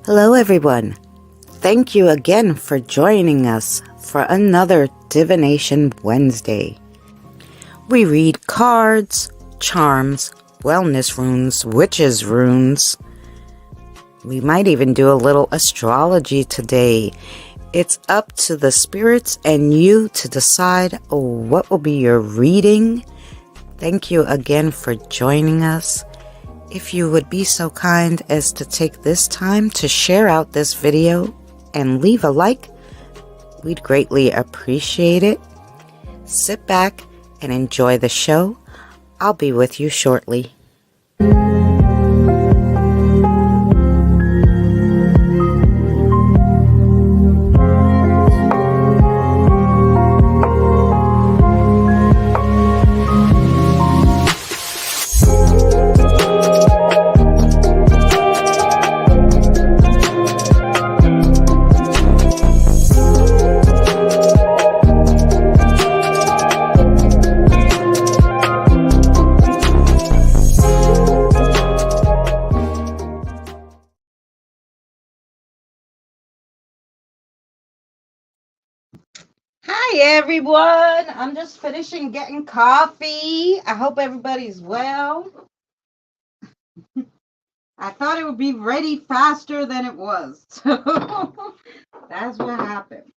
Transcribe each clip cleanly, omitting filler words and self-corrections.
Hello everyone. Thank you again for joining us for another Divination Wednesday. We read cards, charms, wellness runes, witches runes. We might even do a little astrology today. It's up to the spirits and you to decide what will be your reading. Thank you again for joining us. If you would be so kind as to take this time to share out this video and leave a like, we'd greatly appreciate it. Sit back and enjoy the show. I'll be with you shortly. Hi everyone, I'm just finishing getting coffee. I hope everybody's well. I thought it would be ready faster than it was, so that's what happened.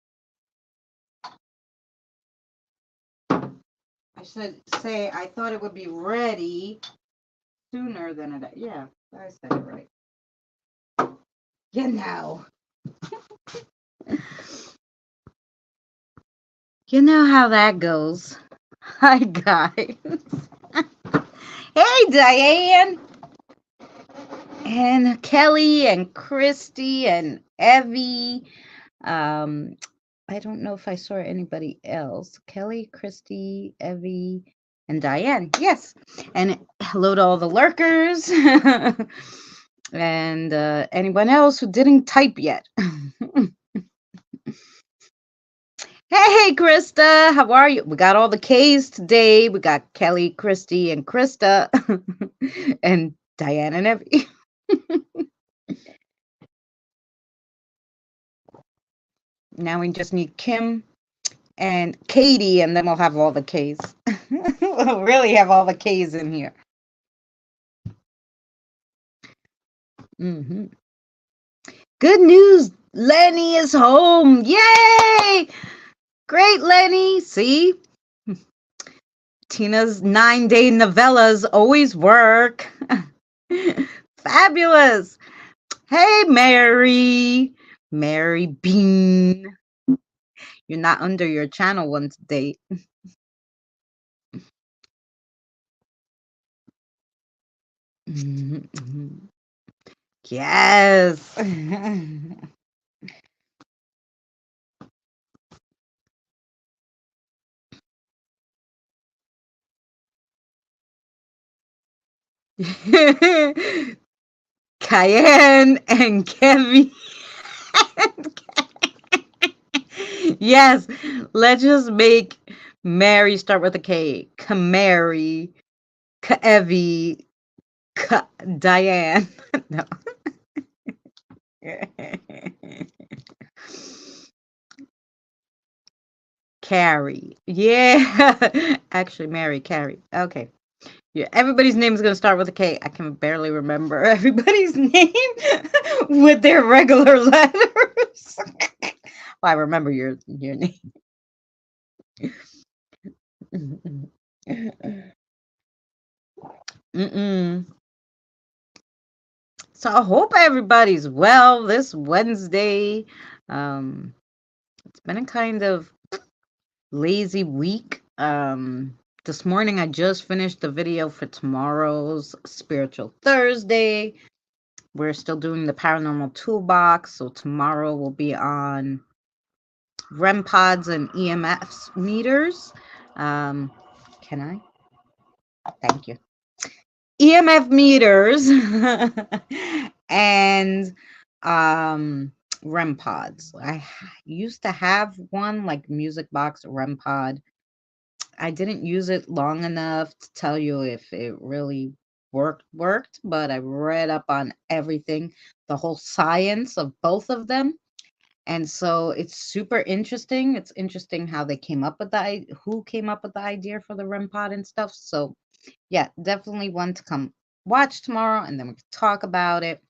I should say I thought it would be ready sooner than it. Yeah, I said it right. You know. You know how that goes. Hi, guys. Hey, Diane. And Kelly and Christy and Evie. I don't know if I saw anybody else. Kelly, Christy, Evie, and Diane. Yes. And hello to all the lurkers. And anyone else who didn't type yet. Hey, Krista, how are you? We got all the K's today. We got Kelly, Christy, and Krista, and Diane and Evie. Now we just need Kim and Katie, and then we'll have all the K's. We'll really have all the K's in here. Good news, Lenny is home. Yay! Great, Lenny. See? Tina's 9-day novellas always work. Fabulous. Hey, Mary Bean. You're not under your channel one today. Yes. Cayenne and Kevin. Yes, let's just make Mary start with a K. Kamari, Kaevi, Diane. No. Carrie. Yeah. Actually, Mary Carrie. Okay. Yeah, everybody's name is going to start with a K. I can barely remember everybody's name with their regular letters. Well, I remember your name. Mm-mm. So I hope everybody's well this Wednesday. It's been a kind of lazy week. This morning I just finished the video for tomorrow's Spiritual Thursday. We're still doing the Paranormal Toolbox, so tomorrow will be on REM pods and EMF meters. Can I? Thank you. EMF meters and REM pods. I used to have one like Music Box REM pod. I didn't use it long enough to tell you if it really worked, but I read up on everything, the whole science of both of them. And so it's super interesting. It's interesting how they came up with who came up with the idea for the REM pod and stuff. So yeah, definitely one to come watch tomorrow, and then we can talk about it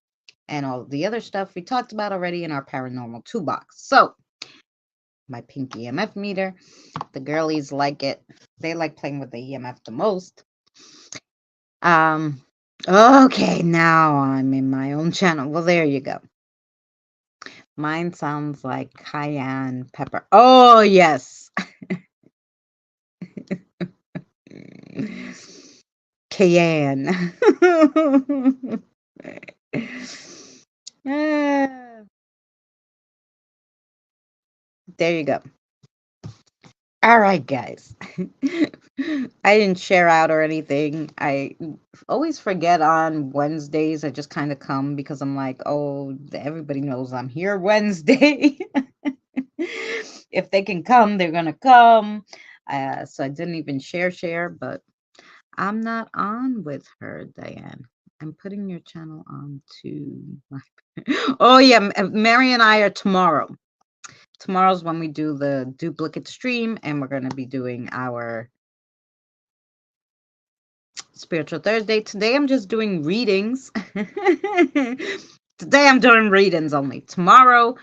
and all the other stuff we talked about already in our paranormal toolbox. So my pink EMF meter, the girlies like it. They like playing with the EMF the most. Okay, now I'm in my own channel. Well, there you go. Mine sounds like cayenne pepper. Oh, yes. Cayenne. Ah, there you go. All right, guys. I didn't share out or anything. I always forget on Wednesdays. I just kind of come because I'm like, oh, everybody knows I'm here Wednesday. If they can come, they're gonna come. So I didn't even share, but I'm not on with her, Diane. I'm putting your channel on to my. Oh yeah, Mary and I are tomorrow. Tomorrow's when we do the duplicate stream, and we're going to be doing our Spiritual Thursday. Today I'm just doing readings. Today I'm doing readings only. Tomorrow,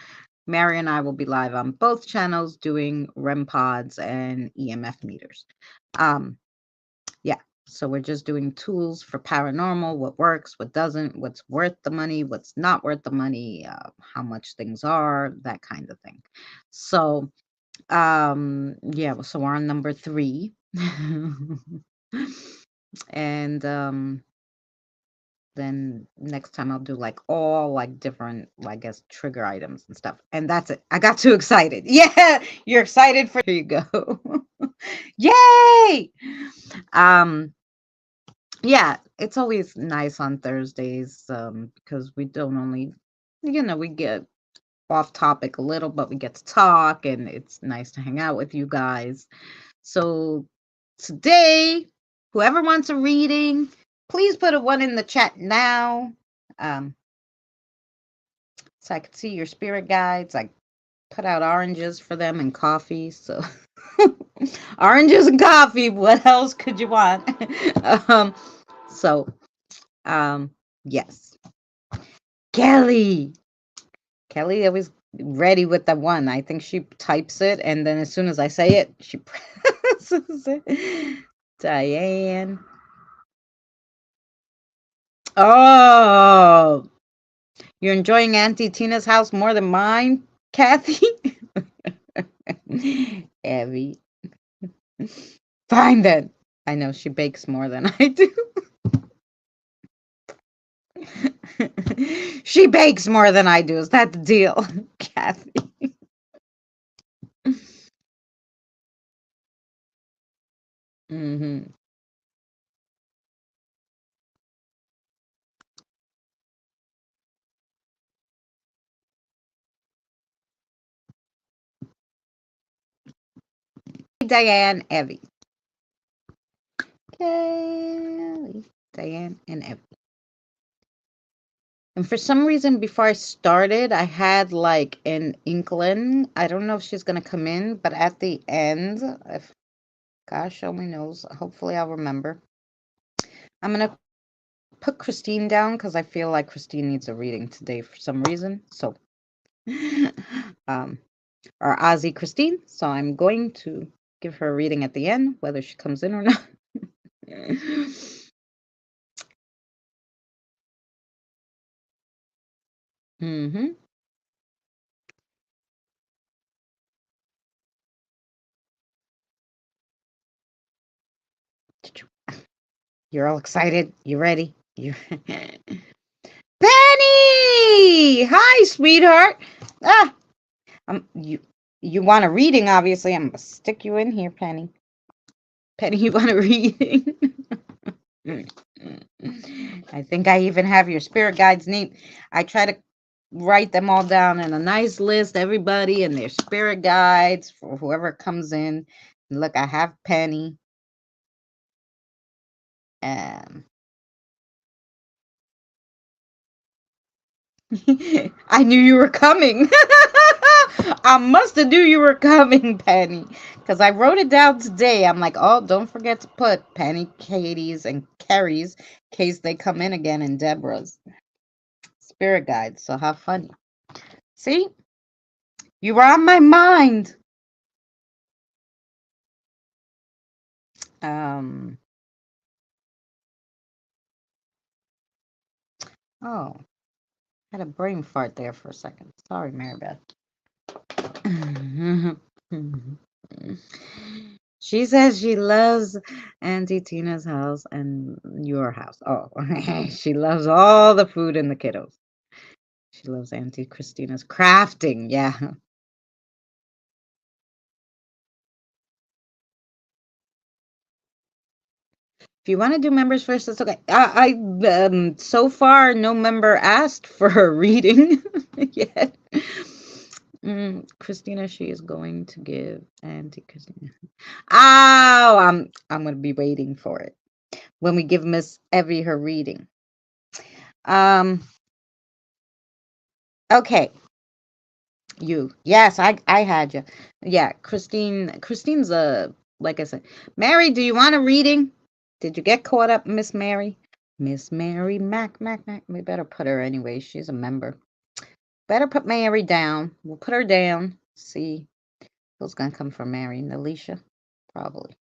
Mary and I will be live on both channels doing REM pods and EMF meters. Yeah, so we're just doing tools for paranormal, what works, what doesn't, what's worth the money, what's not worth the money, how much things are, that kind of thing. So yeah, so we're on number 3. And then next time I'll do like all like different, I guess, trigger items and stuff. And that's it. I got too excited. Yeah, you're excited for. Here you go. Yay! Yeah, it's always nice on Thursdays because we don't only, we get off topic a little, but we get to talk, and it's nice to hang out with you guys. So today, whoever wants a reading, please put a 1 in the chat now. So I can see your spirit guides. I put out oranges for them and coffee. So oranges and coffee. What else could you want? So yes. Kelly always ready with the 1. I think she types it, and then as soon as I say it, she presses it. Diane. Oh, you're enjoying Auntie Tina's house more than mine, Kathy? Evie. Fine then. I know she bakes more than I do. She bakes more than I do. Is that the deal, Kathy? Mm-hmm. Diane, Evie. Kelly, Diane, and Evie. And for some reason, before I started, I had like an inkling. I don't know if she's going to come in, but at the end, if gosh only knows, hopefully I'll remember. I'm going to put Christine down because I feel like Christine needs a reading today for some reason. So, or Ozzy Christine. So I'm going to give her a reading at the end, whether she comes in or not. Mm-hmm. You're all excited. You ready? You Penny! Hi, sweetheart. Ah, you want a reading, obviously. I'm gonna stick you in here, Penny. Penny, you want a reading? I think I even have your spirit guide's name. I try to write them all down in a nice list, everybody and their spirit guides for whoever comes in. Look, I have Penny. Um, I knew you were coming. I must have knew you were coming, Penny, because I wrote it down today. I'm like, oh, don't forget to put Penny, Katie's, and Carrie's in case they come in again, and Deborah's spirit guides. So how funny. See, you were on my mind. Um. Oh, had a brain fart there for a second. Sorry, Mary Beth. She says she loves Auntie Tina's house and your house. Oh, she loves all the food and the kiddos. She loves Auntie Christina's crafting. Yeah. If you want to do members first, it's okay. So far, no member asked for a reading yet. Christina, she is going to give Auntie Christina. Oh, I'm gonna be waiting for it when we give Miss Evie her reading. Um, okay. Yes, I had you. Yeah, Christine's like I said. Mary, do you want a reading? Did you get caught up, Miss Mary? Miss Mary Mac. We better put her anyway. She's a member. Better put Mary down. We'll put her down. See who's gonna come from Mary and Alicia? Probably.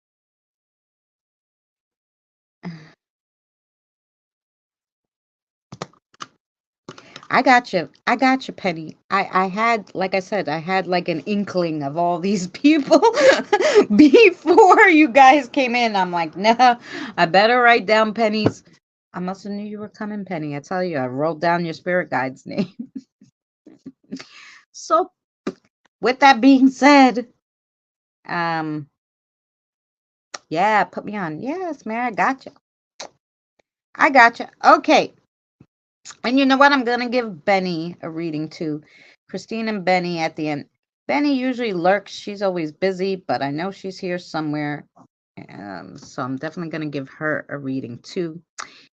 I got you. I got you, Penny. I had, like I said, I had like an inkling of all these people before you guys came in. I'm like, nah, I better write down Penny's. I must have knew you were coming, Penny. I tell you, I wrote down your spirit guide's name. So, with that being said, um, yeah, put me on. Yes, Mary, I got you. I got you. Okay. And you know what? I'm going to give Benny a reading too. Christine and Benny at the end. Benny usually lurks. She's always busy, but I know she's here somewhere. So I'm definitely going to give her a reading too.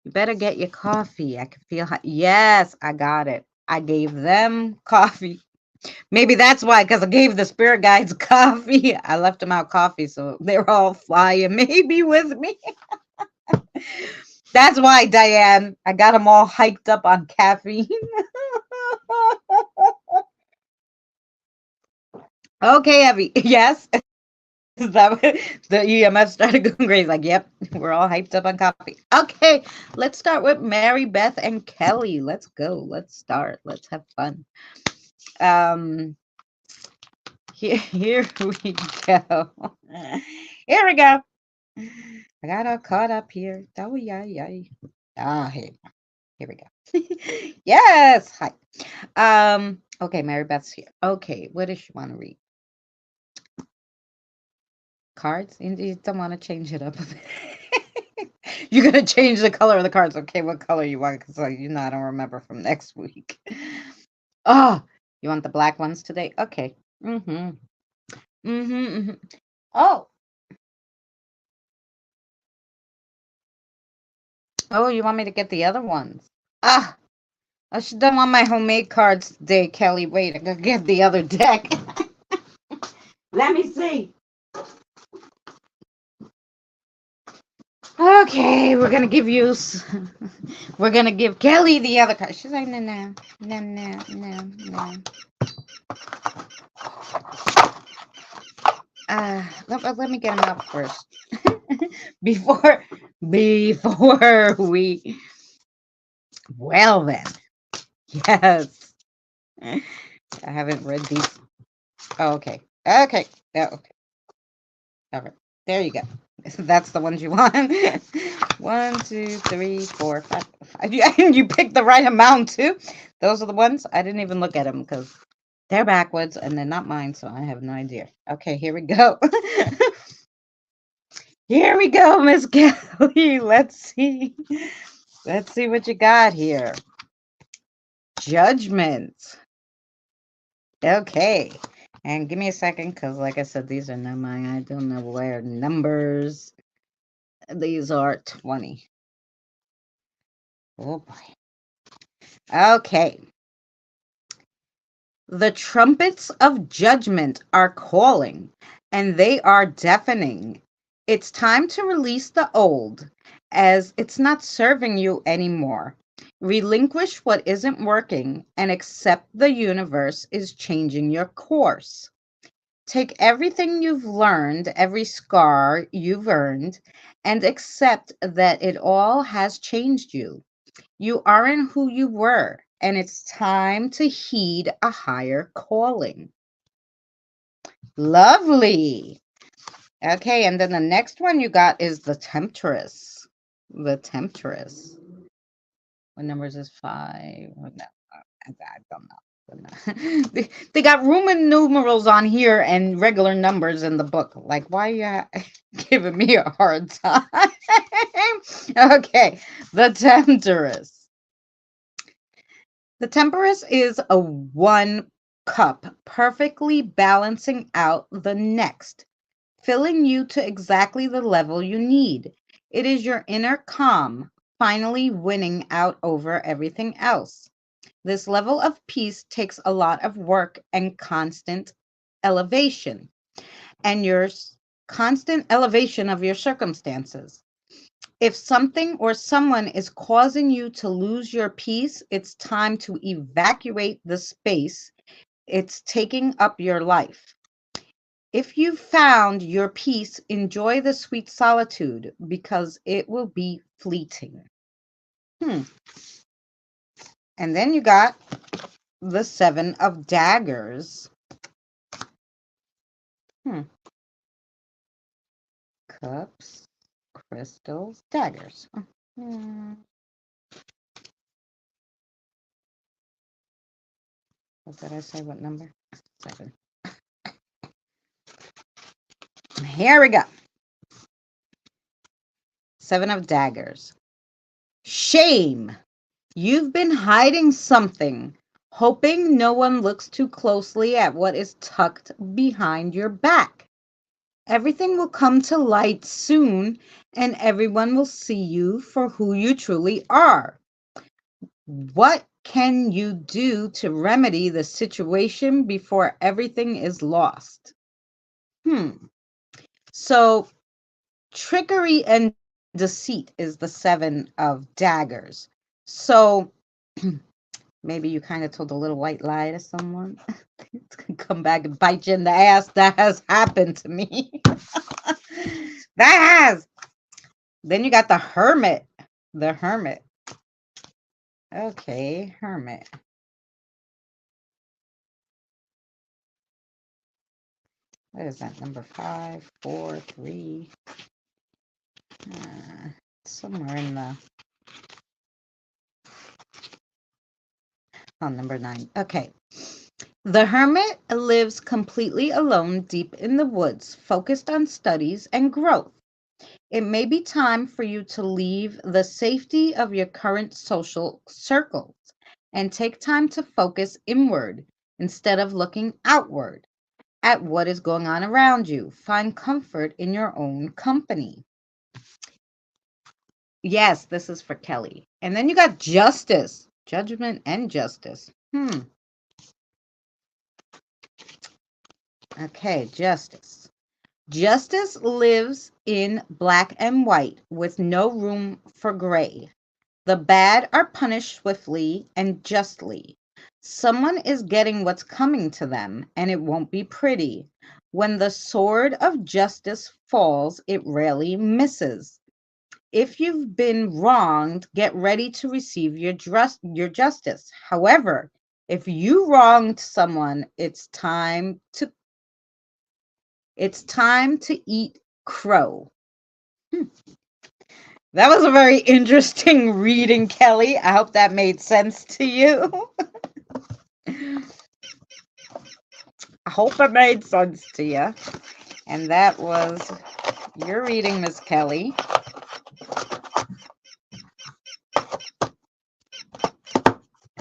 You better get your coffee. I can feel hot. Yes, I got it. I gave them coffee. Maybe that's why, because I gave the spirit guides coffee. I left them out coffee, so they're all flying maybe with me. That's why, Diane. I got them all hyped up on caffeine. Okay, Evie. Yes. Is that what the EMF started going crazy? Like, yep, we're all hyped up on coffee. Okay, let's start with Mary Beth and Kelly. Let's go. Let's start. Let's have fun. Um, here we go. Here we go. I got all caught up here. Oh, yeah. Ah, here we go. Yes. Hi. Okay, Mary Beth's here. Okay, what does she want to read? Cards? You don't want to change it up a bit. You're gonna change the color of the cards. Okay, what color you want? Because I don't remember from next week. Oh, you want the black ones today? Okay. Mm-hmm. Mm-hmm. Oh. Oh, you want me to get the other ones? Ah. I should done want my homemade cards today, Kelly. Wait, I gotta get the other deck. Let me see. Okay, we're gonna give you. We're gonna give Kelly the other card. She's like, no, no, no, no, no, no. Let me get him up first. before we. Well then, yes. I haven't read these. Oh, okay. Okay. Oh, okay. All right. There you go. That's the ones you want. 1, 2, 3, 4, 5. You picked the right amount too. Those are the ones. I didn't even look at them because they're backwards and they're not mine, so I have no idea. Okay, here we go. Here we go, Miss Kelly. Let's see. Let's see what you got here. Judgment. Okay. And give me a second, because like I said, these are not mine. I don't know where numbers. These are 20. Oh boy. Okay. The trumpets of judgment are calling, and they are deafening. It's time to release the old, as it's not serving you anymore. Relinquish what isn't working and accept the universe is changing your course. Take everything you've learned, every scar you've earned, and accept that it all has changed you. You aren't who you were, and it's time to heed a higher calling. Lovely. Okay, and then the next one you got is the Temptress. The Temptress. What numbers is 5? No, I don't know. They got Roman numerals on here and regular numbers in the book. Like, why are you giving me a hard time? Okay, the Temptress. The Temperance is a 1 cup, perfectly balancing out the next, filling you to exactly the level you need. It is your inner calm, finally winning out over everything else. This level of peace takes a lot of work and constant elevation, and your constant elevation of your circumstances. If something or someone is causing you to lose your peace, it's time to evacuate the space it's taking up your life. If you've found your peace, enjoy the sweet solitude because it will be fleeting. And then you got the 7 of Daggers. Cups, crystals, daggers. What did I say? What number? 7. Here we go. 7 of Daggers. Shame. You've been hiding something, hoping no one looks too closely at what is tucked behind your back. Everything will come to light soon, and everyone will see you for who you truly are. What can you do to remedy the situation before everything is lost? So, trickery and deceit is the 7 of Daggers. So, maybe you kind of told a little white lie to someone. It's going to come back and bite you in the ass. That has happened to me. That has. Then you got the Hermit. The Hermit. Okay, Hermit. What is that? Number 5, 4, 3. Somewhere in the... Oh, number 9. Okay. The hermit lives completely alone deep in the woods, focused on studies and growth. It may be time for you to leave the safety of your current social circles and take time to focus inward instead of looking outward at what is going on around you. Find comfort in your own company. Yes, this is for Kelly. And then you got Justice. Judgment and justice. Okay, justice. Justice lives in black and white with no room for gray. The bad are punished swiftly and justly. Someone is getting what's coming to them, and it won't be pretty. When the sword of justice falls, it rarely misses. If you've been wronged, get ready to receive your justice. However, if you wronged someone, it's time to eat crow. That was a very interesting reading, Kelly. I hope that made sense to you. I hope it made sense to you. And that was your reading, Miss Kelly.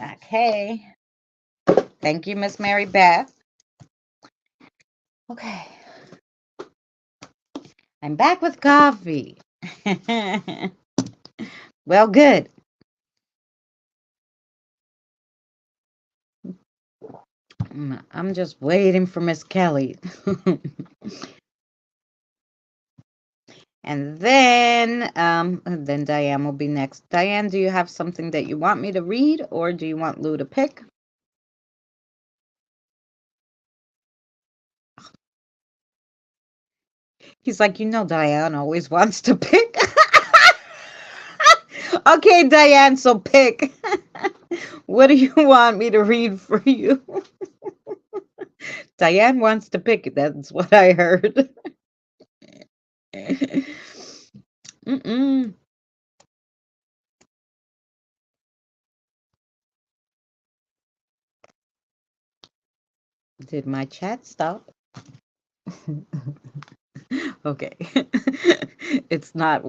Okay. Thank you, Miss Mary Beth. Okay. I'm back with coffee. Well, good. I'm just waiting for Miss Kelly. And then Diane will be next. Diane, do you have something that you want me to read, or do you want Lou to pick? He's like, Diane always wants to pick. Okay, Diane, so pick. What do you want me to read for you? Diane wants to pick. That's what I heard. Mm-mm. Did my chat stop? Okay. It's not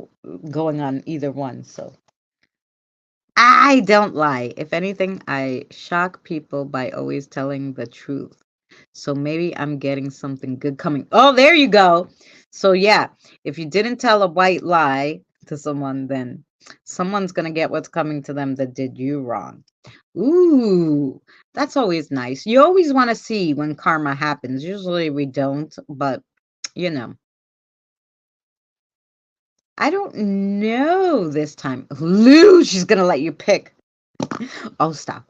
going on either one, so. I don't lie. If anything, I shock people by always telling the truth. So maybe I'm getting something good coming. Oh, there you go. So yeah, if you didn't tell a white lie to someone, then someone's going to get what's coming to them that did you wrong. Ooh, that's always nice. You always want to see when karma happens. Usually we don't, but I don't know this time. Lou, she's going to let you pick. Oh, stop.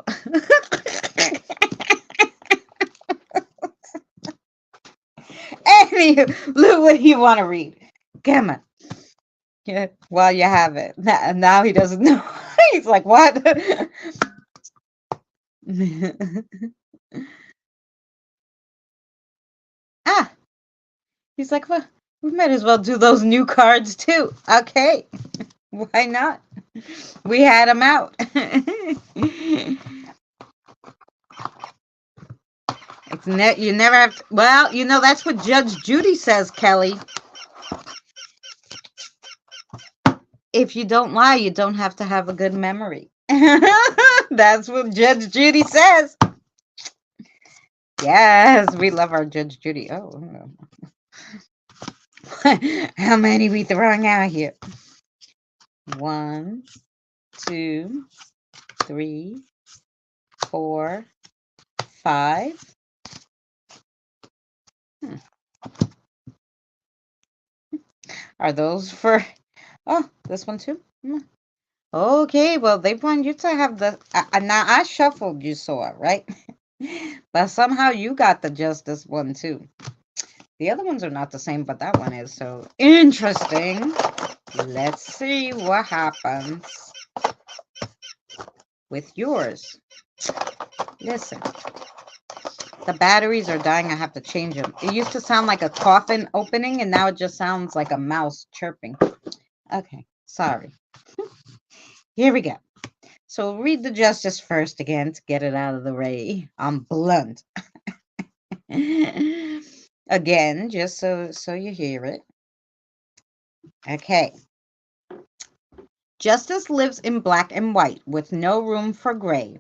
Anywho, Lou, what do you want to read? Come on. Yeah, well, you have it. Now he doesn't know. He's like, what? Ah, he's like, well, we might as well do those new cards too. Okay, why not? We had them out. You never have to, well, that's what Judge Judy says, Kelly. If you don't lie, you don't have to have a good memory. That's what Judge Judy says. Yes, we love our Judge Judy. Oh. How many we throwing out here? 1, 2, 3, 4, 5. Are those for... Oh, this one too? Okay, well, they want you to have the... now, I shuffled, you saw, right? But somehow you got the justice one too. The other ones are not the same, but that one is. So, interesting. Let's see what happens with yours. Listen. The batteries are dying. I have to change them. It used to sound like a coffin opening, and now it just sounds like a mouse chirping. Okay, sorry. Here we go. So read the justice first again to get it out of the way. I'm blunt. Again, just so you hear it. Okay. Justice lives in black and white with no room for gray.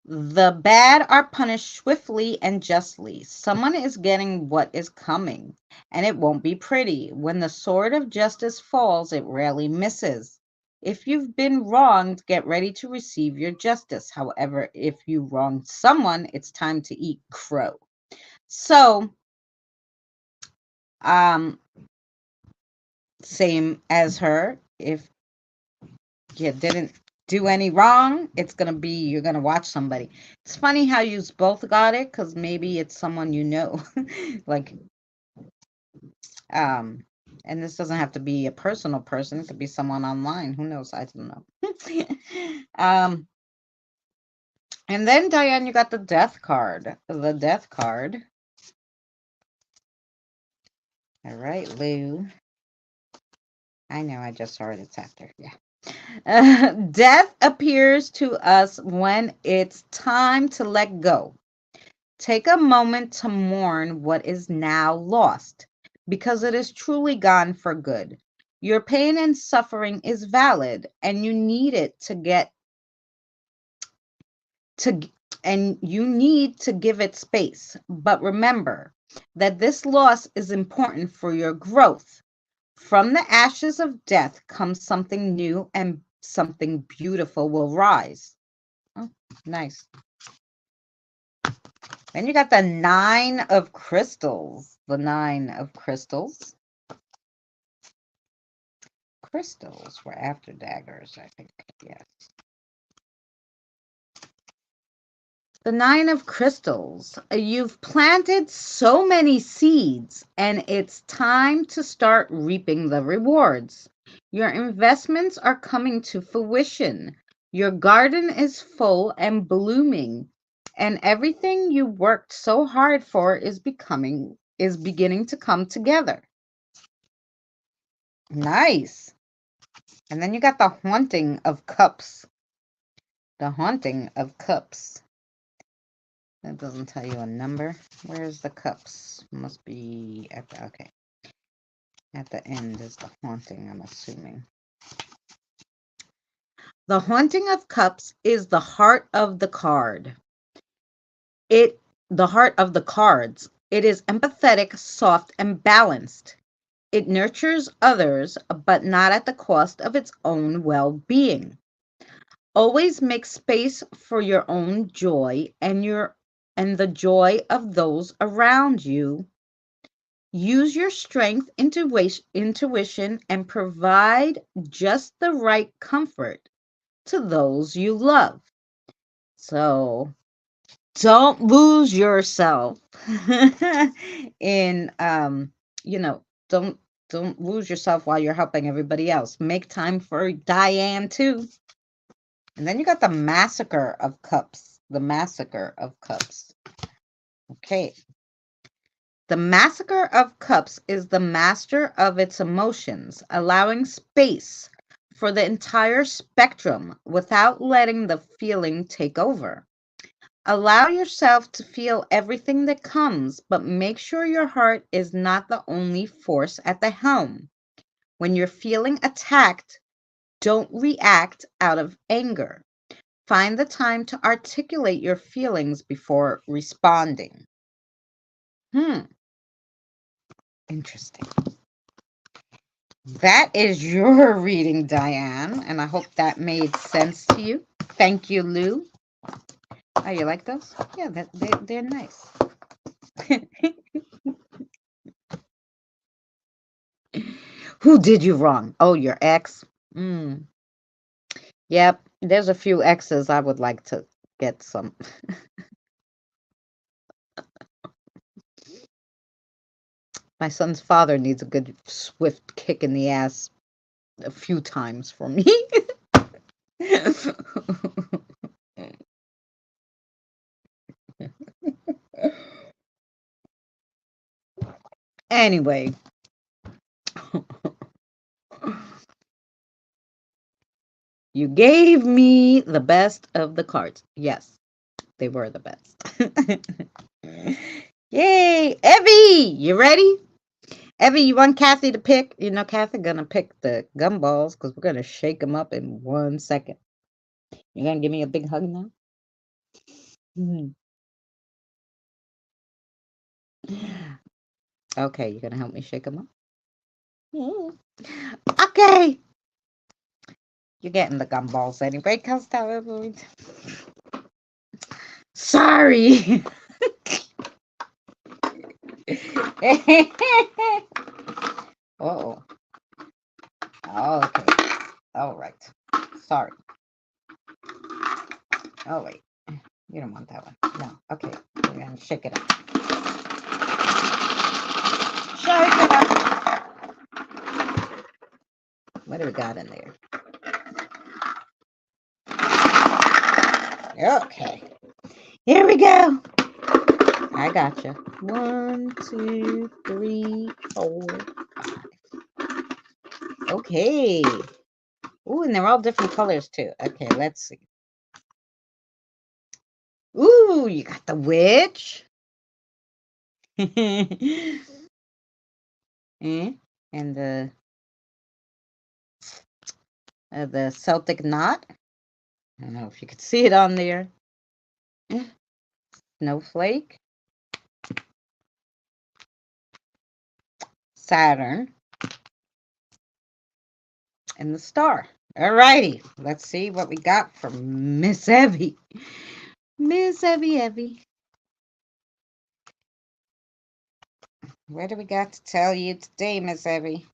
The bad are punished swiftly and justly. Someone is getting what is coming, and it won't be pretty. When the sword of justice falls, it rarely misses. If you've been wronged, get ready to receive your justice. However, if you wronged someone, it's time to eat crow. So, same as her. If you didn't do any wrong, it's going to be, you're going to watch somebody. It's funny how you both got it, because maybe it's someone you know. Like, and this doesn't have to be a personal person. It could be someone online. Who knows? I don't know. And then, Diane, you got the death card. The death card. All right, Lou. I know, I just saw it. It's after. Yeah. Death appears to us when it's time to let go. Take a moment to mourn what is now lost, because it is truly gone for good. Your pain and suffering is valid, and you need it to get to and you need to give it space. But remember that this loss is important for your growth. From the ashes of death comes something new, and something beautiful will rise. Oh, nice. Then you got the 9 of crystals. The 9 of crystals. Crystals were after daggers, I think. Yes. The 9 of crystals. You've planted so many seeds, and it's time to start reaping the rewards. Your investments are coming to fruition. Your garden is full and blooming, and everything you worked so hard for is beginning to come together. Nice. And then you got the haunting of cups. The haunting of cups. That doesn't tell you a number. Where's the cups? Must be at the, okay. At the end is the haunting, I'm assuming. The haunting of cups is the heart of the card. The heart of the cards. It is empathetic, soft, and balanced. It nurtures others, but not at the cost of its own well-being. Always make space for your own joy and the joy of those around you. Use your strength, intuition, and provide just the right comfort to those you love. So don't lose yourself in don't lose yourself while you're helping everybody else. Make time for Diane too. And then you got the Massacre of Cups. The Massacre of Cups. Okay. The Massacre of Cups is the master of its emotions, allowing space for the entire spectrum without letting the feeling take over. Allow yourself to feel everything that comes, but make sure your heart is not the only force at the helm. When you're feeling attacked, don't react out of anger. Find the time to articulate your feelings before responding. Interesting. That is your reading, Diane, and I hope that made sense to you. Thank you, Lou. Oh, you like those? Yeah, they're nice. Who did you wrong? Oh, your ex? Yep, there's a few exes I would like to get some. My son's father needs a good swift kick in the ass a few times for me. Anyway. You gave me the best of the cards. Yes, they were the best. Yay! Evie, you ready? Evie, you want Kathy to pick? You know, Kathy gonna pick the gumballs because we're gonna shake them up in 1 second. You gonna give me a big hug now? Okay, you're gonna help me shake them up? Okay. You're getting the gumballs anyway, cause sorry. Oh. Okay. All right. Sorry. Oh wait. You don't want that one. No. Okay. We're gonna shake it up. Shake it up. What do we got in there? Okay. Here we go. I got you. 1, 2, 3, 4, 5. Okay. Ooh, and they're all different colors too. Okay, let's see. Ooh, you got the witch. And the Celtic knot. I don't know if you could see it on there. Snowflake. Saturn. And the star. Alrighty. Let's see what we got from Miss Evie. Miss Evie. What do we got to tell you today, Miss Evie?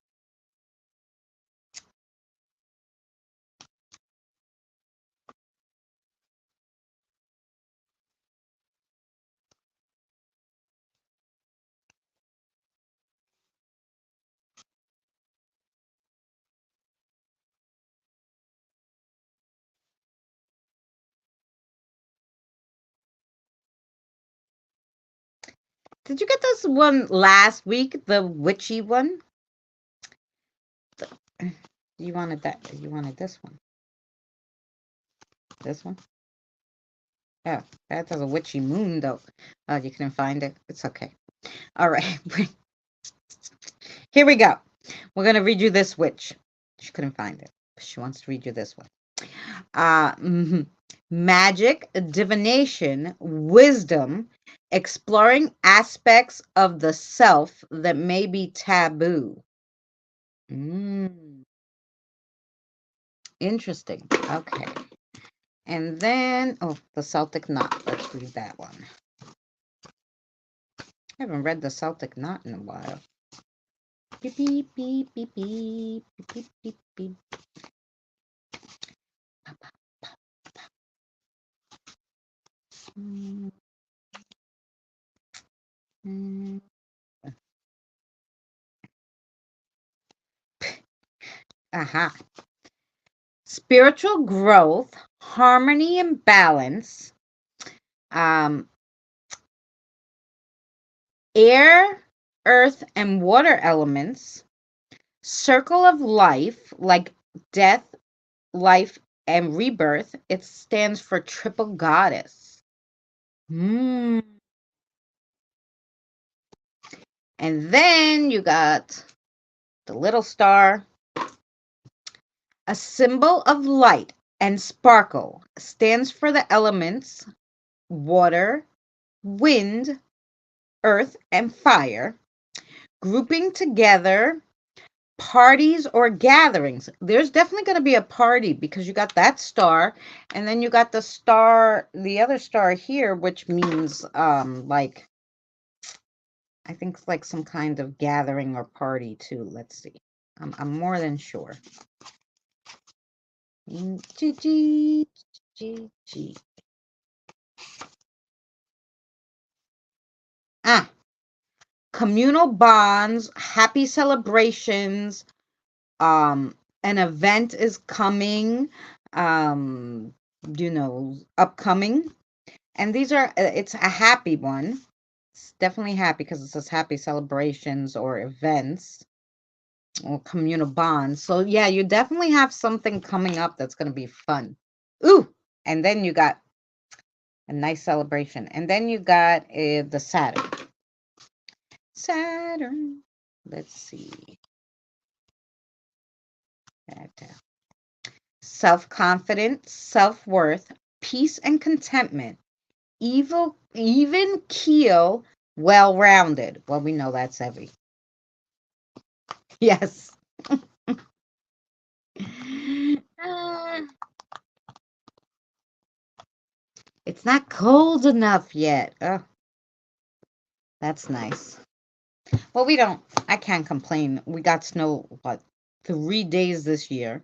Did you get this one last week? The witchy one? You wanted that. You wanted this one. This one? Oh, that has a witchy moon, though. Oh, you couldn't find it? It's okay. All right. Here we go. We're going to read you this witch. She couldn't find it. She wants to read you this one. Magic, divination, wisdom, exploring aspects of the self that may be taboo. Interesting. Okay. And then, the Celtic knot. Let's read that one. I haven't read the Celtic knot in a while. Beep, beep, beep, beep, beep, beep, beep, beep. Aha. Spiritual growth, harmony and balance, air, earth, and water elements, circle of life, like death, life, and rebirth. It stands for triple goddess. And then you got the little star, a symbol of light and sparkle, stands for the elements water, wind, earth, and fire, grouping together parties or gatherings. There's definitely going to be a party because you got that star, and then you got the star, the other star here, which means like, I think it's like some kind of gathering or party too. Let's see. I'm more than sure. G. Communal bonds, happy celebrations, an event is coming, upcoming. And these are, it's a happy one. It's definitely happy because it says happy celebrations or events or communal bonds. So yeah, you definitely have something coming up that's going to be fun. Ooh, and then you got a nice celebration. And then you got the Saturn. Saturn. Let's see. Self-confidence, self-worth, peace and contentment, even keel, well-rounded. Well, we know that's heavy. Yes. It's not cold enough yet. Oh, that's nice. Well, I can't complain. We got snow, what, 3 days this year.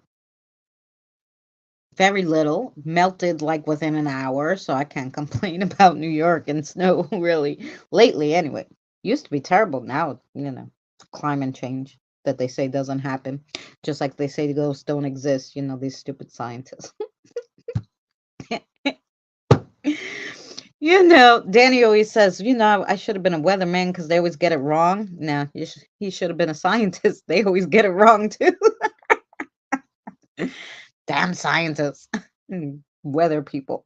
Very little, melted like within an hour, so I can't complain about New York and snow really lately anyway. Used to be terrible. Now, climate change that they say doesn't happen. Just like they say ghosts don't exist, these stupid scientists. Danny always says, I should have been a weatherman because they always get it wrong. No, he should have been a scientist. They always get it wrong too. Damn scientists. Weather people.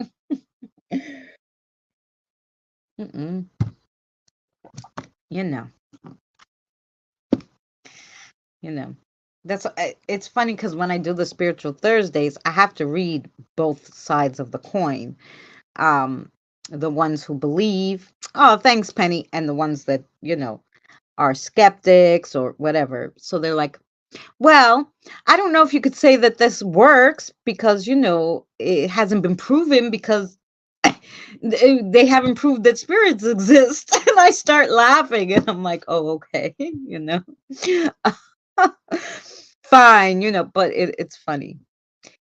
Mm-mm. You know, you know. It's funny because when I do the spiritual Thursdays, I have to read both sides of the coin. Um, the ones who believe, oh, thanks, Penny, and the ones that, are skeptics or whatever. So they're like, well, I don't know if you could say that this works because, it hasn't been proven because they haven't proved that spirits exist. And I start laughing and I'm like, oh, okay, fine, but it's funny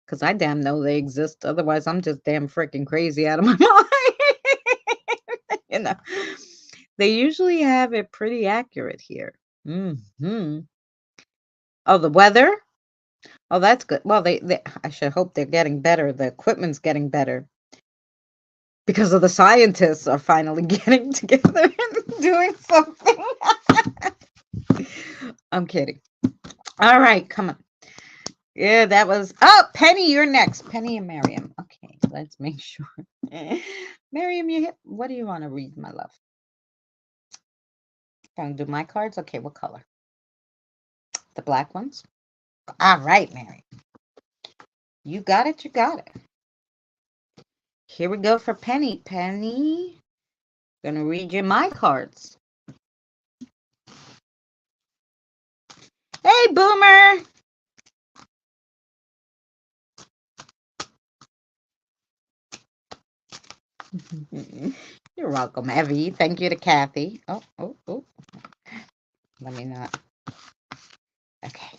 because I damn know they exist. Otherwise, I'm just damn freaking crazy out of my mind. you know, they usually have it pretty accurate here. Oh, the weather? Oh, that's good. Well, I should hope they're getting better. The equipment's getting better because of the scientists are finally getting together and doing something. I'm kidding. All right, come on. Yeah, that was. Oh, Penny, you're next. Penny and Miriam. Okay, let's make sure. Miriam, what do you want to read, my love? Want to do my cards? Okay, what color? The black ones? All right, Miriam. You got it, you got it. Here we go for Penny. Penny, gonna read you my cards. Hey, Boomer. You're welcome, Evie. Thank you to Kathy. Oh. Let me not. Okay.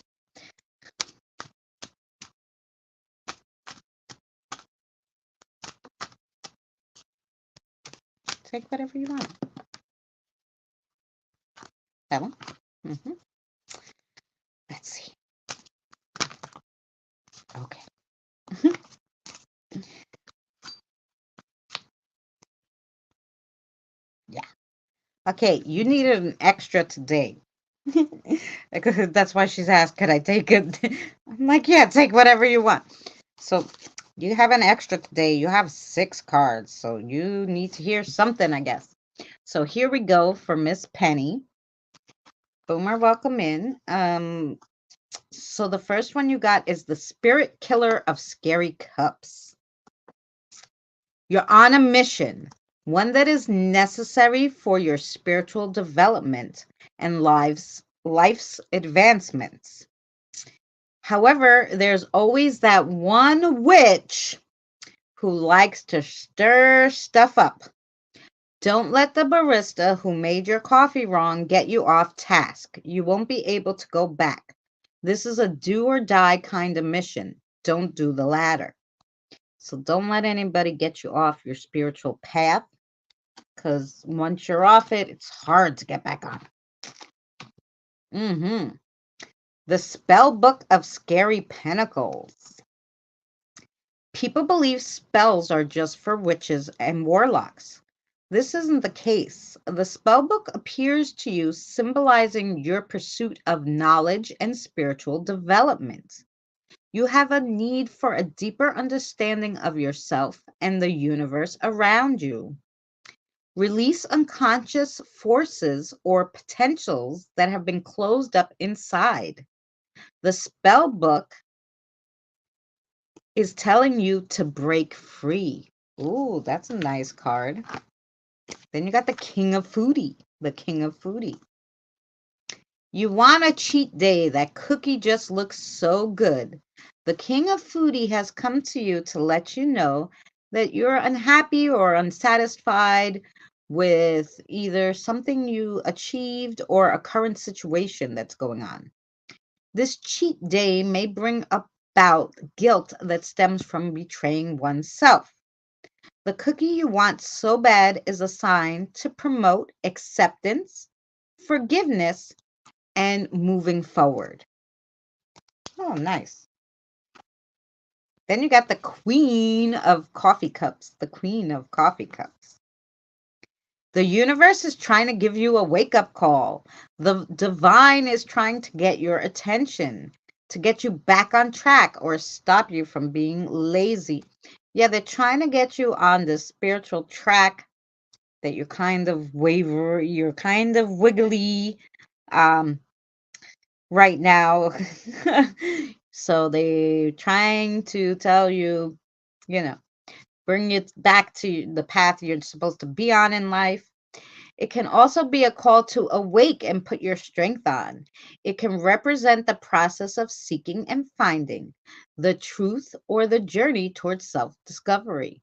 Take whatever you want. That one? Mm-hmm. Let's see. Okay. Yeah. Okay, you needed an extra today. That's why she's asked, could I take it? I'm like, yeah, take whatever you want. So you have an extra today. You have 6 cards. So you need to hear something, I guess. So here we go for Miss Penny. Boomer, welcome in. So the first one you got is the Spirit Killer of Scary Cups. You're on a mission, one that is necessary for your spiritual development and life's advancements. However, there's always that one witch who likes to stir stuff up. Don't let the barista who made your coffee wrong get you off task. You won't be able to go back. This is a do or die kind of mission. Don't do the latter. So don't let anybody get you off your spiritual path, because once you're off it, it's hard to get back on. The Spell Book of Scary Pentacles. People believe spells are just for witches and warlocks. This isn't the case. The spell book appears to you symbolizing your pursuit of knowledge and spiritual development. You have a need for a deeper understanding of yourself and the universe around you. Release unconscious forces or potentials that have been closed up inside. The spell book is telling you to break free. Ooh, that's a nice card. Then you got the King of Foodie. The King of Foodie. You want a cheat day. That cookie just looks so good. The king of foodie has come to you to let you know that you're unhappy or unsatisfied with either something you achieved or a current situation that's going on. This cheat day may bring about guilt that stems from betraying oneself. The cookie you want so bad is a sign to promote acceptance, forgiveness, and moving forward. Oh, nice. Then you got the Queen of Coffee Cups. The Queen of Coffee Cups. The universe is trying to give you a wake-up call. The divine is trying to get your attention, to get you back on track or stop you from being lazy. Yeah, they're trying to get you on the spiritual track that you're kind of you're kind of wiggly right now. So they're trying to tell you, bring it back to the path you're supposed to be on in life. It can also be a call to awake and put your strength on. It can represent the process of seeking and finding the truth or the journey towards self-discovery.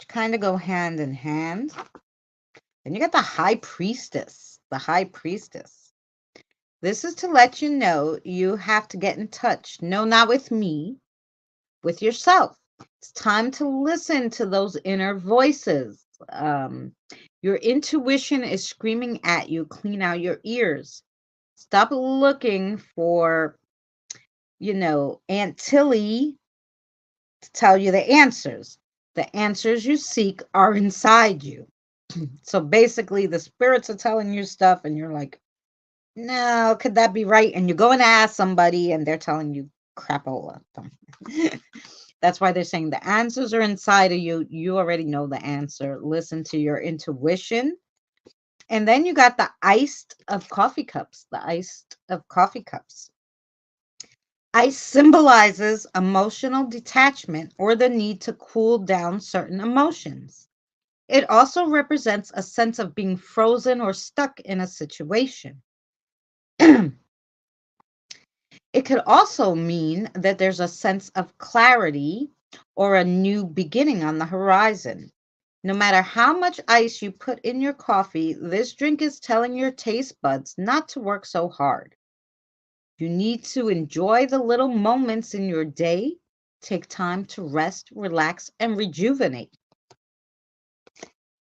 Kind of go hand in hand. Then you got the High Priestess. The High Priestess. This is to let you know you have to get in touch. No, not with me, with yourself. It's time to listen to those inner voices. Your intuition is screaming at you. Clean out your ears. Stop looking for, Aunt Tilly to tell you the answers. The answers you seek are inside you. So basically, the spirits are telling you stuff, and you're like, no, could that be right? And you're going to ask somebody, and they're telling you crapola. That's why they're saying the answers are inside of you. You already know the answer. Listen to your intuition. And then you got the iced of coffee cups. The iced of coffee cups. Ice symbolizes emotional detachment or the need to cool down certain emotions. It also represents a sense of being frozen or stuck in a situation. It could also mean that there's a sense of clarity or a new beginning on the horizon. No matter how much ice you put in your coffee, this drink is telling your taste buds not to work so hard. You need to enjoy the little moments in your day. Take time to rest, relax, and rejuvenate.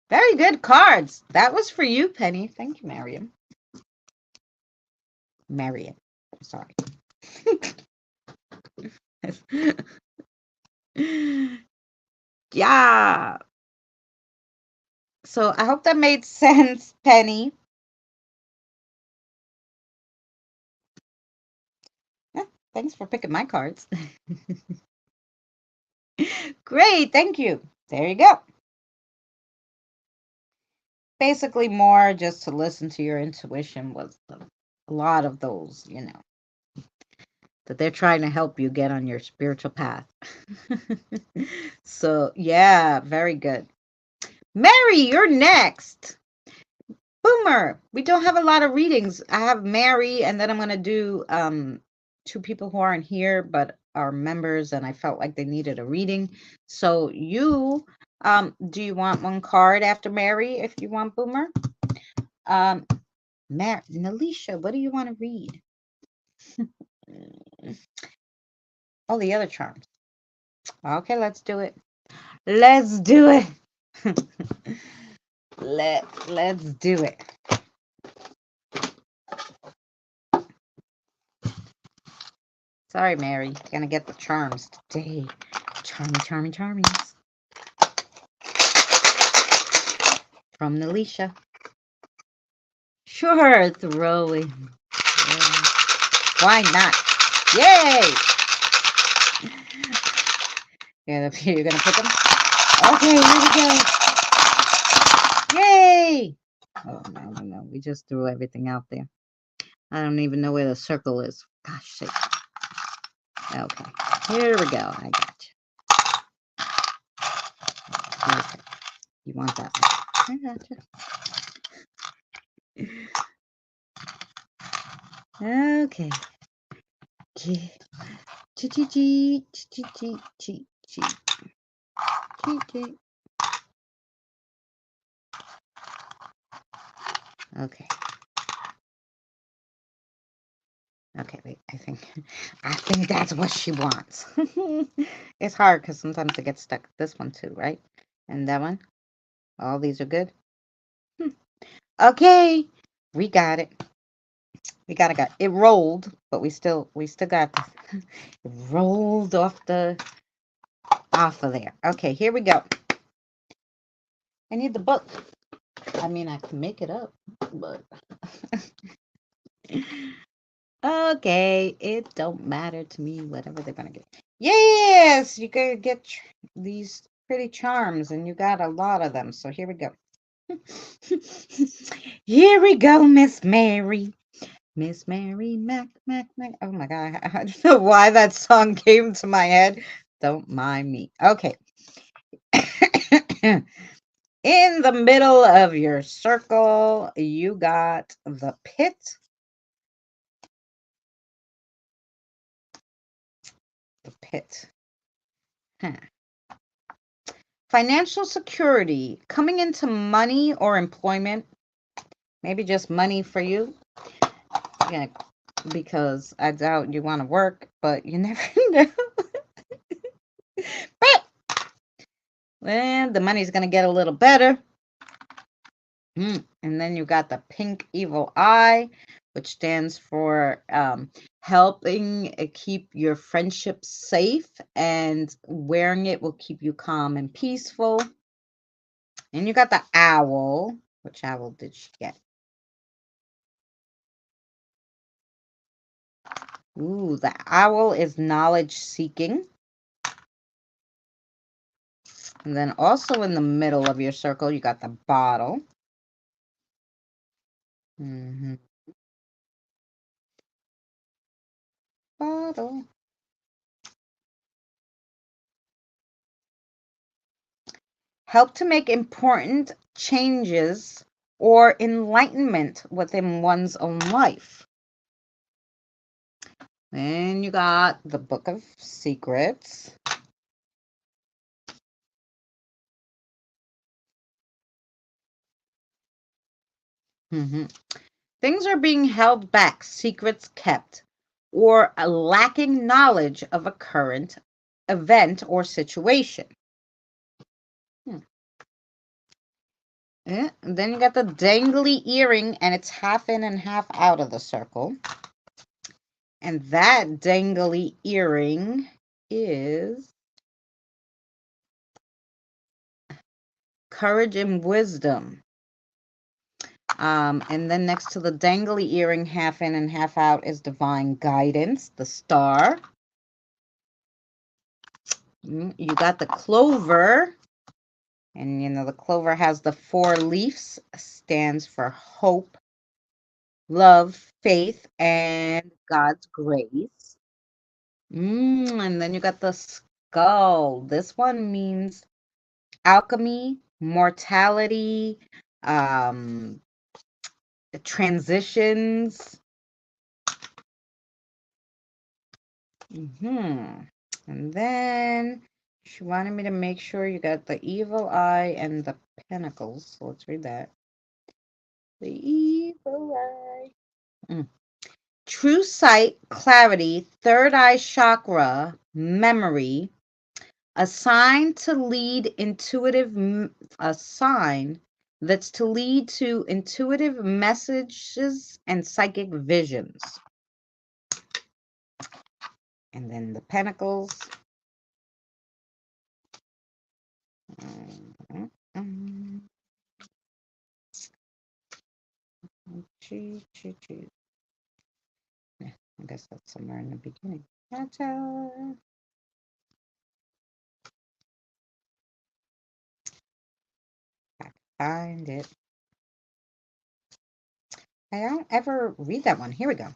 Very good cards. That was for you, Penny. Thank you, Mariam. Mariam. Sorry. Yeah. So I hope that made sense, Penny. Yeah, thanks for picking my cards. Great, thank you. There you go. Basically, more just to listen to your intuition was a lot of those, that they're trying to help you get on your spiritual path. So, yeah, very good. Mary, you're next. Boomer, we don't have a lot of readings. I have Mary, and then I'm going to do two people who aren't here but are members, and I felt like they needed a reading. So you, do you want one card after Mary if you want, Boomer? Nalisha, what do you want to read? Oh, the other charms. Okay, let's do it. Let's do it. Let's do it. Sorry, Mary. Gonna get the charms today. Charmies. From Nalisha. Sure, throwing. Yeah. Why not? Yay! You're gonna pick them? Okay, here we go. Yay! Oh, no. We just threw everything out there. I don't even know where the circle is. Gosh sake. Okay, here we go. I got you. Okay. You want that one? I got you. Okay. Okay. Okay, wait, I think that's what she wants. It's hard because sometimes it gets stuck. This one too, right? And that one. All these are good. Okay, we got it. We got it. It rolled, but we still got this. It rolled off of there. Okay, here we go. I need the book. I mean, I can make it up, but okay, it don't matter to me. Whatever they're gonna get. Yes, you could get these pretty charms, and you got a lot of them. So here we go. Here we go, Miss Mary. Miss Mary Mac, Mac, Mac. Oh my God. I don't know why that song came to my head. Don't mind me. Okay. In the middle of your circle, you got the pit. The pit. Huh. Financial security, coming into money or employment. Maybe just money for you. Yeah, because I doubt you want to work, but you never know. But well, the money's going to get a little better. And then you got the pink evil eye, which stands for helping keep your friendship safe, and wearing it will keep you calm and peaceful. And you got the owl. Which owl did she get? Ooh, the owl is knowledge seeking. And then also in the middle of your circle, you got the bottle. Bottle. Help to make important changes or enlightenment within one's own life. Then you got the Book of Secrets. Things are being held back, secrets kept, or a lacking knowledge of a current event or situation. And then you got the dangly earring, and it's half in and half out of the circle. And that dangly earring is courage and wisdom. And then next to the dangly earring, half in and half out, is divine guidance, the star. You got the clover. And, you know, the clover has the 4 leaves, stands for hope, love, faith, and God's grace. And then you got the skull. This one means alchemy, mortality, transitions. And then she wanted me to make sure you got the evil eye and the pentacles. So let's read that. The evil eye. True sight, clarity, third eye chakra, memory, a sign to lead intuitive, a sign that's to lead to intuitive messages and psychic visions. And then the pentacles. Yeah, I guess that's somewhere in the beginning. Gotcha. Find it. I don't ever read that one. Here we go.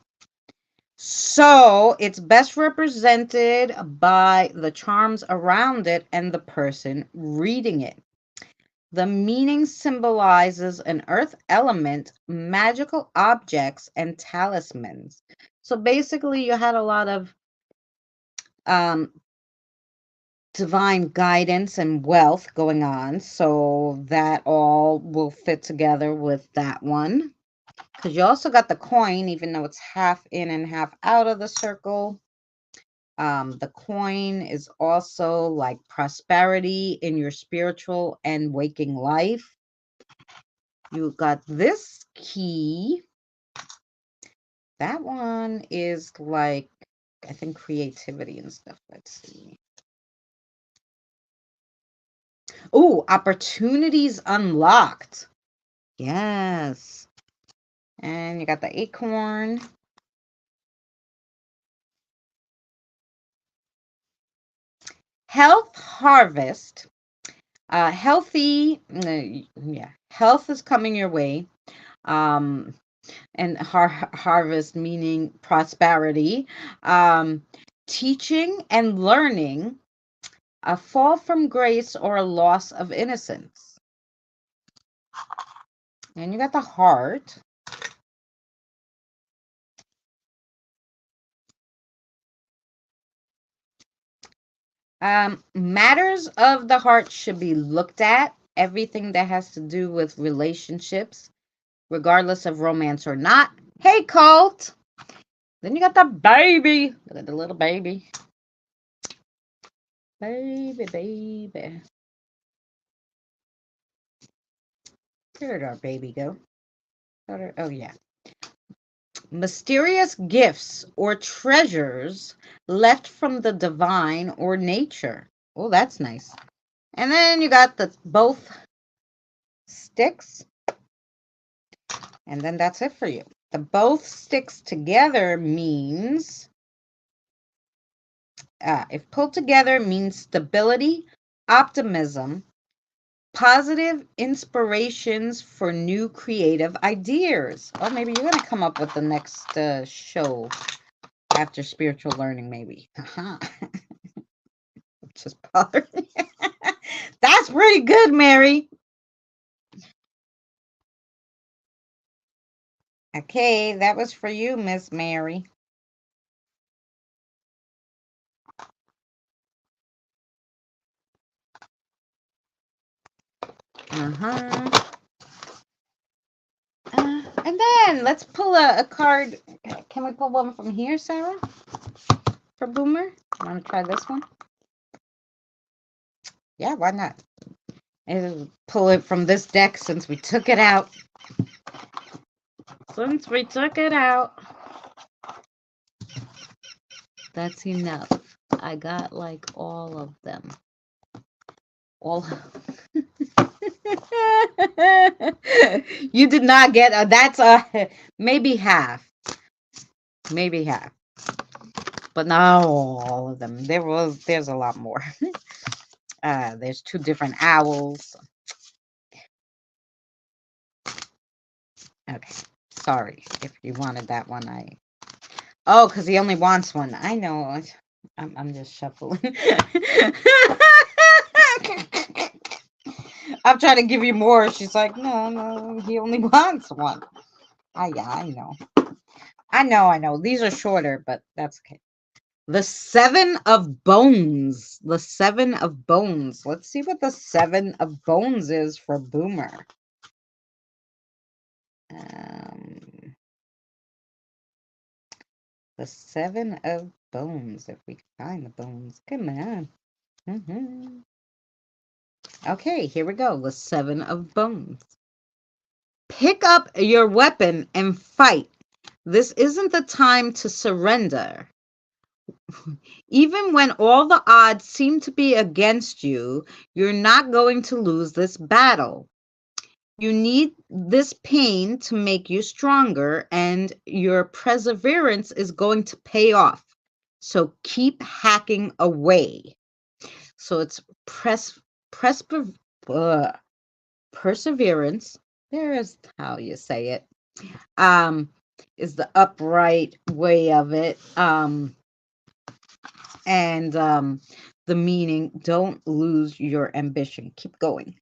So it's best represented by the charms around it and the person reading it. The meaning symbolizes an earth element, magical objects, and talismans. So basically, you had a lot of divine guidance and wealth going on. So that all will fit together with that one. Because you also got the coin, even though it's half in and half out of the circle. The coin is also like prosperity in your spiritual and waking life. You got this key. That one is like, I think, creativity and stuff. Let's see. Oh, opportunities unlocked. Yes. And you got the acorn. Health harvest. Healthy, yeah, health is coming your way. And harvest meaning prosperity. Teaching and learning. A fall from grace or a loss of innocence. And you got the heart. Matters of the heart should be looked at. Everything that has to do with relationships, regardless of romance or not. Hey, Colt. Then you got the baby. Look at the little baby. Baby, baby. Where did our baby go? Oh, yeah. Mysterious gifts or treasures left from the divine or nature. Oh, that's nice. And then you got the both sticks. And then that's it for you. The both sticks together means, if pulled together, means stability, optimism, positive inspirations for new creative ideas. Oh, maybe you're going to come up with the next show after spiritual learning, maybe. Just bothering me. That's pretty good, Mary. Okay, that was for you, Miss Mary. And then let's pull a card. Can we pull one from here, Sarah? For Boomer? Want to try this one? Yeah, why not? And pull it from this deck since we took it out. Since we took it out. That's enough. I got like all of them. All. You did not get that's maybe half. Maybe half. But not all of them. There's a lot more. There's two different owls. Okay. Sorry if you wanted that one. Oh, because he only wants one. I know. I'm just shuffling. I'm trying to give you more. She's like, no, he only wants one. Yeah, I know. I know. These are shorter, but that's okay. The Seven of Bones. The Seven of Bones. Let's see what the Seven of Bones is for Boomer. The Seven of Bones. If we find the bones. Come on. Okay, here we go. The Seven of Bones. Pick up your weapon and fight. This isn't the time to surrender. Even when all the odds seem to be against you, you're not going to lose this battle. You need this pain to make you stronger, and your perseverance is going to pay off. So keep hacking away. So it's perseverance. There is how you say it. Is the upright way of it. And the meaning, don't lose your ambition. Keep going.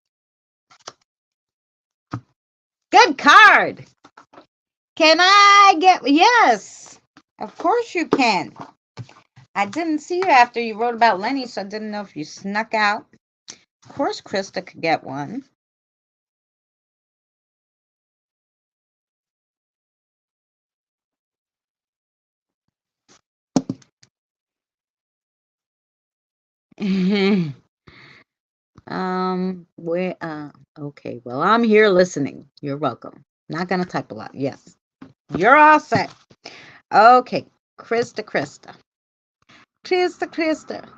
Good card. Can I get, yes, of course you can. I didn't see you after you wrote about Lenny, so I didn't know if you snuck out. Of course, Krista could get one. Where okay, well, I'm here listening. You're welcome. Not gonna type a lot. Yes. You're all set. Okay, Krista, Krista. Krista, Krista.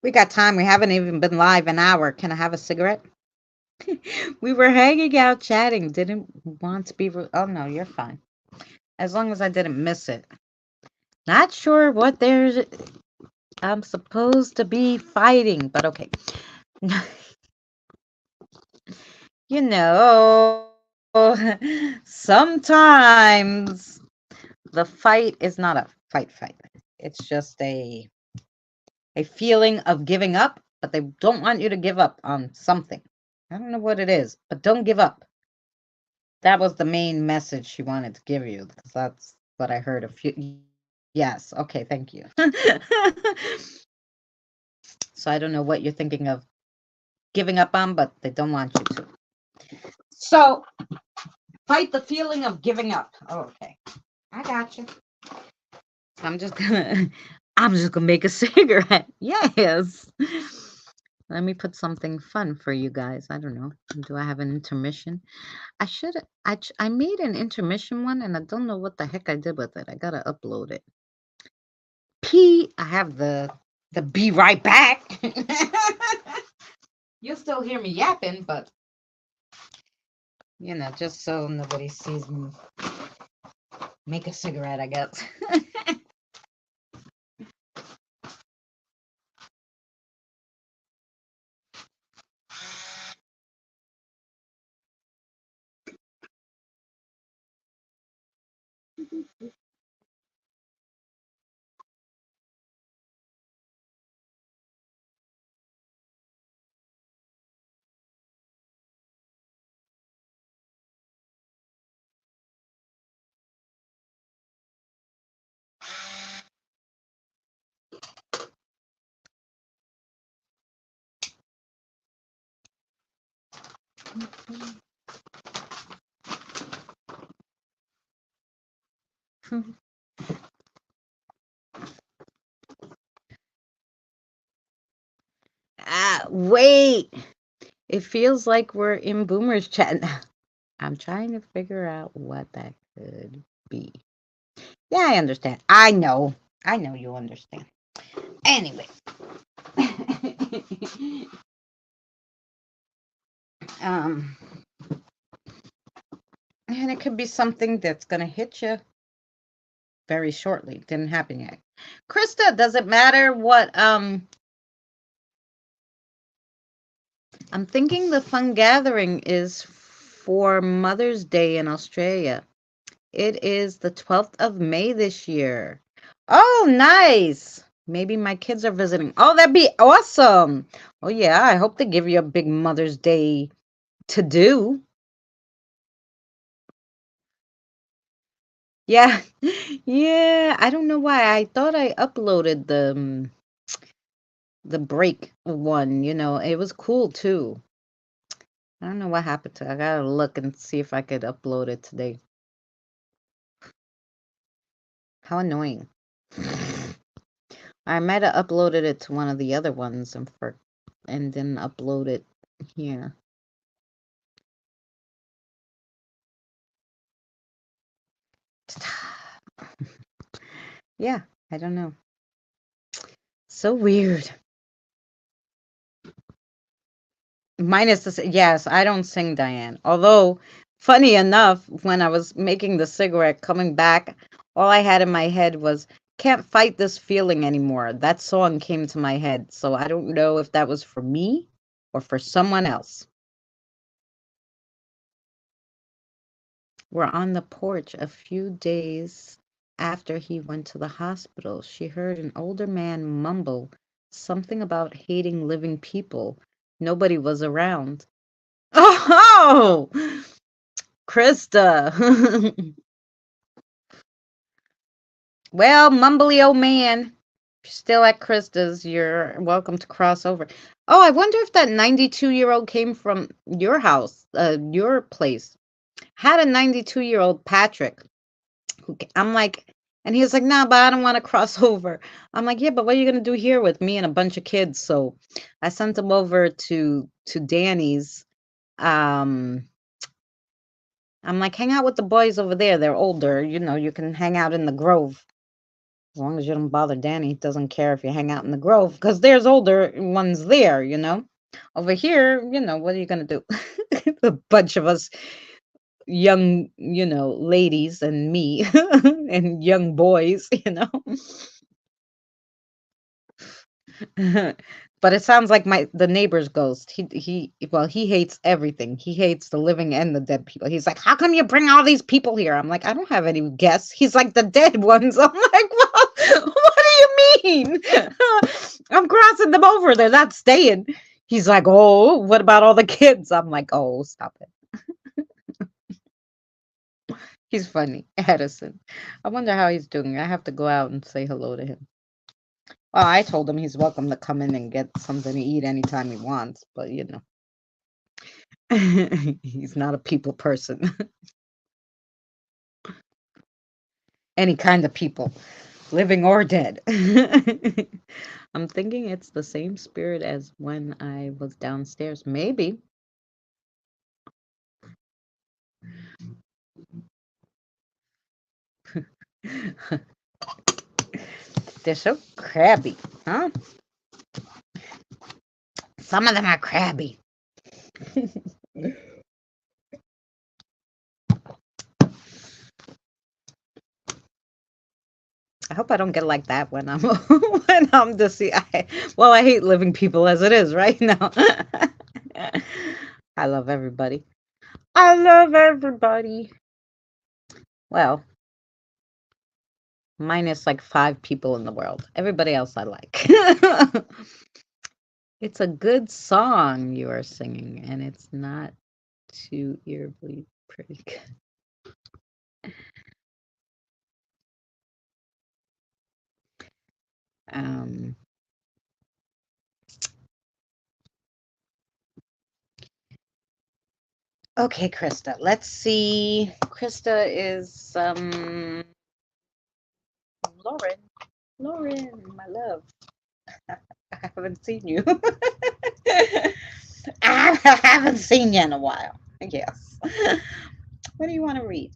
We got time. We haven't even been live an hour. Can I have a cigarette? We were hanging out chatting. Didn't want to be oh no, you're fine. As long as I didn't miss it. Not sure what there's I'm supposed to be fighting, but okay. You know, sometimes the fight is not a fight. It's just a feeling of giving up, but they don't want you to give up on something. I don't know what it is, but don't give up. That was the main message she wanted to give you, because that's what I heard a few. Yes, okay, thank you. So I don't know what you're thinking of giving up on, but they don't want you to. So fight the feeling of giving up. Oh, okay, I got you. I'm just gonna make a cigarette. Yes. Let me put something fun for you guys. I don't know. Do I have an intermission? I made an intermission one, and I don't know what the heck I did with it. I gotta upload it. I have the be right back. You'll still hear me yapping, but just so nobody sees me make a cigarette, I guess. Wait. It feels like we're in Boomer's chat now. I'm trying to figure out what that could be. Yeah, I understand. I know you understand. Anyway. um, and it could be something that's going to hit you very shortly. Didn't happen yet. Krista, does it matter what I'm thinking the fun gathering is for Mother's Day in Australia. It is the 12th of May this year. Oh, nice. Maybe my kids are visiting. Oh, that'd be awesome. Oh, yeah. I hope they give you a big Mother's Day to do. Yeah. Yeah. I don't know why. I thought I uploaded the break one, it was cool too. I don't know what happened to it. I gotta look and see if I could upload it today. How annoying. I might have uploaded it to one of the other ones and then upload it here. Yeah, I don't know. So weird. Minus the yes, I don't sing, Diane. Although, funny enough, when I was making the cigarette coming back, all I had in my head was "Can't fight this feeling anymore." That song came to my head, so I don't know if that was for me or for someone else. We're on the porch a few days after he went to the hospital. She heard an older man mumble something about hating living people. Nobody was around. Oh, Krista. Well, mumbly old man, if you're still at Krista's, you're welcome to cross over. Oh, I wonder if that 92-year-old came from your house, your place. Had a 92-year-old Patrick. I'm like, and he was like, nah, but I don't want to cross over. I'm like, yeah, but what are you gonna do here with me and a bunch of kids? So I sent him over to Danny's. Um, I'm like, hang out with the boys over there. They're older. You know, you can hang out in the Grove. As long as you don't bother Danny, he doesn't care if you hang out in the Grove because there's older ones there, you know. Over here, you know, what are you gonna do? A bunch of us young, you know, ladies and me and young boys, you know. But it sounds like the neighbor's ghost. He hates everything. He hates the living and the dead people. He's like, how come you bring all these people here? I'm like, I don't have any guests. He's like, the dead ones. I'm like, well, what do you mean? I'm crossing them over. They're not staying. He's like, oh, what about all the kids? I'm like, oh, stop it. He's funny, Edison. I wonder how he's doing. I have to go out and say hello to him. Well, I told him he's welcome to come in and get something to eat anytime he wants, but you know, he's not a people person. Any kind of people, living or dead. I'm thinking it's the same spirit as when I was downstairs. Maybe. They're so crabby, huh? Some of them are crabby. I hope I don't get like that when I'm when I'm deceased. Well, I hate living people as it is right now. I love everybody. I love everybody. Well, minus like 5 people in the world. Everybody else I like. It's a good song you are singing, and it's not too eerily pretty good. Um, okay, Krista. Let's see. Krista is Lauren. Lauren, my love. I haven't seen you. I haven't seen you in a while. Yes. What do you want to read?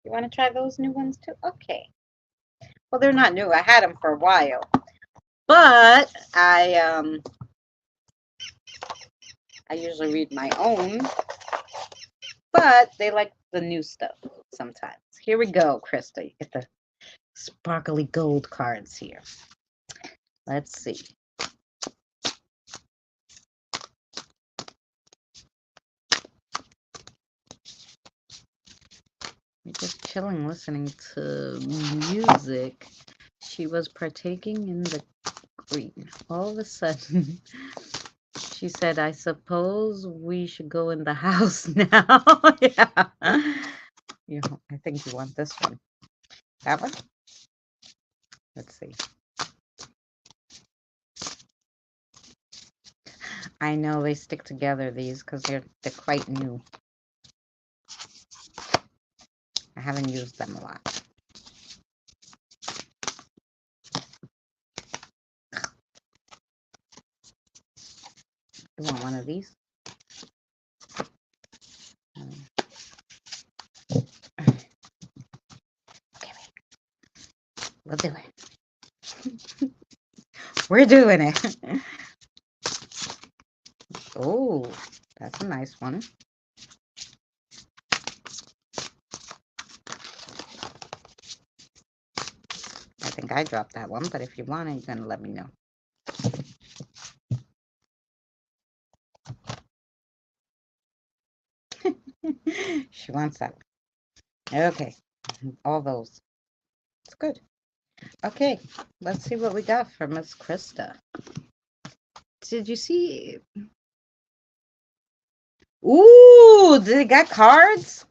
You want to try those new ones too? Okay. Well, they're not new. I had them for a while, but I usually read my own, but they like the new stuff sometimes. Here we go, Krista. You get the sparkly gold cards here. Let's see. We're just chilling, listening to music. She was partaking in the green. All of a sudden, she said, I suppose we should go in the house now. Yeah. I think you want this one. That one? Let's see. I know they stick together, these, because they're quite new. I haven't used them a lot. You want one of these? Okay, we'll do it. We're doing it. Oh, that's a nice one. I think I dropped that one, but if you want it, you're going to let me know. She wants that one. Okay, all those. It's good. Okay, let's see what we got for Miss Krista. Did you see? Ooh, they got cards?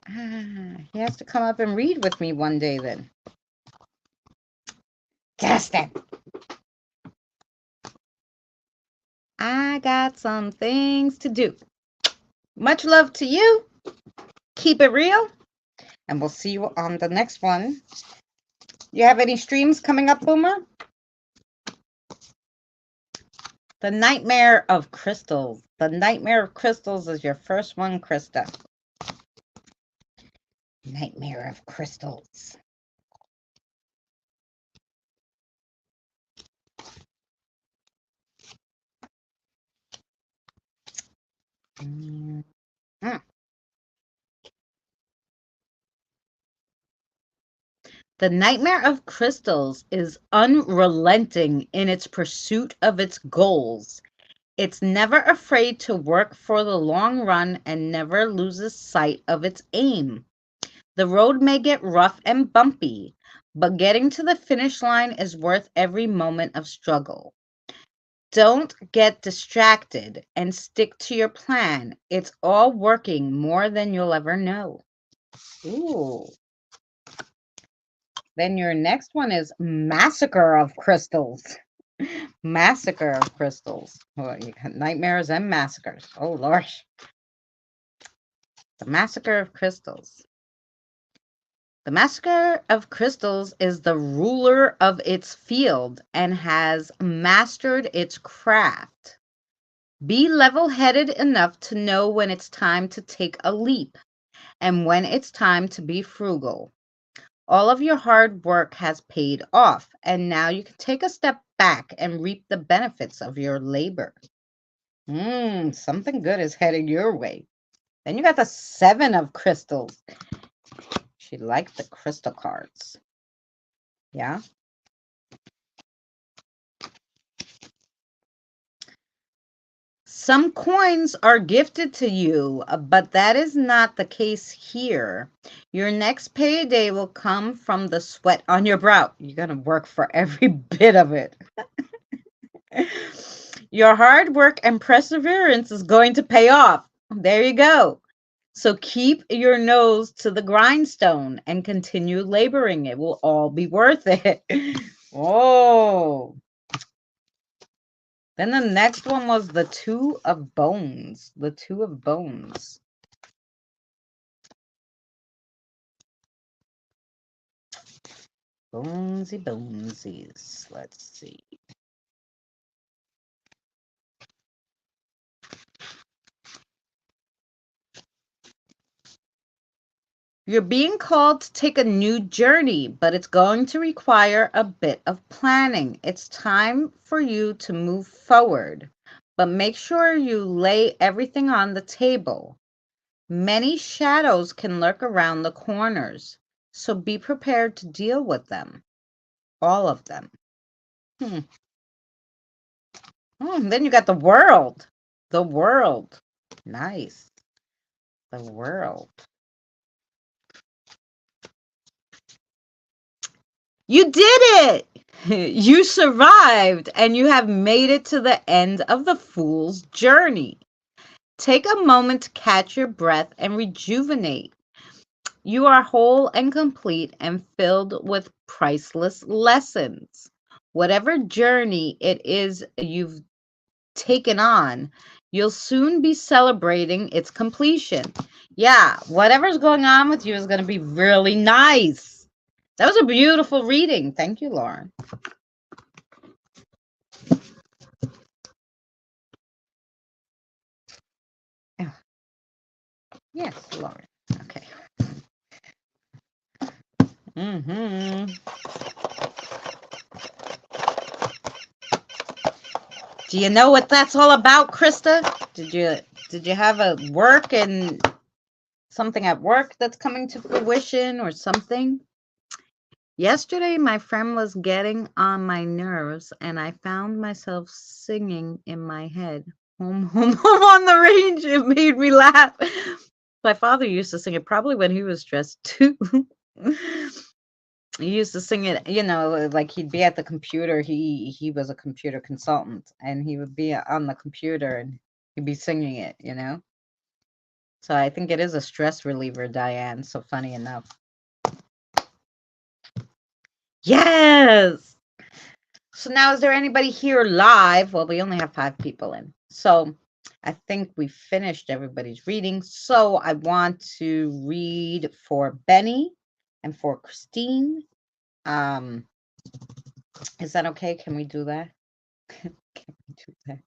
He has to come up and read with me one day then. Justin. I got some things to do. Much love to you. Keep it real. And we'll see you on the next one. You have any streams coming up, Boomer? The Nightmare of Crystals. The Nightmare of Crystals is your first one, Krista. Nightmare of Crystals. Mm. The Nightmare of Crystals is unrelenting in its pursuit of its goals. It's never afraid to work for the long run and never loses sight of its aim. The road may get rough and bumpy, but getting to the finish line is worth every moment of struggle. Don't get distracted and stick to your plan. It's all working more than you'll ever know. Ooh. Then your next one is Massacre of Crystals. Massacre of Crystals. Well, you got nightmares and massacres. Oh, Lord. The Massacre of Crystals. The Massacre of Crystals is the ruler of its field and has mastered its craft. Be level-headed enough to know when it's time to take a leap and when it's time to be frugal. All of your hard work has paid off, and now you can take a step back and reap the benefits of your labor. Something good is heading your way. Then you got the Seven of Crystals. She liked the crystal cards. Yeah. Some coins are gifted to you, but that is not the case here. Your next payday will come from the sweat on your brow. You're going to work for every bit of it. Your hard work and perseverance is going to pay off. There you go. So keep your nose to the grindstone and continue laboring. It will all be worth it. Oh. Then the next one was the Two of Bones. The Two of Bones. Bonesy bonesies. Let's see. You're being called to take a new journey, but it's going to require a bit of planning. It's time for you to move forward, but make sure you lay everything on the table. Many shadows can lurk around the corners, so be prepared to deal with them. All of them. And then you got the World. The World. Nice. The World. You did it! You survived, and you have made it to the end of the fool's journey. Take a moment to catch your breath and rejuvenate. You are whole and complete and filled with priceless lessons. Whatever journey it is you've taken on, you'll soon be celebrating its completion. Yeah, whatever's going on with you is going to be really nice. That was a beautiful reading. Thank you, Lauren. Oh. Yes, Lauren. Okay. Do you know what that's all about, Krista? Did you have a work and something at work that's coming to fruition or something? Yesterday, my friend was getting on my nerves, and I found myself singing in my head, "Home, home, home on the range." It made me laugh. My father used to sing it probably when he was stressed too. He used to sing it, like he'd be at the computer. He was a computer consultant, and he would be on the computer and he'd be singing it, So I think it is a stress reliever, Diane. So funny enough. Yes. So now is there anybody here live? Well, we only have 5 people in. So I think we finished everybody's reading. So I want to read for Benny and for Christine. Is that okay? Can we do that? Can we do that?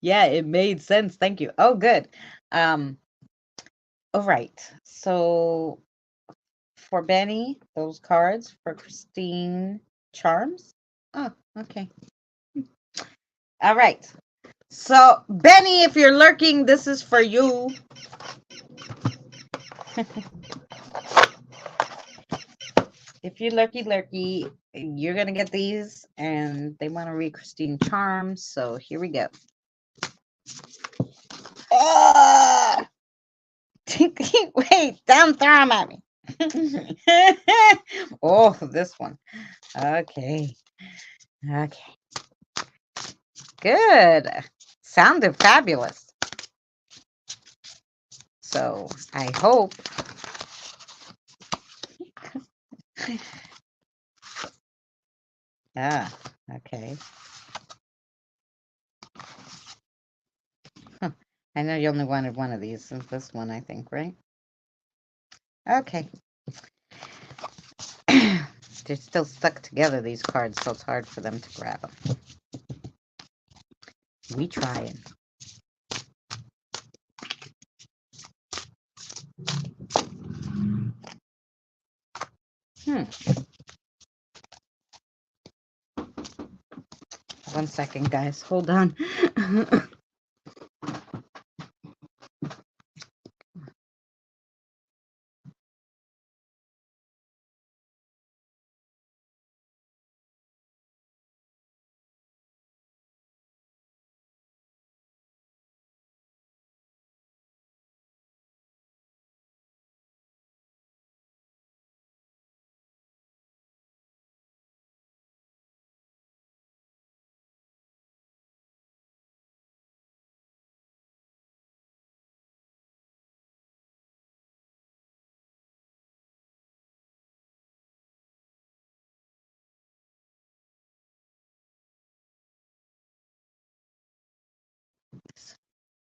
Yeah, it made sense. Thank you. Oh, good. All right. So for Benny, those cards. For Christine, charms. Oh, okay. All right. So Benny, if you're lurking, this is for you. If you're lurky, you're gonna get these, and they want to read Christine charms. So here we go. Wait, don't throw them at me. Oh, this one. Okay. Okay. Good. Sounded fabulous. So I hope. Ah, okay. Huh. I know you only wanted one of these. This one, I think, right? Okay. They're still stuck together, these cards, so it's hard for them to grab them. We trying. One second, guys. Hold on.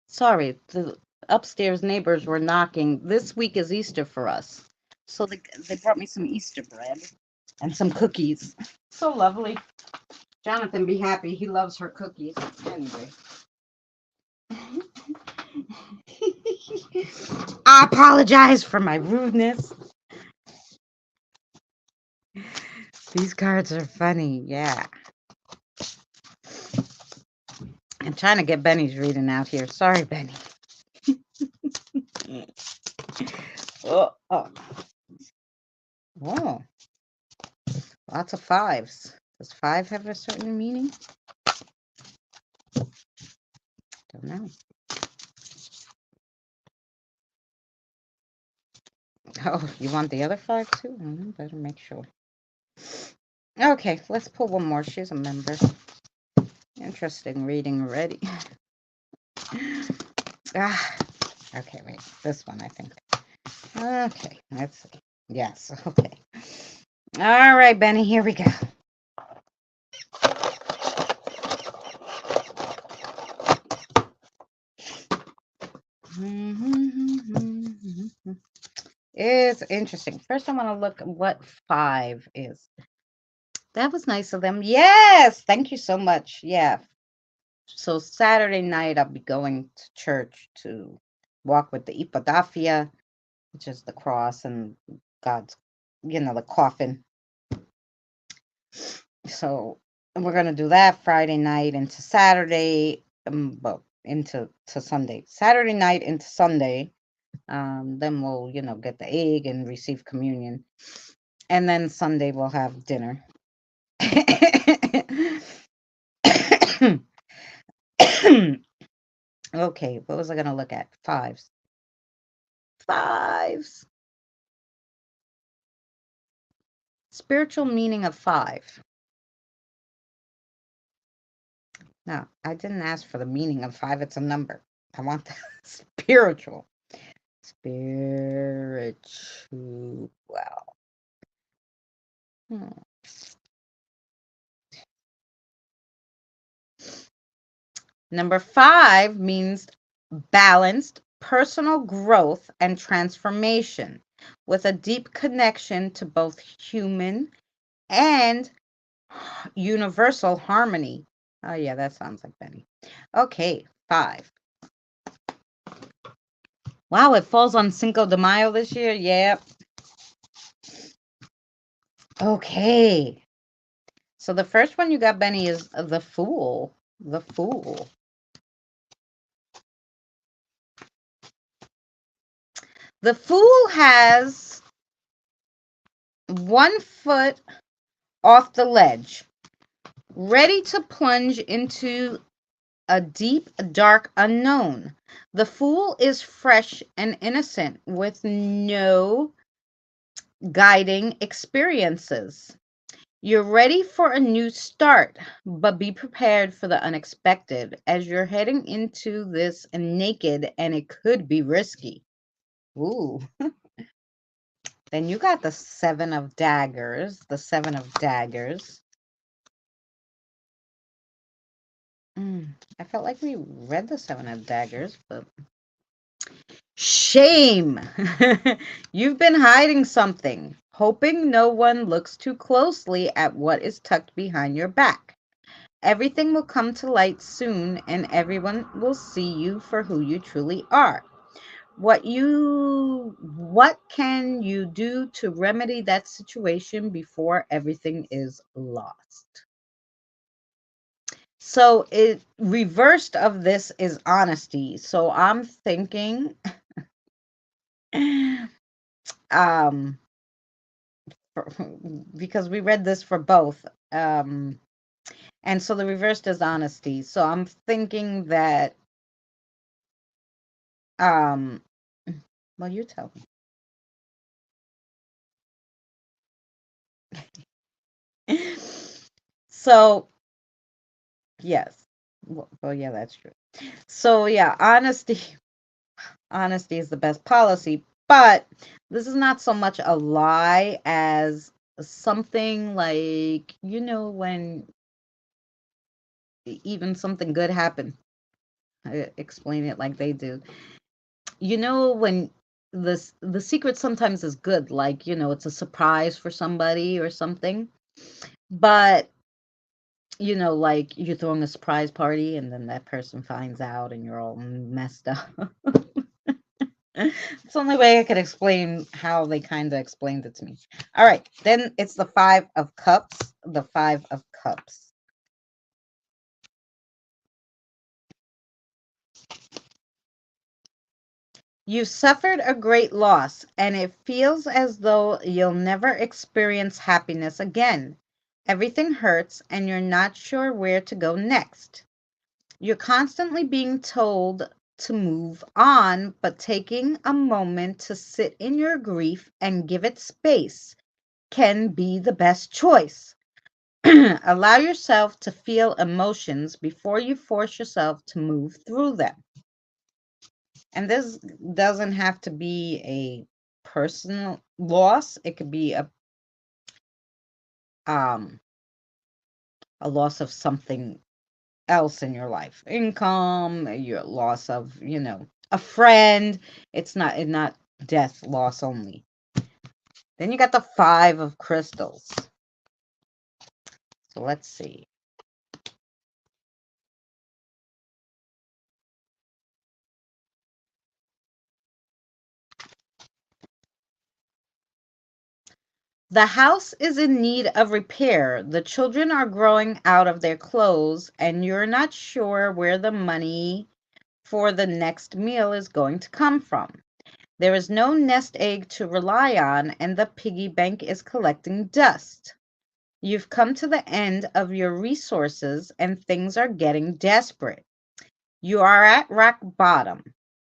Sorry, the upstairs neighbors were knocking. This week is Easter for us. So they brought me some Easter bread and some cookies. So lovely. Jonathan, be happy. He loves her cookies. Anyway. I apologize for my rudeness. These cards are funny. Yeah. I'm trying to get Benny's reading out here. Sorry, Benny. Oh. Oh. Lots of 5s. Does 5 have a certain meaning? Don't know. Oh, you want the other 5 too? Better make sure. Okay, let's pull one more. She's a member. Interesting reading already. Okay, wait. This one, I think. Okay, let's see. Yes, okay. All right, Benny, here we go. It's interesting. First, I want to look at what 5 is. That was nice of them. Yes, thank you so much. Yeah. So Saturday night, I'll be going to church to walk with the Ipadafia, which is the cross and God's, the coffin. So we're going to do that Friday night into Saturday, well, into Sunday. Saturday night into Sunday. Then we'll, get the egg and receive communion. And then Sunday we'll have dinner. Okay, what was I going to look at? 5s. 5s. Spiritual meaning of 5. No, I didn't ask for the meaning of 5. It's a number. I want the spiritual. Spiritual. Number 5 means balanced personal growth and transformation with a deep connection to both human and universal harmony. Oh, yeah, that sounds like Benny. Okay, 5. Wow, it falls on Cinco de Mayo this year. Yep. Okay. So the first one you got, Benny, is the Fool. The Fool. The Fool has one foot off the ledge, ready to plunge into a deep, dark unknown. The Fool is fresh and innocent with no guiding experiences. You're ready for a new start, but be prepared for the unexpected as you're heading into this naked and it could be risky. Ooh. Then you got the 7 of Daggers. The 7 of Daggers. I felt like we read the 7 of Daggers, but shame. You've been hiding something, hoping no one looks too closely at what is tucked behind your back. Everything will come to light soon, and everyone will see you for who you truly are. What can you do to remedy that situation before everything is lost? So it reversed of this is honesty. So I'm thinking um because we read this for both. And so the reversed is honesty. So I'm thinking that well, you tell me. So yes. Well, yeah, that's true. So yeah, honesty is the best policy, but this is not so much a lie as something like, when even something good happened. I explain it like they do. When the secret sometimes is good, like, it's a surprise for somebody or something. But like you're throwing a surprise party and then that person finds out and you're all messed up. It's the only way I could explain how they kind of explained it to me. All right, then it's the 5 of Cups. The 5 of Cups. You've suffered a great loss, and it feels as though you'll never experience happiness again. Everything hurts, and you're not sure where to go next. You're constantly being told to move on, but taking a moment to sit in your grief and give it space can be the best choice. Allow yourself to feel emotions before you force yourself to move through them. And this doesn't have to be a personal loss. It could be a loss of something else in your life. Income, your loss of, a friend. It's not death loss only. Then you got the 5 of Crystals. So let's see. The house is in need of repair. The children are growing out of their clothes, and you're not sure where the money for the next meal is going to come from. There is no nest egg to rely on, and the piggy bank is collecting dust. You've come to the end of your resources, and things are getting desperate. You are at rock bottom.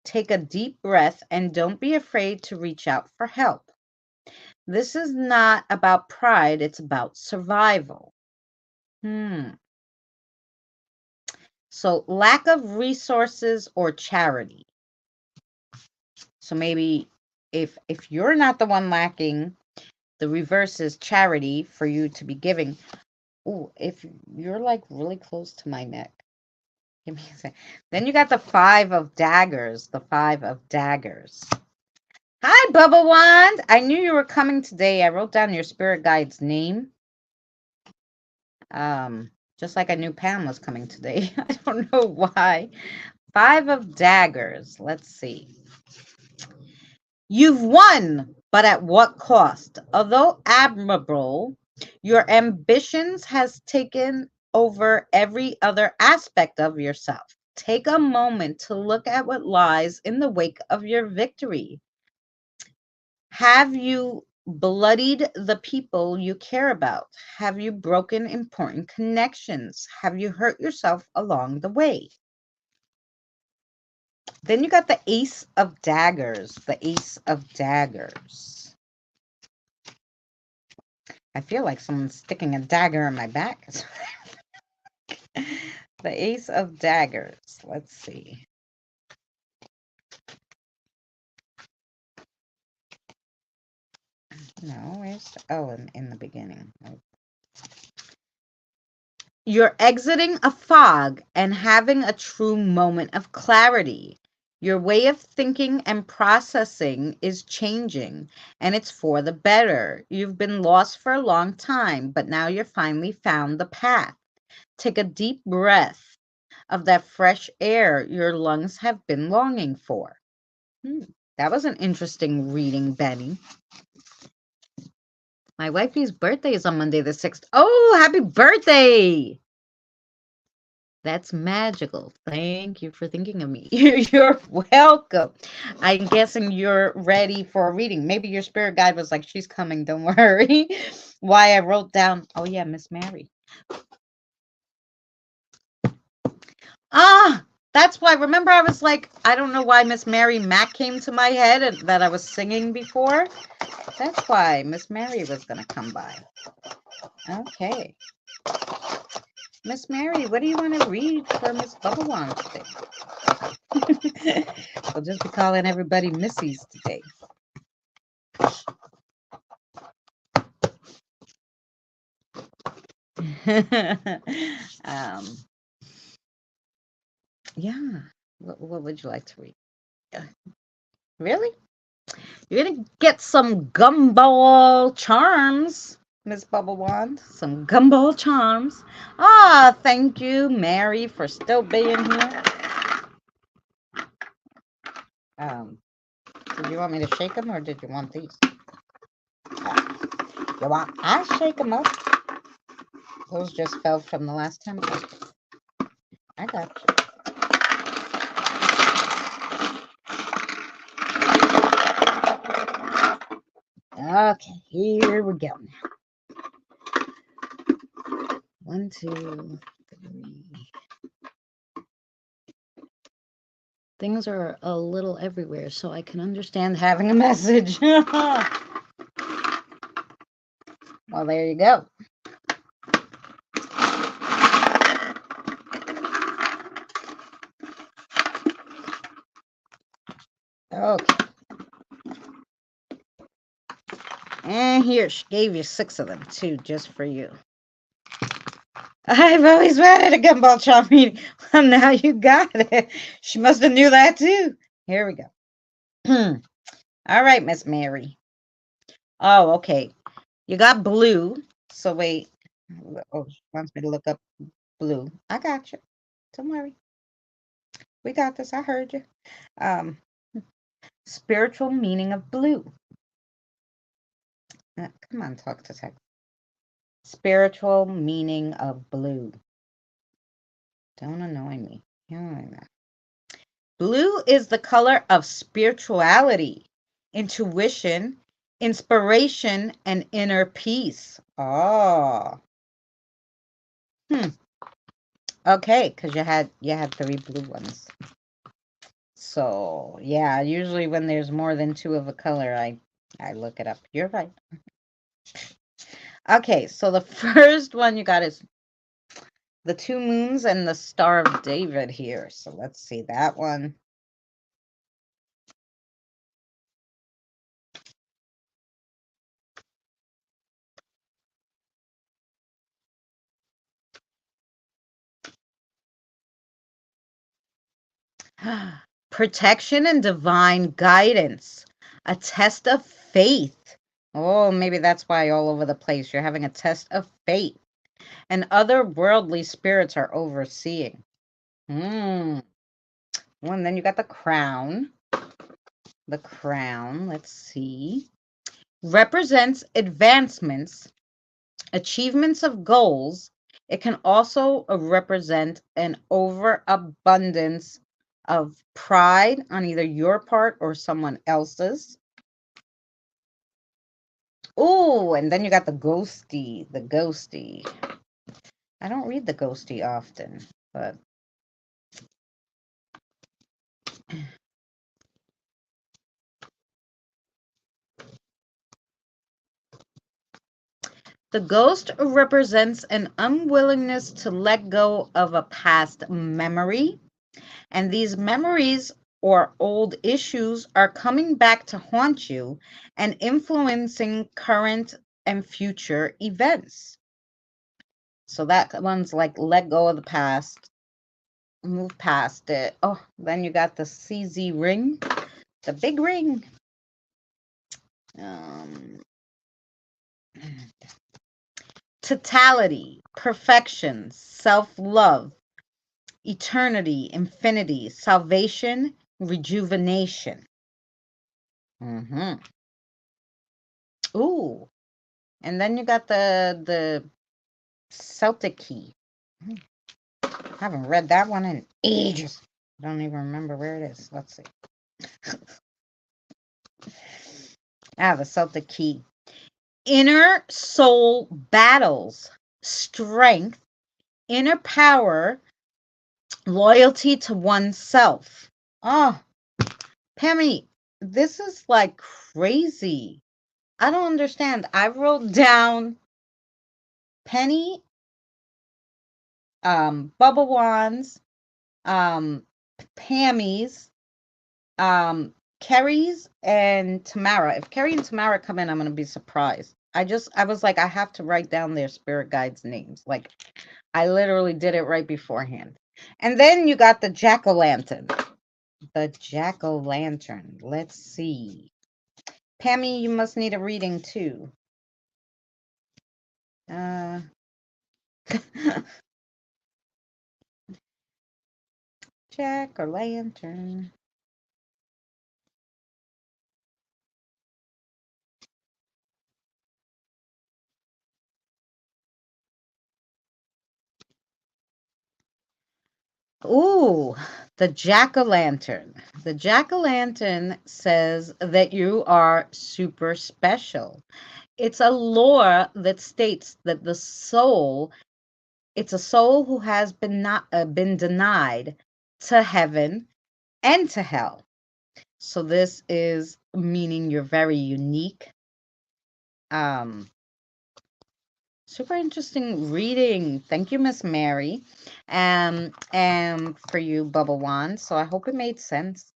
Take a deep breath and don't be afraid to reach out for help. This is not about pride, it's about survival. So, lack of resources or charity. So maybe if you're not the one lacking, the reverse is charity for you to be giving. Oh, if you're like really close to my neck, give me a second. Then you got the 5 of daggers. The 5 of daggers. Hi, Bubble Wand. I knew you were coming today. I wrote down your spirit guide's name. Just like I knew Pam was coming today. I don't know why. 5 of daggers. Let's see. You've won, but at what cost? Although admirable, your ambitions has taken over every other aspect of yourself. Take a moment to look at what lies in the wake of your victory. Have you bloodied the people you care about? Have you broken important connections? Have you hurt yourself along the way? Then you got the Ace of Daggers. The Ace of Daggers. I feel like someone's sticking a dagger in my back. The Ace of Daggers. Let's see. No, where's in the beginning. You're exiting a fog and having a true moment of clarity. Your way of thinking and processing is changing, and it's for the better. You've been lost for a long time, but now you're finally found the path. Take a deep breath of that fresh air your lungs have been longing for. That was an interesting reading, Benny. My wifey's birthday is on Monday the 6th. Oh, happy birthday! That's magical. Thank you for thinking of me. You're welcome. I'm guessing you're ready for a reading. Maybe your spirit guide was like, she's coming, don't worry. Why I wrote down, oh yeah, Miss Mary. That's why. Remember I was like, I don't know why Miss Mary Mac came to my head and that I was singing before. That's why Miss Mary was going to come by. Okay. Miss Mary, what do you want to read for Miss Bubble Wand today? We'll just be calling everybody Missies today. Yeah. What would you like to read? Really? You're going to get some gumball charms, Miss Bubble Wand. Some gumball charms. Thank you, Mary, for still being here. Did you want me to shake them or did you want these? You want I shake them up? Those just fell from the last time. I got you. Okay, here we go now. 1, 2, 3. Things are a little everywhere, so I can understand having a message. Well, there you go. Okay. And here, she gave you 6 of them, too, just for you. I've always wanted a gumball charm reading. Well, now you got it. She must have knew that, too. Here we go. All right, Miss Mary. Oh, okay. You got blue. So wait. Oh, she wants me to look up blue. I got you. Don't worry. We got this. I heard you. Spiritual meaning of blue. Come on, talk to text. Spiritual meaning of blue. Don't annoy me. Blue is the color of spirituality, intuition, inspiration, and inner peace. Oh. Okay, because you had 3 blue ones. So yeah, usually when there's more than 2 of a color, I look it up. You're right. Okay, so the first one you got is the 2 moons and the Star of David here. So let's see that one. Protection and divine guidance. A test of faith. Oh, maybe that's why all over the place you're having a test of faith. And other worldly spirits are overseeing. Well, and then you got the crown. The crown, let's see, represents advancements, achievements of goals. It can also represent an overabundance of pride on either your part or someone else's. Oh, and then you got the ghosty, the ghosty. I don't read the ghosty often, but the ghost represents an unwillingness to let go of a past memory. And these memories or old issues are coming back to haunt you and influencing current and future events. So that one's like let go of the past, move past it. Oh, then you got the CZ ring, the big ring. Totality, perfection, self-love, eternity, infinity, salvation, rejuvenation. Ooh, and then you got the Celtic key. I haven't read that one in ages. I don't even remember where it is. Let's see. The Celtic key. Inner soul battles, strength, inner power, loyalty to oneself. Oh, Pammy, this is like crazy. I don't understand. I wrote down Penny, Bubba Wands, Pammy's, Kerry's, and Tamara. If Kerry and Tamara come in, I'm gonna be surprised. I was like, I have to write down their spirit guides' names. Like, I literally did it right beforehand. And then you got the jack-o'-lantern. The jack-o'-lantern. Let's see. Pammy, you must need a reading too. Jack-o'-lantern. Ooh, the jack-o'-lantern. The jack-o'-lantern says that you are super special. It's a lore that states that it's a soul who has been denied to heaven and to hell. So this is meaning you're very unique. Super interesting reading. Thank you, Miss Mary. And for you, Bubble Wand. So I hope it made sense.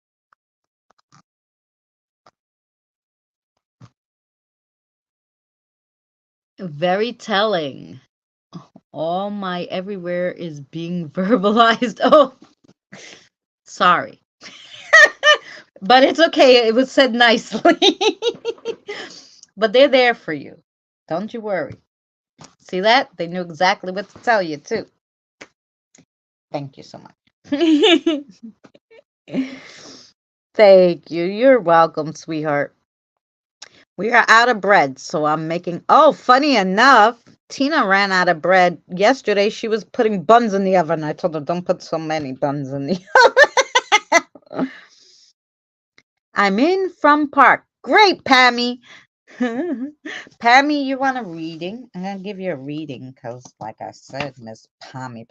Very telling. All my everywhere is being verbalized. Oh, sorry. But it's okay. It was said nicely. But they're there for you. Don't you worry. See that? They knew exactly what to tell you, too. Thank you so much. Thank you. You're welcome, sweetheart. We are out of bread, so I'm making... Oh, funny enough, Tina ran out of bread. Yesterday, she was putting buns in the oven. I told her, don't put so many buns in the oven. I'm in from Park. Great, Pammy. Pammy, you want a reading? I'm going to give you a reading because, like I said, Miss Pammy.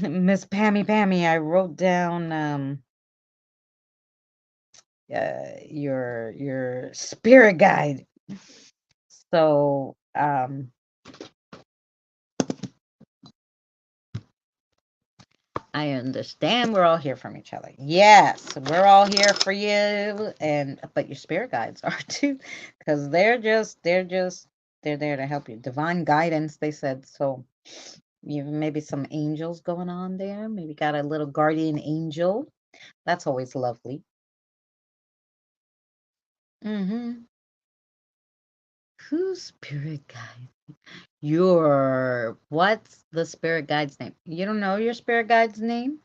Miss Pammy, I wrote down your spirit guide. So I understand we're all here from each other. Yes, we're all here for you, but your spirit guides are too, because they're there to help you. Divine guidance, they said. So Even maybe some angels going on there. Maybe got a little guardian angel. That's always lovely. Mm-hmm. Who's spirit guide? What's the spirit guide's name? You don't know your spirit guide's name?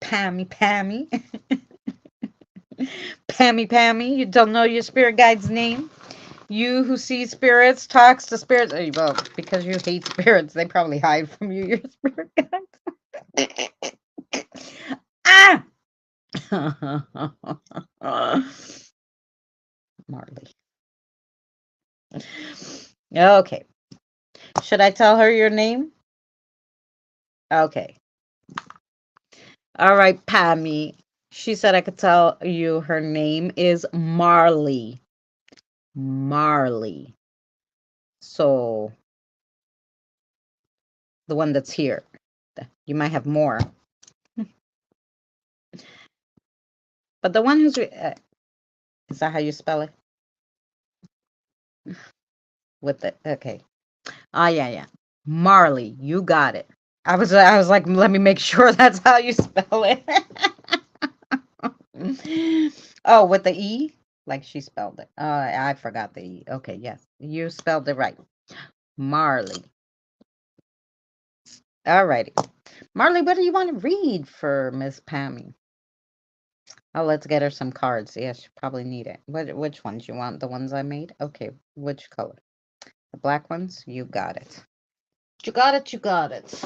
Pammy, Pammy. Pammy, Pammy. You don't know your spirit guide's name? You who sees spirits, talks to spirits. Well, because you hate spirits, they probably hide from you your spirit guides. Ah! Marley. Okay. Should I tell her your name? Okay. All right, Pammy. She said I could tell you her name is Marley. Marley. So the one that's here. You might have more. But the one who's is that how you spell it? With it. Okay. Ah, yeah. Marley, you got it. I was like, let me make sure that's how you spell it. Oh, with the E? Like she spelled it. I forgot the E. Okay, yes. You spelled it right. Marley. All righty. Marley, what do you want to read for Miss Pammy? Oh, let's get her some cards. Yeah, she probably need it. Which ones? You want the ones I made? Okay, which color? The black ones? You got it. You got it, you got it.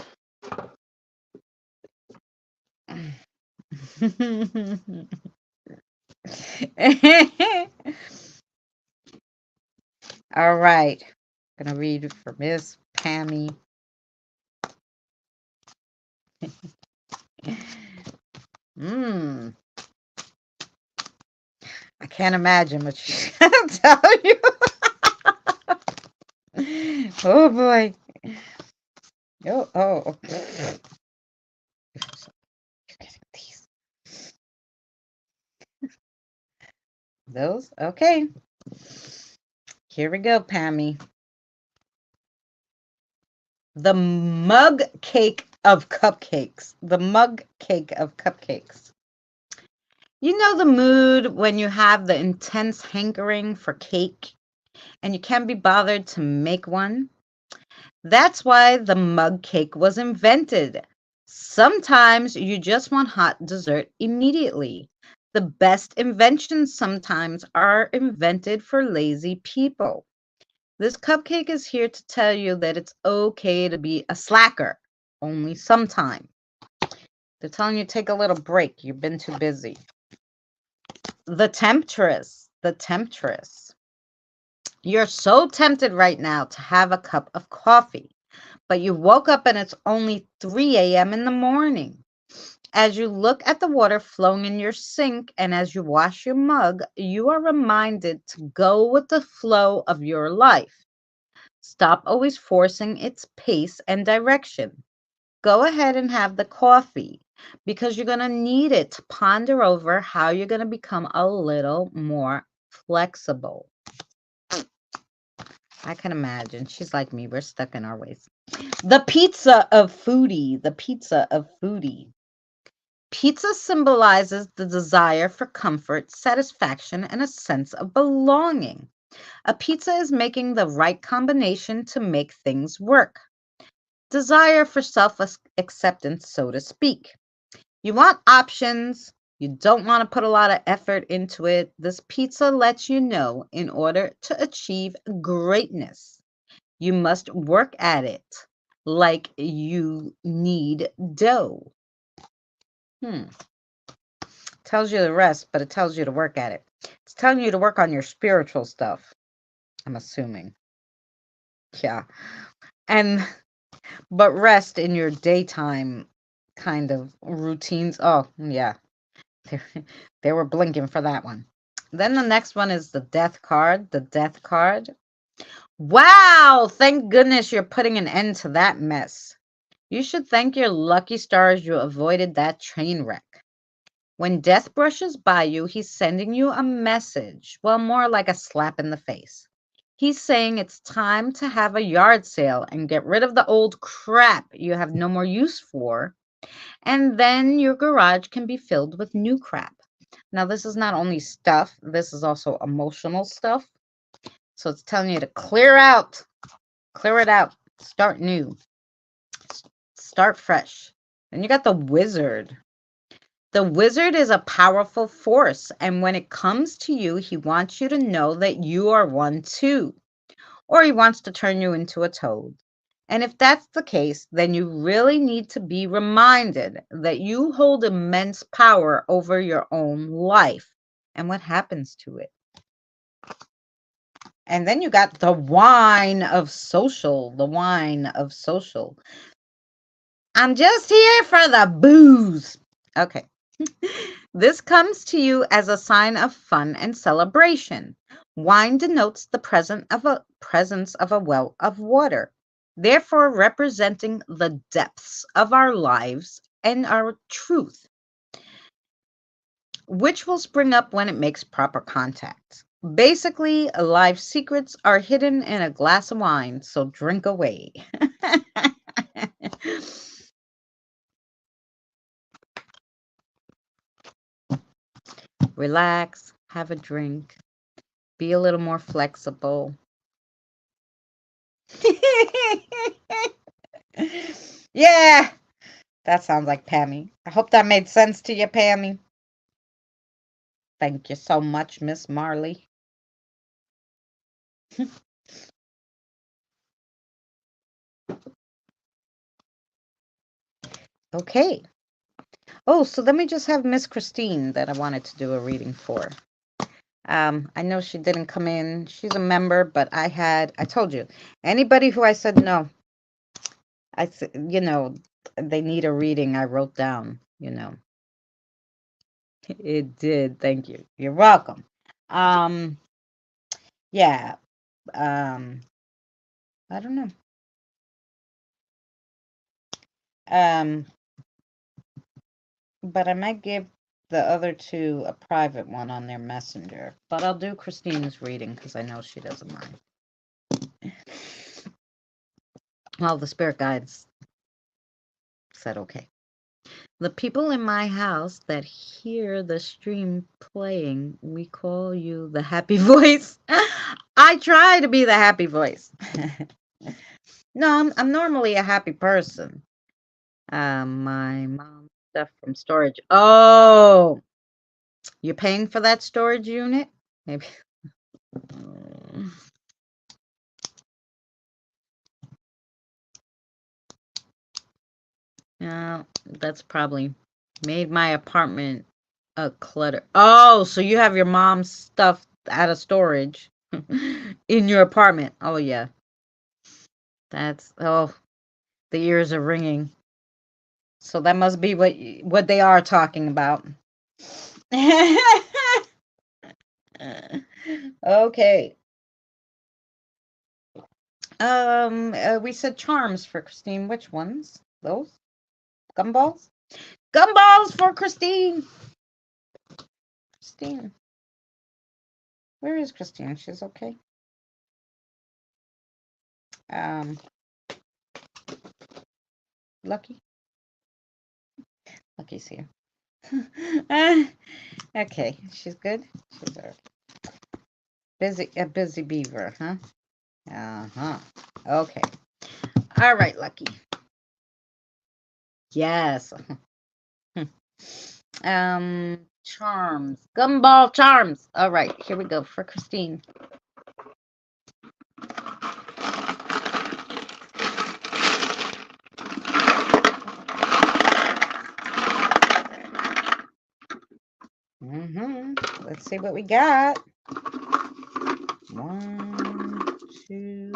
All right. I'm gonna read for Miss Pammy. I can't imagine what she's gonna tell you. Oh boy. Oh. These. Those? Okay. Here we go, Pammy. The mug cake of cupcakes. The mug cake of cupcakes. You know the mood when you have the intense hankering for cake and you can't be bothered to make one? That's why the mug cake was invented. Sometimes you just want hot dessert immediately. The best inventions sometimes are invented for lazy people. This cupcake is here to tell you that it's okay to be a slacker, only sometime. They're telling you take a little break. You've been too busy. The temptress. The temptress. You're so tempted right now to have a cup of coffee, but you woke up and it's only 3 a.m. in the morning. As you look at the water flowing in your sink and as you wash your mug, you are reminded to go with the flow of your life. Stop always forcing its pace and direction. Go ahead and have the coffee because you're going to need it to ponder over how you're going to become a little more flexible. I can imagine. She's like me. We're stuck in our ways. The pizza of foodie. The pizza of foodie. Pizza symbolizes the desire for comfort, satisfaction, and a sense of belonging. A pizza is making the right combination to make things work. Desire for self-acceptance, so to speak. You want options. You don't want to put a lot of effort into it. This pizza lets you know in order to achieve greatness, you must work at it like you need dough. Tells you the rest, but it tells you to work at it. It's telling you to work on your spiritual stuff, I'm assuming. Yeah. But rest in your daytime kind of routines. Oh, yeah. They were blinking for that one. Then the next one is the death card. The death card. Wow! Thank goodness you're putting an end to that mess. You should thank your lucky stars you avoided that train wreck. When death brushes by you, he's sending you a message. Well, more like a slap in the face. He's saying it's time to have a yard sale and get rid of the old crap you have no more use for. And then your garage can be filled with new crap. Now, this is not only stuff, this is also emotional stuff. So it's telling you to clear it out, start new, start fresh. Then you got the wizard. The wizard is a powerful force, and when it comes to you, he wants you to know that you are one too, or he wants to turn you into a toad. And if that's the case, then you really need to be reminded that you hold immense power over your own life and what happens to it. And then you got the wine of social, the wine of social. I'm just here for the booze. Okay. This comes to you as a sign of fun and celebration. Wine denotes the presence of a well of water, therefore representing the depths of our lives and our truth, which will spring up when it makes proper contact. Basically, life secrets are hidden in a glass of wine, so drink away. Relax, have a drink, be a little more flexible. Yeah, that sounds like Pammy. I hope that made sense to you, Pammy. Thank you so much, Miss Marley. Okay. Oh, so let me just have Miss Christine that I wanted to do a reading for. I know she didn't come in. She's a member, but I told you, anybody who I said no, they need a reading, I wrote down, It did. Thank you. You're welcome. Yeah. I don't know. But I might give the other two a private one on their messenger. But I'll do Christine's reading because I know she doesn't mind. Well, the spirit guides said okay. The people in my house that hear the stream playing, we call you the happy voice. I try to be the happy voice. No, I'm normally a happy person. My mom's stuff from storage. Oh, you're paying for that storage unit? Maybe. Yeah, that's probably made my apartment a clutter. Oh, so you have your mom's stuff out of storage in your apartment. Oh, yeah. The ears are ringing. So that must be what they are talking about. Okay. We said charms for Christine. Which ones? Those? Gumballs? Gumballs for Christine. Christine. Where is Christine? She's okay. Lucky. Lucky's here. Okay, she's good. She's a busy beaver, huh? Uh-huh. Okay. All right, Lucky. Yes. Charms. Gumball charms. All right, here we go for Christine. Let's see what we got. 1, 2,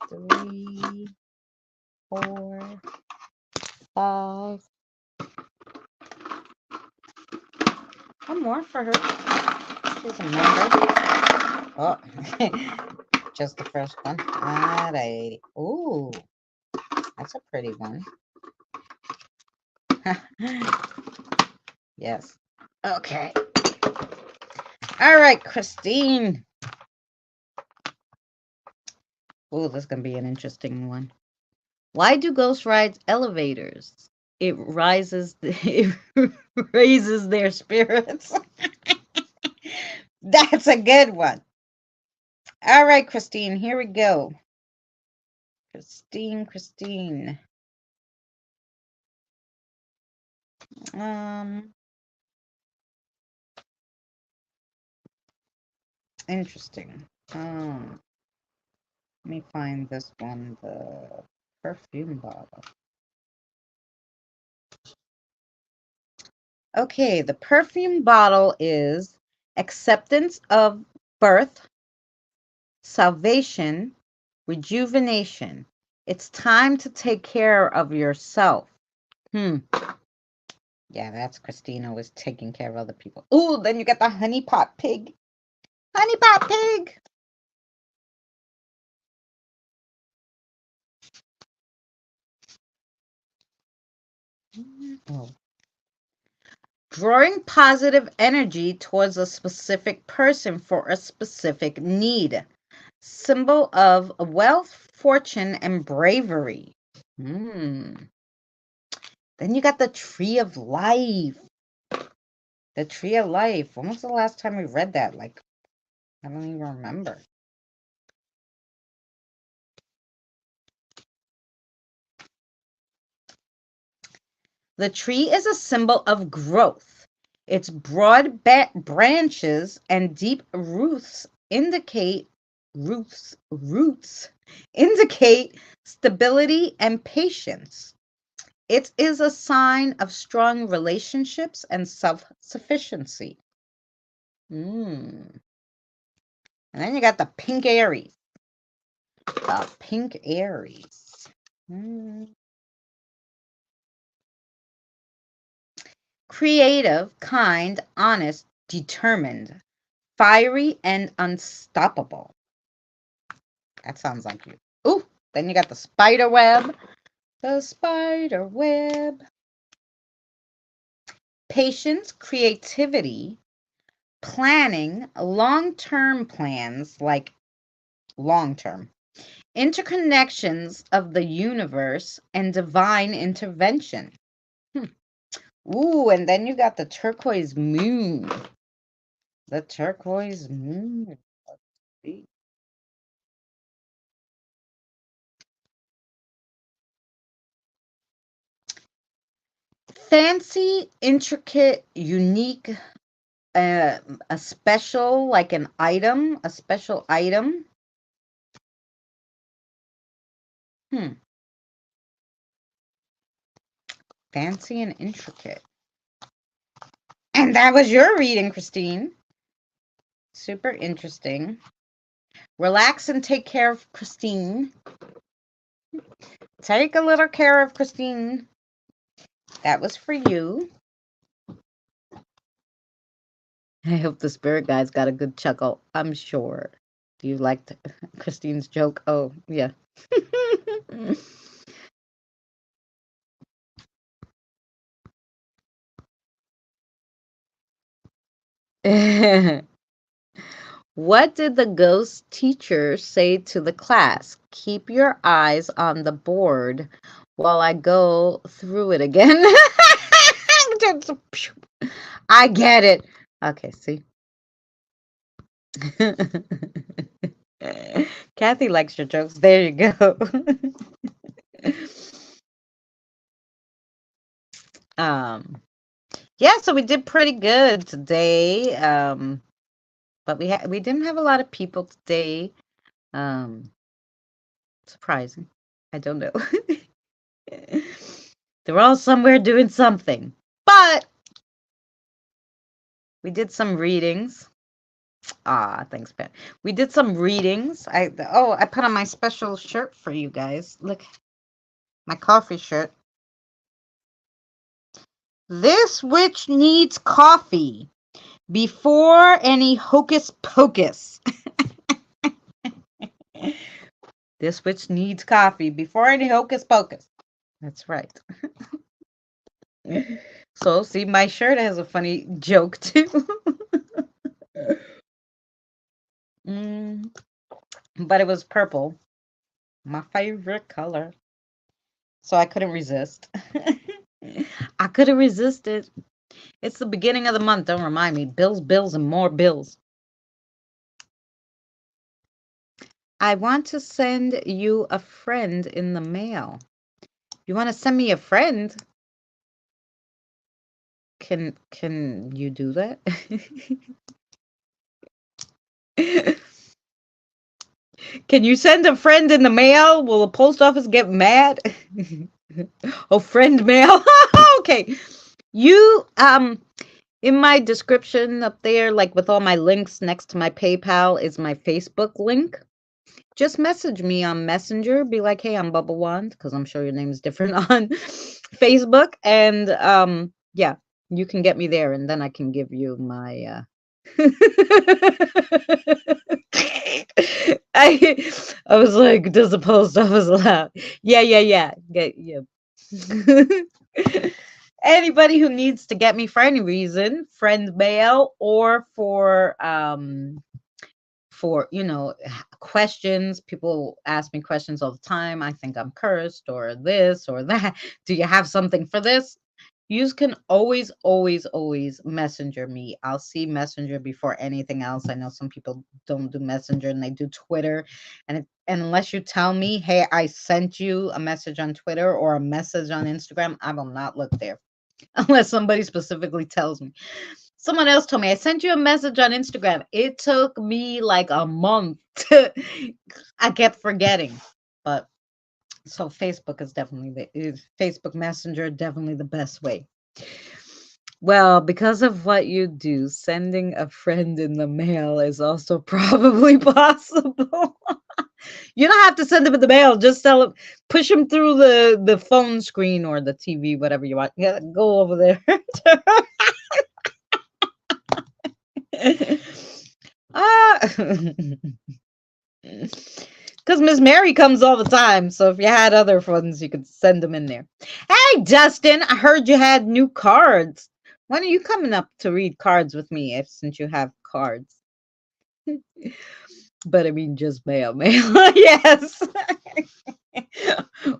3, 4, 5. One more for her. She's a member. Oh, just the first one. All right. Ooh, that's a pretty one. Yes. Okay. All right, Christine. Oh, this is going to be an interesting one. Why do ghosts ride elevators? It it raises their spirits. That's a good one. All right, Christine, here we go. Christine. Interesting. Let me find this one, the perfume bottle. Okay, the perfume bottle is acceptance of birth, salvation, rejuvenation. It's time to take care of yourself. Yeah, that's Christina was taking care of other people. Ooh, then you got the honey pot pig. Honey pot pig. Oh. Drawing positive energy towards a specific person for a specific need. Symbol of wealth, fortune, and bravery. Then you got the Tree of Life. The Tree of Life. When was the last time we read that? Like, I don't even remember. The tree is a symbol of growth. Its broad branches and deep roots indicate stability and patience. It is a sign of strong relationships and self-sufficiency. And then you got the pink Aries. The pink Aries. Creative, kind, honest, determined, fiery, and unstoppable. That sounds like you. Ooh, then you got the spider web. The spider web. Patience, creativity, planning, long-term plans, like long-term, interconnections of the universe, and divine intervention. Ooh, and then you got the turquoise moon. The turquoise moon. Let's see. Fancy, intricate, unique, a special, like an item, a special item. Fancy and intricate. And that was your reading, Christine. Super interesting. Relax and take care of Christine. Take a little care of Christine. That was for you. I hope the spirit guys got a good chuckle. I'm sure. Do you like Christine's joke? Oh, yeah. What did the ghost teacher say to the class? Keep your eyes on the board while I go through it again. I get it. Okay, see? Kathy likes your jokes. There you go. Yeah, so we did pretty good today. But we didn't have a lot of people today. Surprising. I don't know. They're all somewhere doing something. But we did some readings. Thanks, Pat. We did some readings. I put on my special shirt for you guys. Look, my coffee shirt. This witch needs coffee before any hocus pocus. This witch needs coffee before any hocus pocus. That's right. So, see, my shirt has a funny joke too. But it was purple. My favorite color. So I couldn't resist. I couldn't resist it. It's the beginning of the month. Don't remind me. Bills, bills, and more bills. I want to send you a friend in the mail. You want to send me a friend? Can you do that? Can you send a friend in the mail? Will the post office get mad? Oh, friend mail. Okay. You in my description up there, like with all my links next to my PayPal, is my Facebook link. Just message me on Messenger. Be like, hey, I'm Bubble Wand, because I'm sure your name is different on Facebook. And yeah, you can get me there, and then I can give you my I was like, does the post office allow? Yeah. Get yeah. Anybody who needs to get me for any reason, friend mail, or for questions. People ask me questions all the time. I think I'm cursed or this or that. Do you have something for this? You can always messenger me. I'll see Messenger before anything else. I know some people don't do Messenger and they do Twitter, and unless you tell me, hey, I sent you a message on Twitter or a message on Instagram, I will not look there unless somebody specifically tells me. Someone else told me, I sent you a message on Instagram. It took me like a month. I kept forgetting. But so Facebook is Facebook Messenger definitely the best way. Well, because of what you do, sending a friend in the mail is also probably possible. You don't have to send them in the mail. Just tell them, push them through the phone screen or the TV, whatever you want. Yeah, go over there. Ah, because Miss Mary comes all the time. So if you had other friends, you could send them in there. Hey, Dustin, I heard you had new cards. When are you coming up to read cards with me? Since you have cards, but I mean just mail. Yes.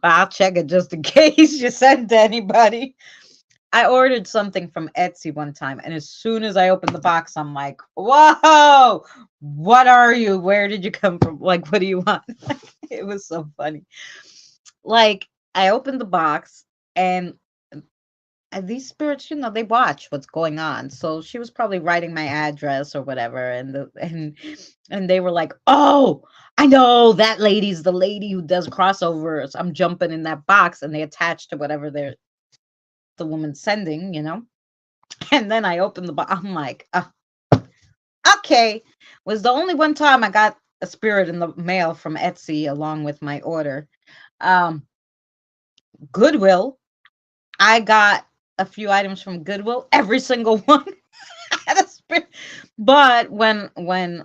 I'll check it just in case you sent to anybody. I ordered something from Etsy one time, and as soon as I opened the box, I'm like, whoa, what are you? Where did you come from? Like, what do you want? It was so funny. Like, I opened the box, and these spirits, they watch what's going on. So she was probably writing my address or whatever, and they were like, "Oh, I know that lady's the lady who does crossovers." I'm jumping in that box, and they attach to whatever the woman's sending. And then I opened the box. I'm like, okay. Was the only one time I got a spirit in the mail from Etsy along with my order. Um, Goodwill. I got a few items from Goodwill. Every single one had a spirit. But when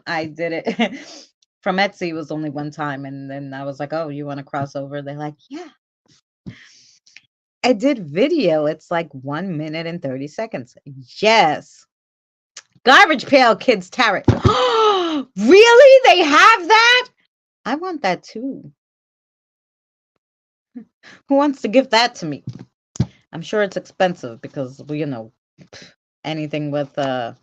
I did it from Etsy, it was only one time, and then I was like, "Oh, you want to cross over?" They're like, "Yeah." I did video. It's like 1 minute and 30 seconds. Yes. Garbage Pail Kids Tarot. Really? They have that? I want that too. Who wants to give that to me? I'm sure it's expensive because anything with uh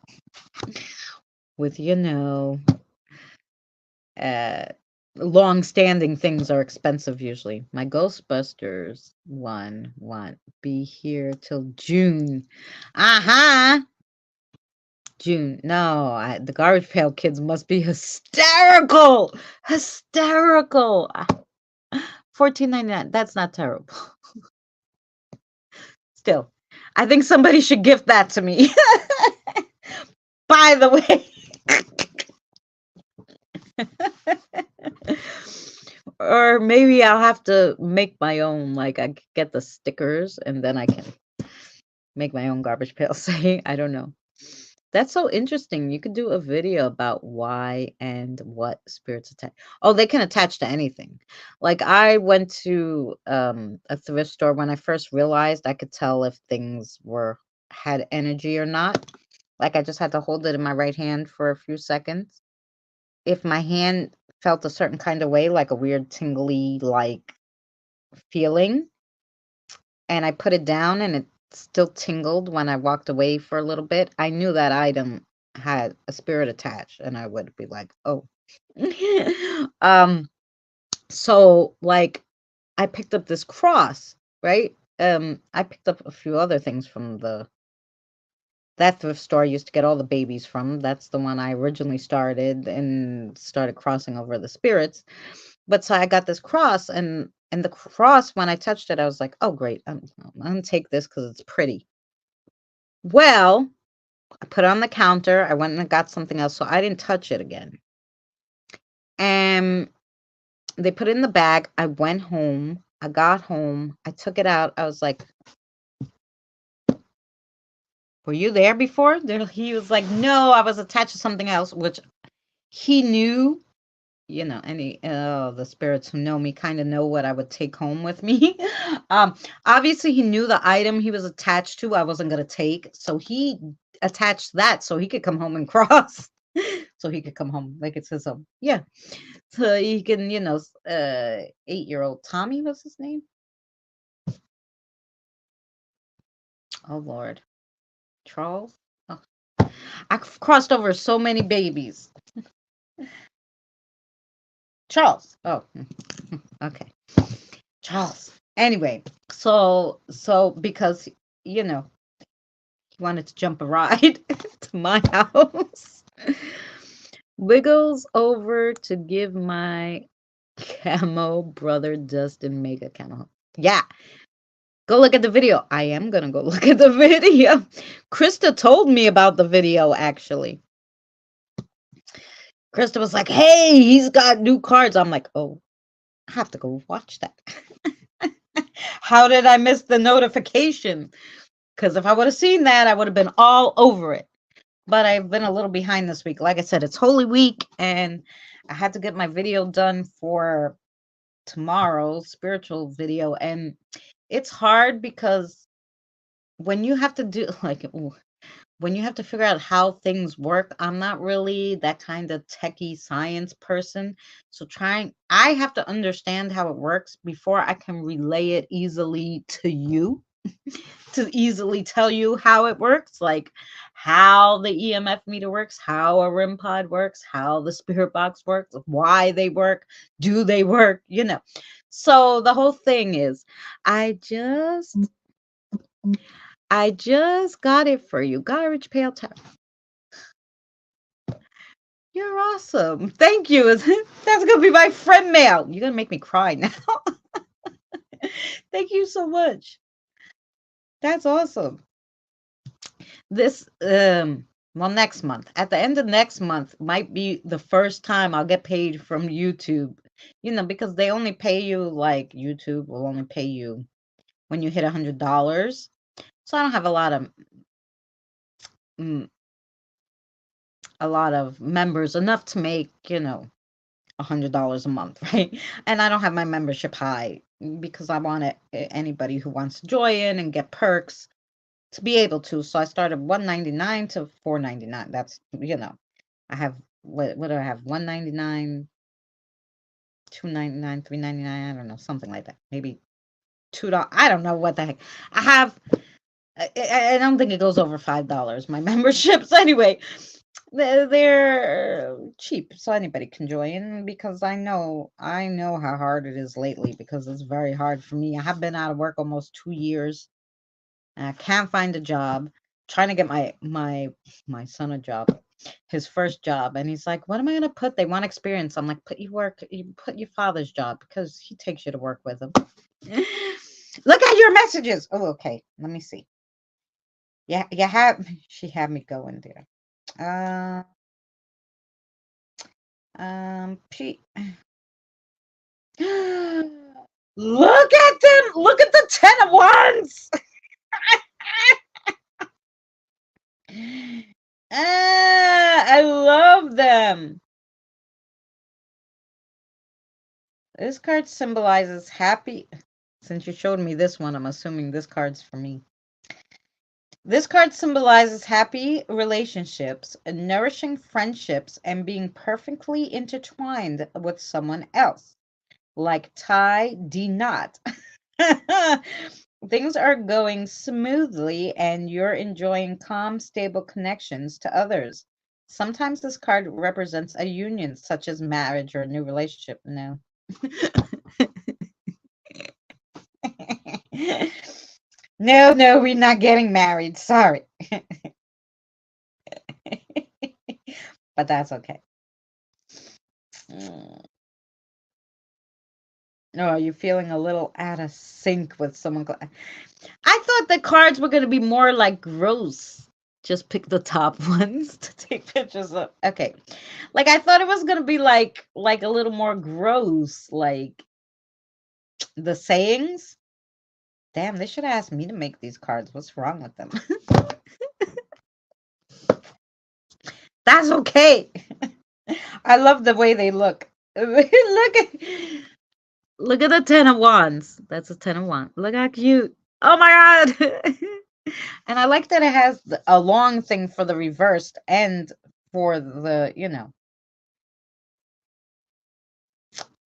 long-standing things are expensive usually. My Ghostbusters one won't be here till June. Uh-huh. June. No, the Garbage Pail Kids must be hysterical. Hysterical. $14.99. That's not terrible. Still, I think somebody should gift that to me. By the way. Or maybe I'll have to make my own. Like, I get the stickers and then I can make my own garbage pail saying. I don't know. That's so interesting. You could do a video about why and what spirits attach. Oh, they can attach to anything. Like, I went to a thrift store when I first realized I could tell if things had energy or not. Like, I just had to hold it in my right hand for a few seconds. If my hand felt a certain kind of way, like a weird tingly like feeling. And I put it down and it still tingled when I walked away for a little bit. I knew that item had a spirit attached, and I would be like, oh. So like I picked up this cross, right? I picked up a few other things from that thrift store I used to get all the babies from. That's the one I originally started and started crossing over the spirits. But so I got this cross, and the cross, when I touched it, I was like, oh great, I'm gonna take this because it's pretty. Well, I put it on the counter. I went and got something else, so I didn't touch it again. And they put it in the bag. I went home. I got home. I took it out. I was like, were you there before? He was like, no, I was attached to something else, which he knew. Any the spirits who know me kind of know what I would take home with me. Obviously he knew the item he was attached to I wasn't going to take, so he attached that so he could come home and cross. So he could come home, like it says, yeah, so he can, 8-year-old Tommy was his name. Oh Lord, Charles. Oh, I've crossed over so many babies. Charles. Oh, okay. Charles. Anyway, so because he wanted to jump a ride to my house. Wiggles over to give my camo brother Dustin mega camo. Yeah. Go look at the video. I am gonna go look at the video. Krista told me about the video, actually. Krista was like, hey, he's got new cards. I'm like, oh, I have to go watch that. How did I miss the notification? Because if I would have seen that, I would have been all over it. But I've been a little behind this week. Like I said, it's Holy Week, and I had to get my video done for tomorrow's spiritual video. And it's hard because when you have to do when you have to figure out how things work, I'm not really that kind of techie science person. So I have to understand how it works before I can relay it easily to you, to easily tell you how it works, like how the EMF meter works, how a REM pod works, how the spirit box works, why they work, do they work, So the whole thing is, I just got it for you. Garbage Pail Time. You're awesome. Thank you. That's going to be my friend mail. You're going to make me cry now. Thank you so much. That's awesome. This, well, next month. At the end of next month might be the first time I'll get paid from YouTube. Because they only pay you, like YouTube will only pay you when you hit $100. So I don't have a lot of members, enough to make, $100 a month, right? And I don't have my membership high because I want anybody who wants to join and get perks to be able to. So I started $1.99 to $4.99. That's, I have, what do I have? $1.99, $2.99, $3.99. I don't know, something like that. Maybe $2. I don't know what the heck. I have. I don't think it goes over $5. My memberships, anyway. They're cheap, so anybody can join, because I know how hard it is lately, because it's very hard for me. I have been out of work almost 2 years, and I can't find a job. Trying to get my son a job, his first job, and he's like, "What am I gonna put? They want experience." I'm like, "Put your father's job, because he takes you to work with him." Look at your messages. Oh, okay. Let me see. Yeah, she had me going there. She look at them. Look at the 10 of Wands. I love them. This card symbolizes happy. Since you showed me this one, I'm assuming this card's for me. This card symbolizes happy relationships, nourishing friendships, and being perfectly intertwined with someone else, like tie the knot. Things are going smoothly and you're enjoying calm, stable connections to others. Sometimes this card represents a union, such as marriage or a new relationship. No. No, we're not getting married. Sorry. But that's okay. No, are you feeling a little out of sync with someone? I thought the cards were going to be more like gross. Just pick the top ones to take pictures of. Okay. Like I thought it was going to be like a little more gross, like the sayings. Damn, they should have asked me to make these cards. What's wrong with them? That's okay. I love the way they look. Look at the 10 of wands. That's a 10 of wands. Look how cute. Oh my god. And I like that it has a long thing for the reversed and for the,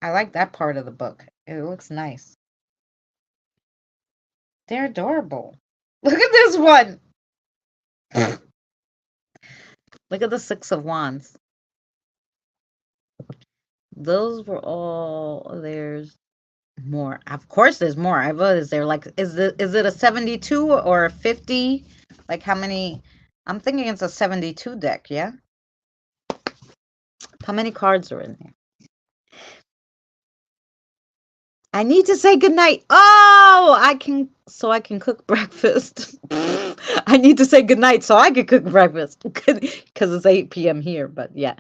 I like that part of the book. It looks nice. They're adorable. Look at this one. Look at the 6 of wands. Those were all, there's more. Of course there's more. Is there like, is it a 72 or a 50? Like how many? I'm thinking it's a 72 deck, yeah? How many cards are in there? I need to say goodnight. Oh, I can cook breakfast. I need to say goodnight so I can cook breakfast because it's 8 p.m. here. But yeah.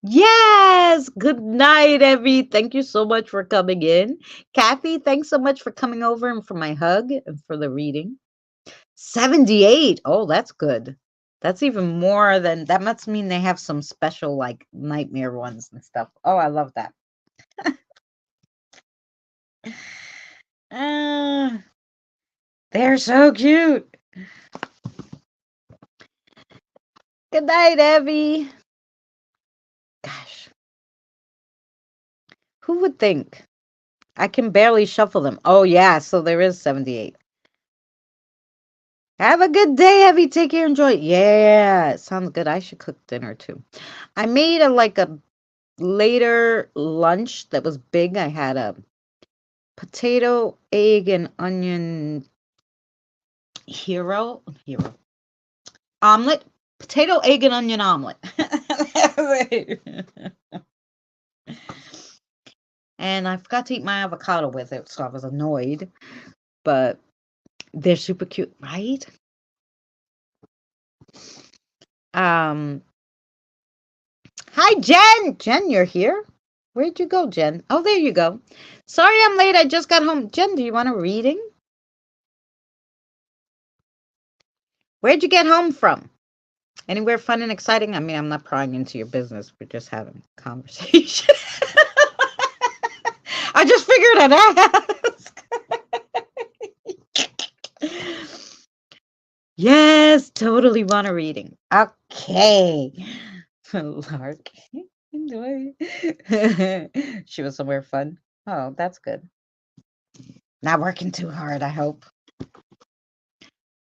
Yes. Good night, Evie. Thank you so much for coming in. Kathy, thanks so much for coming over and for my hug and for the reading. 78. Oh, that's good. That's even more than that must mean they have some special like nightmare ones and stuff. Oh, I love that. They're so cute. Good night, Evie. Gosh. Who would think? I can barely shuffle them. Oh, yeah. So there is 78. Have a good day, Evie. Take care. Enjoy. Yeah. Sounds good. I should cook dinner too. I made a later lunch that was big. I had a potato, egg, and onion hero omelet. Potato, egg, and onion omelet. And I forgot to eat my avocado with it, so I was annoyed. But they're super cute, right? Hi, Jen. Jen, you're here. Where'd you go, Jen? Oh, there you go. Sorry I'm late. I just got home. Jen, do you want a reading? Where'd you get home from? Anywhere fun and exciting? I mean, I'm not prying into your business. We're just having a conversation. I just figured I'd ask. Yes, totally want a reading. Okay. Lark. Enjoy. She was somewhere fun. Oh, that's good. Not working too hard, I hope.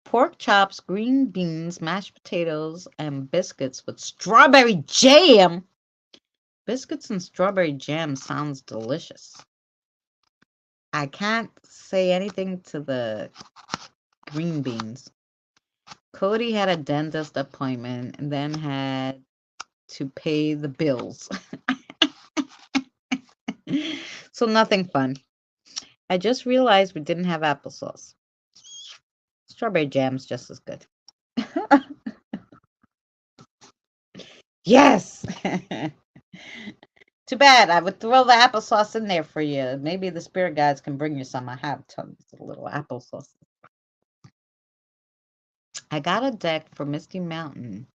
Pork chops, green beans, mashed potatoes, and biscuits with strawberry jam. Biscuits and strawberry jam sounds delicious. I can't say anything to the green beans. Cody had a dentist appointment and then had to pay the bills. So nothing fun. I just realized we didn't have applesauce. Strawberry jam's just as good. Yes! Too bad. I would throw the applesauce in there for you. Maybe the spirit guides can bring you some. I have tons of little applesauce. I got a deck for Misty Mountain,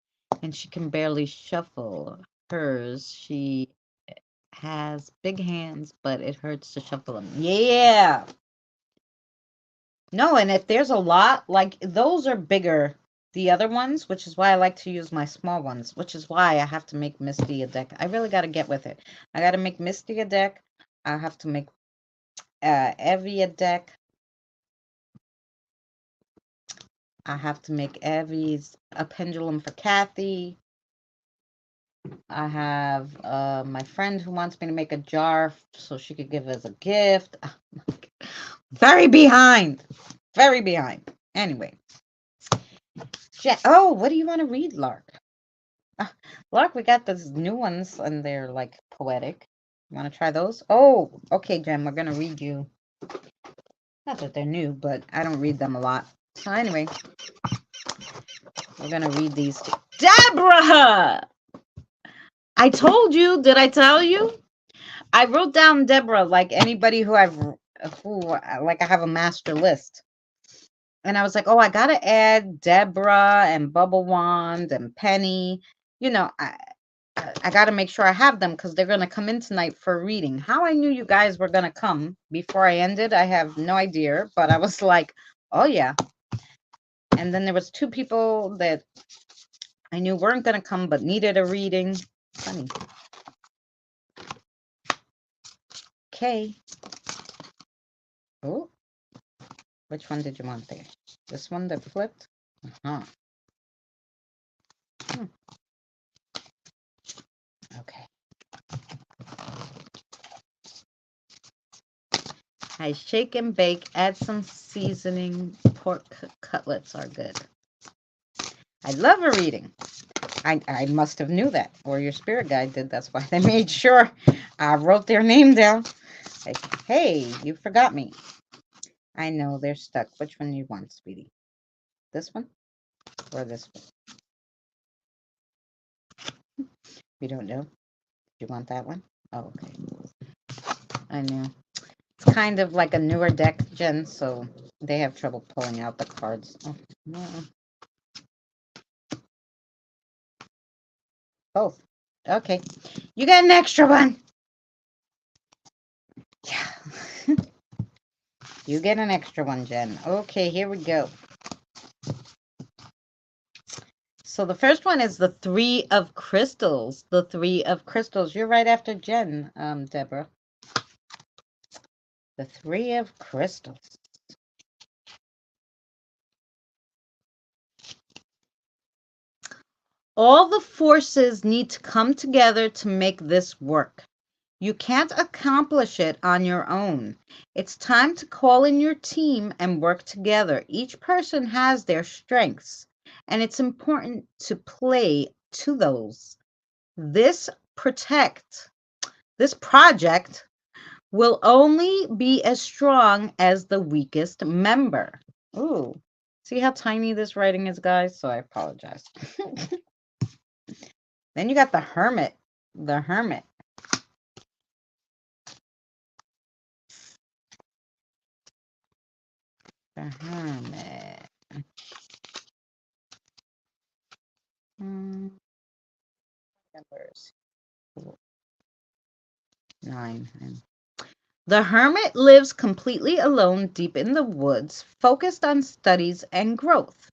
and she can barely shuffle hers. She has big hands, but it hurts to shuffle them. Yeah! No, and if there's a lot, like those are bigger the other ones, which is why I like to use my small ones, which is why I have to make Misty a deck. I really got to get with it. I got to make Misty a deck. I have to make Evie a deck. I have to make Evie's a pendulum for Kathy. I have my friend who wants me to make a jar so she could give as a gift. Very behind. Very behind. Anyway. Oh, what do you want to read, Lark? Lark, we got those new ones and they're like poetic. You want to try those? Oh, okay, Jen, we're going to read you. Not that they're new, but I don't read them a lot. So anyway, we're going to read these two. Deborah! I told you. Did I tell you? I wrote down Deborah like anybody who I have a master list. And I was like, oh, I got to add Deborah and Bubble Wand and Penny. You know, I got to make sure I have them because they're going to come in tonight for a reading. How I knew you guys were going to come before I ended, I have no idea. But I was like, oh, yeah. And then there was 2 people that I knew weren't going to come but needed a reading. Funny. Okay. Oh, which one did you want there? This one that flipped? Uh-huh. Okay. I shake and bake, add some seasoning. Pork cutlets are good. I love a reading. I must have knew that, or your spirit guide did. That's why they made sure I wrote their name down. Like, hey, you forgot me. I know they're stuck. Which one do you want, sweetie? This one or this one? You don't know? Do you want that one? Oh, okay. I know. It's kind of like a newer deck, Jen, so they have trouble pulling out the cards. Oh, no. Both. Okay. You got an extra one. Yeah. You get an extra one, Jen. Okay, here we go. So the first one is the 3 of crystals. The 3 of crystals. You're right after Jen, Deborah. The 3 of crystals. All the forces need to come together to make this work. You can't accomplish it on your own. It's time to call in your team and work together. Each person has their strengths, and it's important to play to those. This project will only be as strong as the weakest member. Ooh, see how tiny this writing is, guys? So I apologize. Then you got the Hermit. The Hermit. The Hermit. Numbers. 9. The hermit lives completely alone deep in the woods, focused on studies and growth.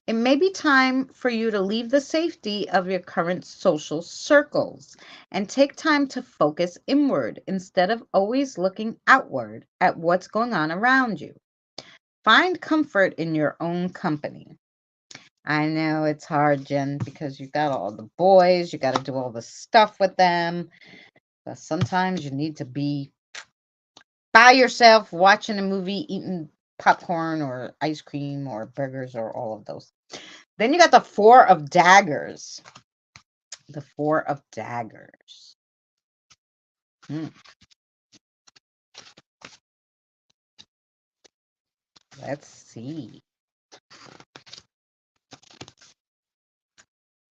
It may be time for you to leave the safety of your current social circles and take time to focus inward instead of always looking outward at what's going on around you. Find comfort in your own company. I know it's hard, Jen, because you got all the boys, you got to do all the stuff with them. But sometimes you need to be by yourself watching a movie, eating popcorn or ice cream or burgers or all of those. Then you got the 4 of daggers. The 4 of daggers. Let's see.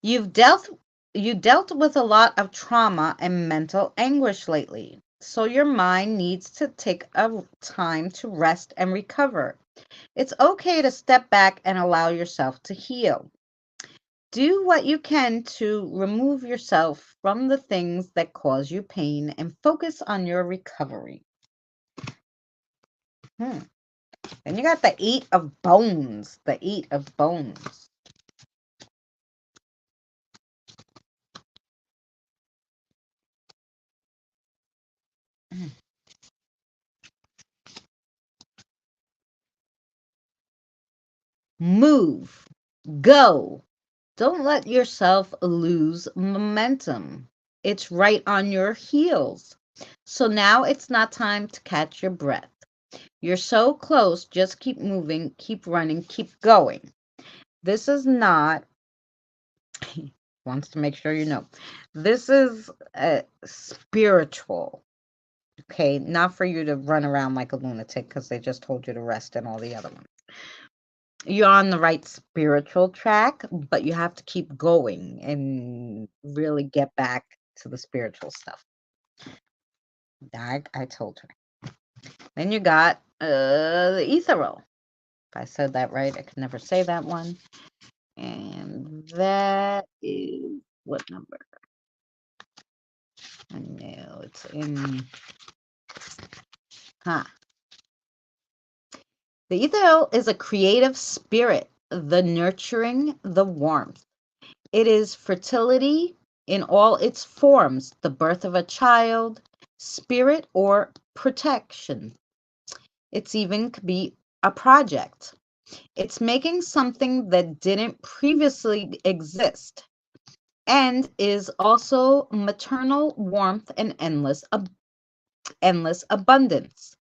You dealt with a lot of trauma and mental anguish lately. So your mind needs to take a time to rest and recover. It's okay to step back and allow yourself to heal. Do what you can to remove yourself from the things that cause you pain and focus on your recovery. Then you got the 8 of bones. The 8 of bones. Move. Go. Don't let yourself lose momentum. It's right on your heels. So now it's not time to catch your breath. You're so close. Just keep moving, keep running, keep going. This is not, wants to make sure you know, this is spiritual. Okay, not for you to run around like a lunatic because they just told you to rest and all the other ones. You're on the right spiritual track, but you have to keep going and really get back to the spiritual stuff. I told her. Then you got the ethereal. If I said that right, I could never say that one. And that is what number? I know it's in. Huh. The ethereal is a creative spirit, the nurturing, the warmth. It is fertility in all its forms, the birth of a child, spirit, or protection. It's even could be a project. It's making something that didn't previously exist and is also maternal warmth and endless abundance.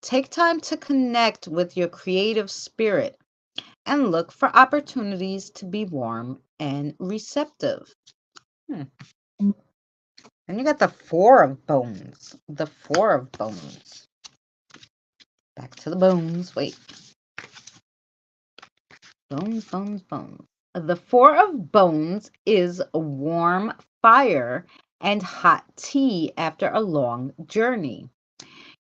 Take time to connect with your creative spirit and look for opportunities to be warm and receptive. Hmm. And you got the Four of Bones. The Four of Bones. Back to the bones. Wait. Bones, bones, bones. The Four of Bones is a warm fire and hot tea after a long journey.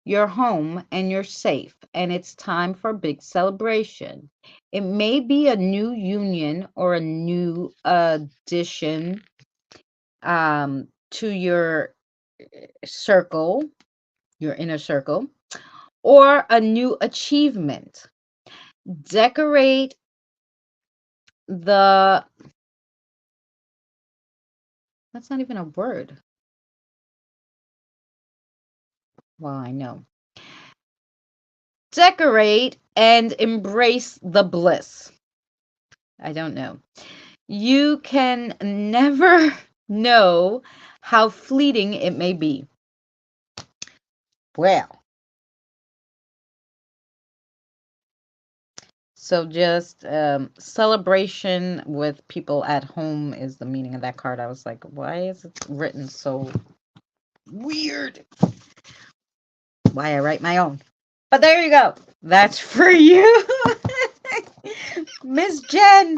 You're home and you're safe, and it's time for a big celebration. It may be a new union or a new addition to your circle, your inner circle, or a new achievement. Decorate the, that's not even a word. Well, I know. Decorate and embrace the bliss. I don't know. You can never know how fleeting it may be. Well, so just celebration with people at home is the meaning of that card. I was like, why is it written so weird? Why I write my own. But there you go. That's for you, Miss Jen.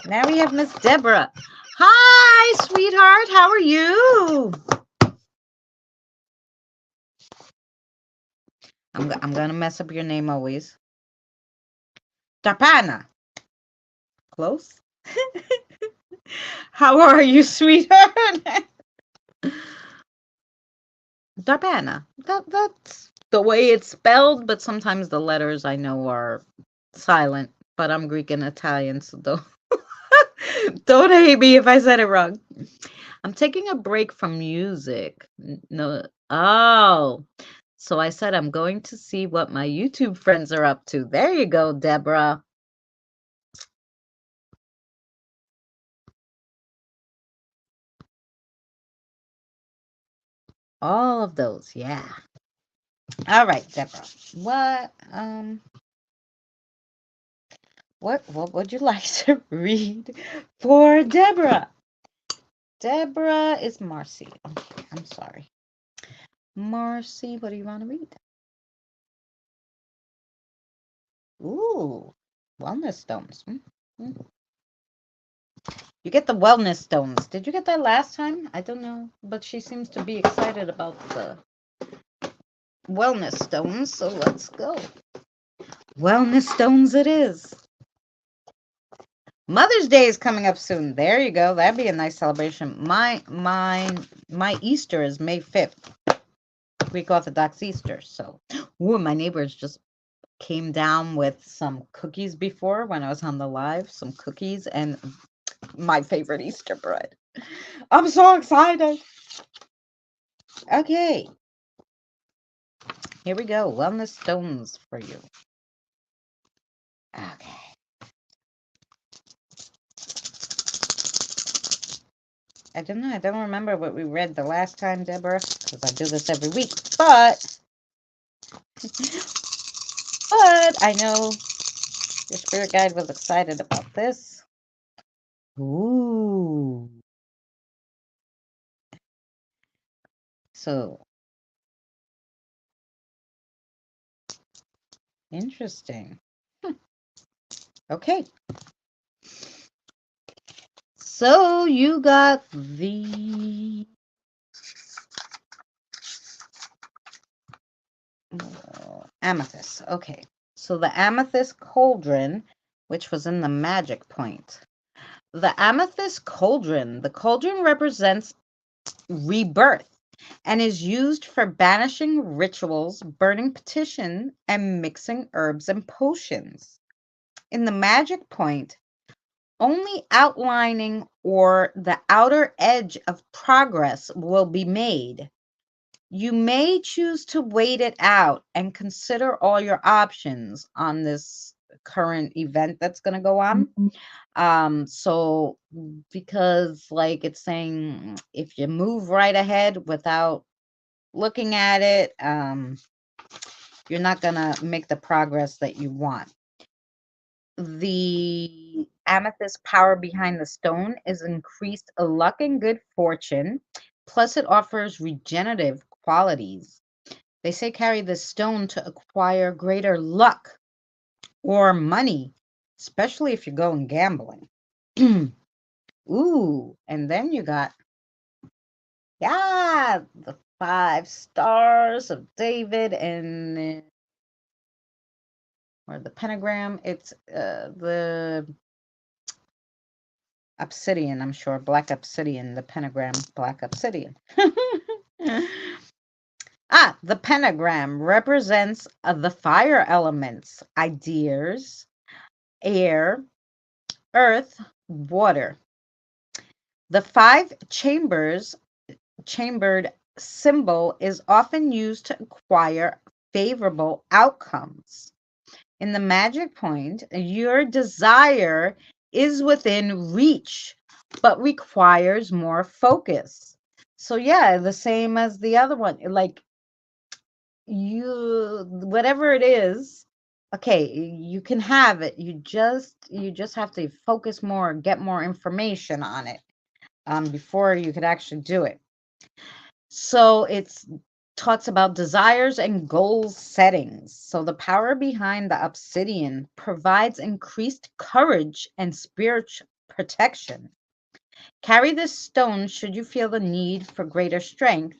Now we have Miss Deborah. Hi, sweetheart. How are you? I'm going to mess up your name always. Darpana. Close. How are you, sweetheart? Darpana. That's the way it's spelled, but sometimes the letters I know are silent. But I'm Greek and Italian, so don't hate me if I said it wrong. I'm taking a break from music. No. Oh. So I said I'm going to see what my YouTube friends are up to. There you go, Deborah. All of those, yeah. All right, Deborah. What would you like to read for Deborah? Deborah is Marcy. Okay, I'm sorry. Marcy, what do you want to read? Ooh, wellness stones. Mm-hmm. You get the wellness stones. Did you get that last time? I don't know, but she seems to be excited about the wellness stones, so let's go. Wellness stones it is. Mother's Day is coming up soon. There you go. That'd be a nice celebration. My Easter is May 5th. Greek Orthodox Easter. So, ooh, my neighbors just came down with some cookies before when I was on the live. Some cookies and my favorite Easter bread. I'm so excited. Okay. Here we go. Wellness stones for you. Okay. I don't know. I don't remember what we read the last time, Deborah, because I do this every week. But I know your spirit guide was excited about this. Ooh. So interesting. Okay. So you got the amethyst. Okay. So the amethyst cauldron, which was in the magic point. The amethyst cauldron. The cauldron represents rebirth and is used for banishing rituals, burning petition, and mixing herbs and potions. In the magic point, only outlining or the outer edge of progress will be made. You may choose to wait it out and consider all your options on this current event that's going to go on. So because like it's saying if you move right ahead without looking at it, you're not going to make the progress that you want. The amethyst power behind the stone is increased luck and good fortune. Plus, it offers regenerative qualities. They say carry this stone to acquire greater luck or money, especially if you're going gambling. Ooh, and then you got, yeah, the 5 stars of David and or the pentagram. It's the obsidian, I'm sure. Black obsidian, the pentagram, black obsidian. The pentagram represents the fire elements, ideas, air, earth, water. The 5 chambered symbol is often used to acquire favorable outcomes. In the magic point, your desire is within reach, but requires more focus. So yeah, the same as the other one. Like whatever it is, okay, you can have it. You just have to focus more, get more information on it before you could actually do it. So it's talks about desires and goal settings. So the power behind the obsidian provides increased courage and spiritual protection. Carry this stone should you feel the need for greater strength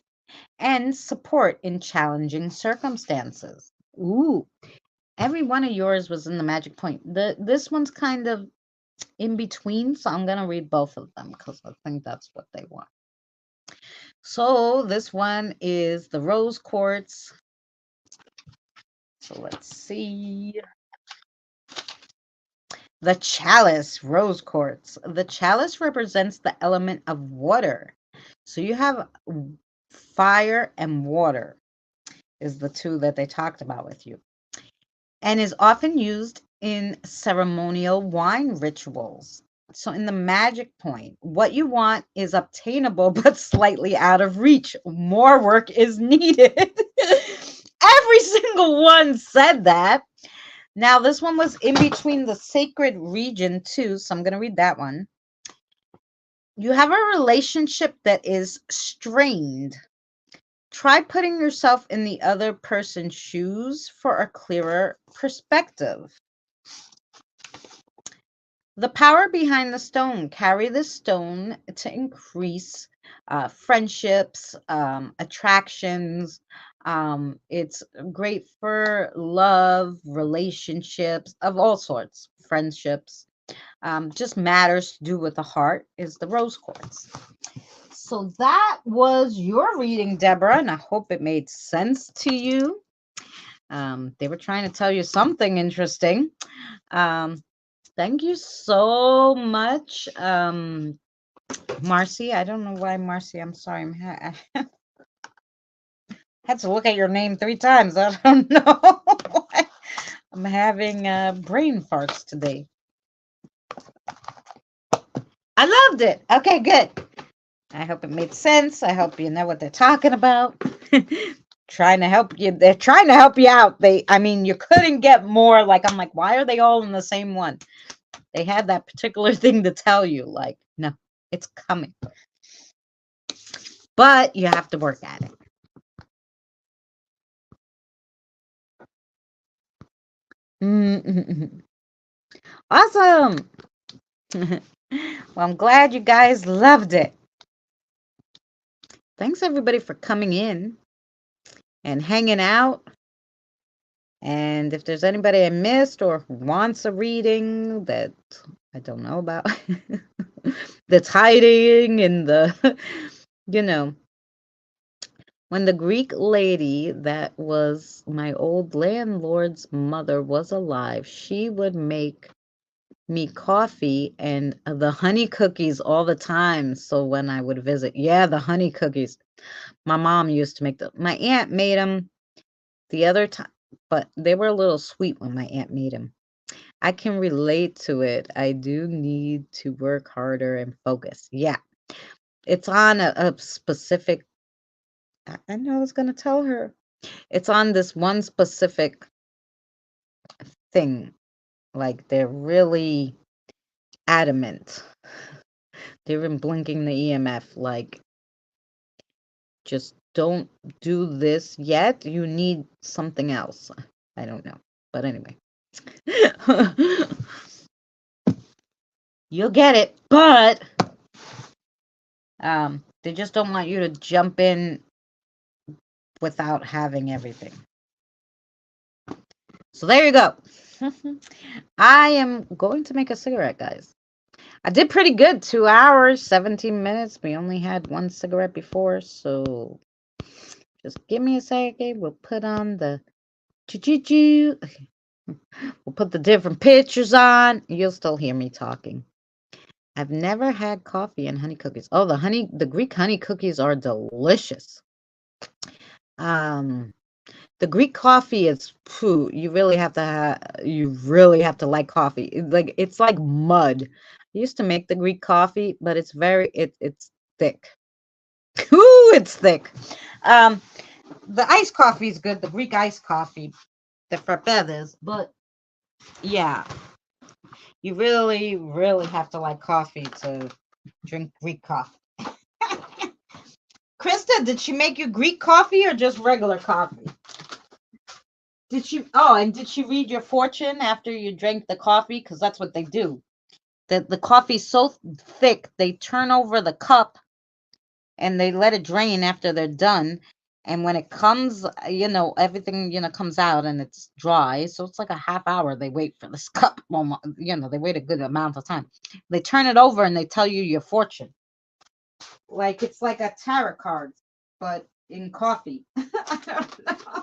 and support in challenging circumstances. Ooh, every one of yours was in the magic point. This one's kind of in between, so I'm going to read both of them because I think that's what they want. So this one is the rose quartz. So let's see. The chalice, rose quartz. The chalice represents the element of water. So you have fire and water is the 2 that they talked about with you. And is often used in ceremonial wine rituals. So in the magic point, what you want is obtainable but slightly out of reach. More work is needed. Every single one said that. Now, this one was in between the sacred region too, so I'm going to read that one. You have a relationship that is strained. Try putting yourself in the other person's shoes for a clearer perspective. The power behind the stone. Carry the stone to increase friendships, attractions. It's great for love, relationships of all sorts, friendships. Just matters to do with the heart is the rose quartz. So that was your reading, Deborah, and I hope it made sense to you. They were trying to tell you something interesting. Thank you so much, Marcy. I don't know why, Marcy. I'm sorry. I had to look at your name 3 times. I don't know why. I'm having brain farts today. I loved it. Okay, good. I hope it made sense. I hope you know what they're talking about. Trying to help you. They're trying to help you out. I mean, you couldn't get more. Like, I'm like, why are they all in the same one? They had that particular thing to tell you. Like, no, it's coming. But you have to work at it. Awesome. Well, I'm glad you guys loved it. Thanks, everybody, for coming in and hanging out. And if there's anybody I missed or who wants a reading that I don't know about, that's hiding in the, you know, when the Greek lady that was my old landlord's mother was alive, she would make me coffee and the honey cookies all the time. So when I would visit, yeah, the honey cookies. My mom used to make them. My aunt made them the other time, but they were a little sweet when my aunt made them. I can relate to it. I do need to work harder and focus. Yeah. It's on a specific, I know I was going to tell her. It's on this one specific thing. Like they're really adamant. They're even blinking the EMF like, just don't do this yet. You need something else. I don't know. But anyway. You'll get it. But they just don't want you to jump in without having everything. So there you go. I am going to make a cigarette, guys. I did pretty good. 2 hours, 17 minutes. We only had one cigarette before, so just give me a second. We'll put on the choo-choo-choo. We'll put the different pictures on. You'll still hear me talking. I've never had coffee and honey cookies. Oh, the Greek honey cookies are delicious. The Greek coffee is poo. You really have to like coffee. It's like mud. I used to make the Greek coffee, but it's thick. Ooh, it's thick. The iced coffee is good. The Greek iced coffee, the frappedes, but yeah, you really, really have to like coffee to drink Greek coffee. Krista, did she make you Greek coffee or just regular coffee? Did she read your fortune after you drank the coffee? Because that's what they do. The coffee's so thick, they turn over the cup and they let it drain after they're done. And when it comes, everything, comes out and it's dry. So it's like a half hour they wait for this cup. Well, they wait a good amount of time. They turn it over and they tell you your fortune. Like it's like a tarot card, but in coffee. I don't know.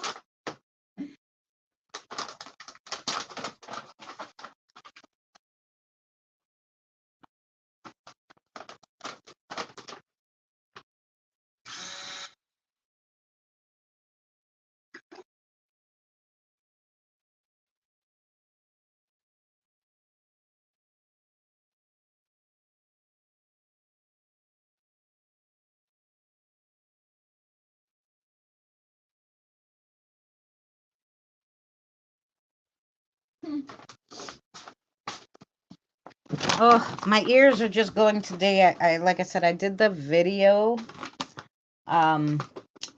Oh, my ears are just going today. I like I said, I did the video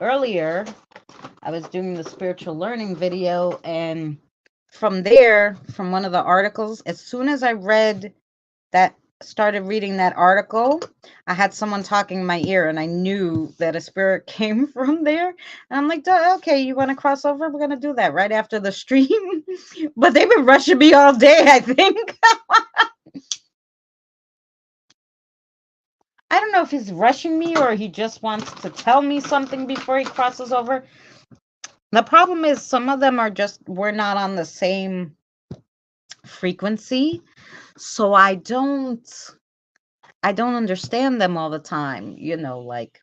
earlier. I was doing the spiritual learning video, and from there, from one of the articles, as soon as I started reading that article, I had someone talking in my ear, and I knew that a spirit came from there. And I'm like, okay, you want to cross over? We're gonna do that right after the stream. But they've been rushing me all day, I think. I don't know if he's rushing me or he just wants to tell me something before he crosses over. The problem is some of them we're not on the same frequency. So I don't understand them all the time, like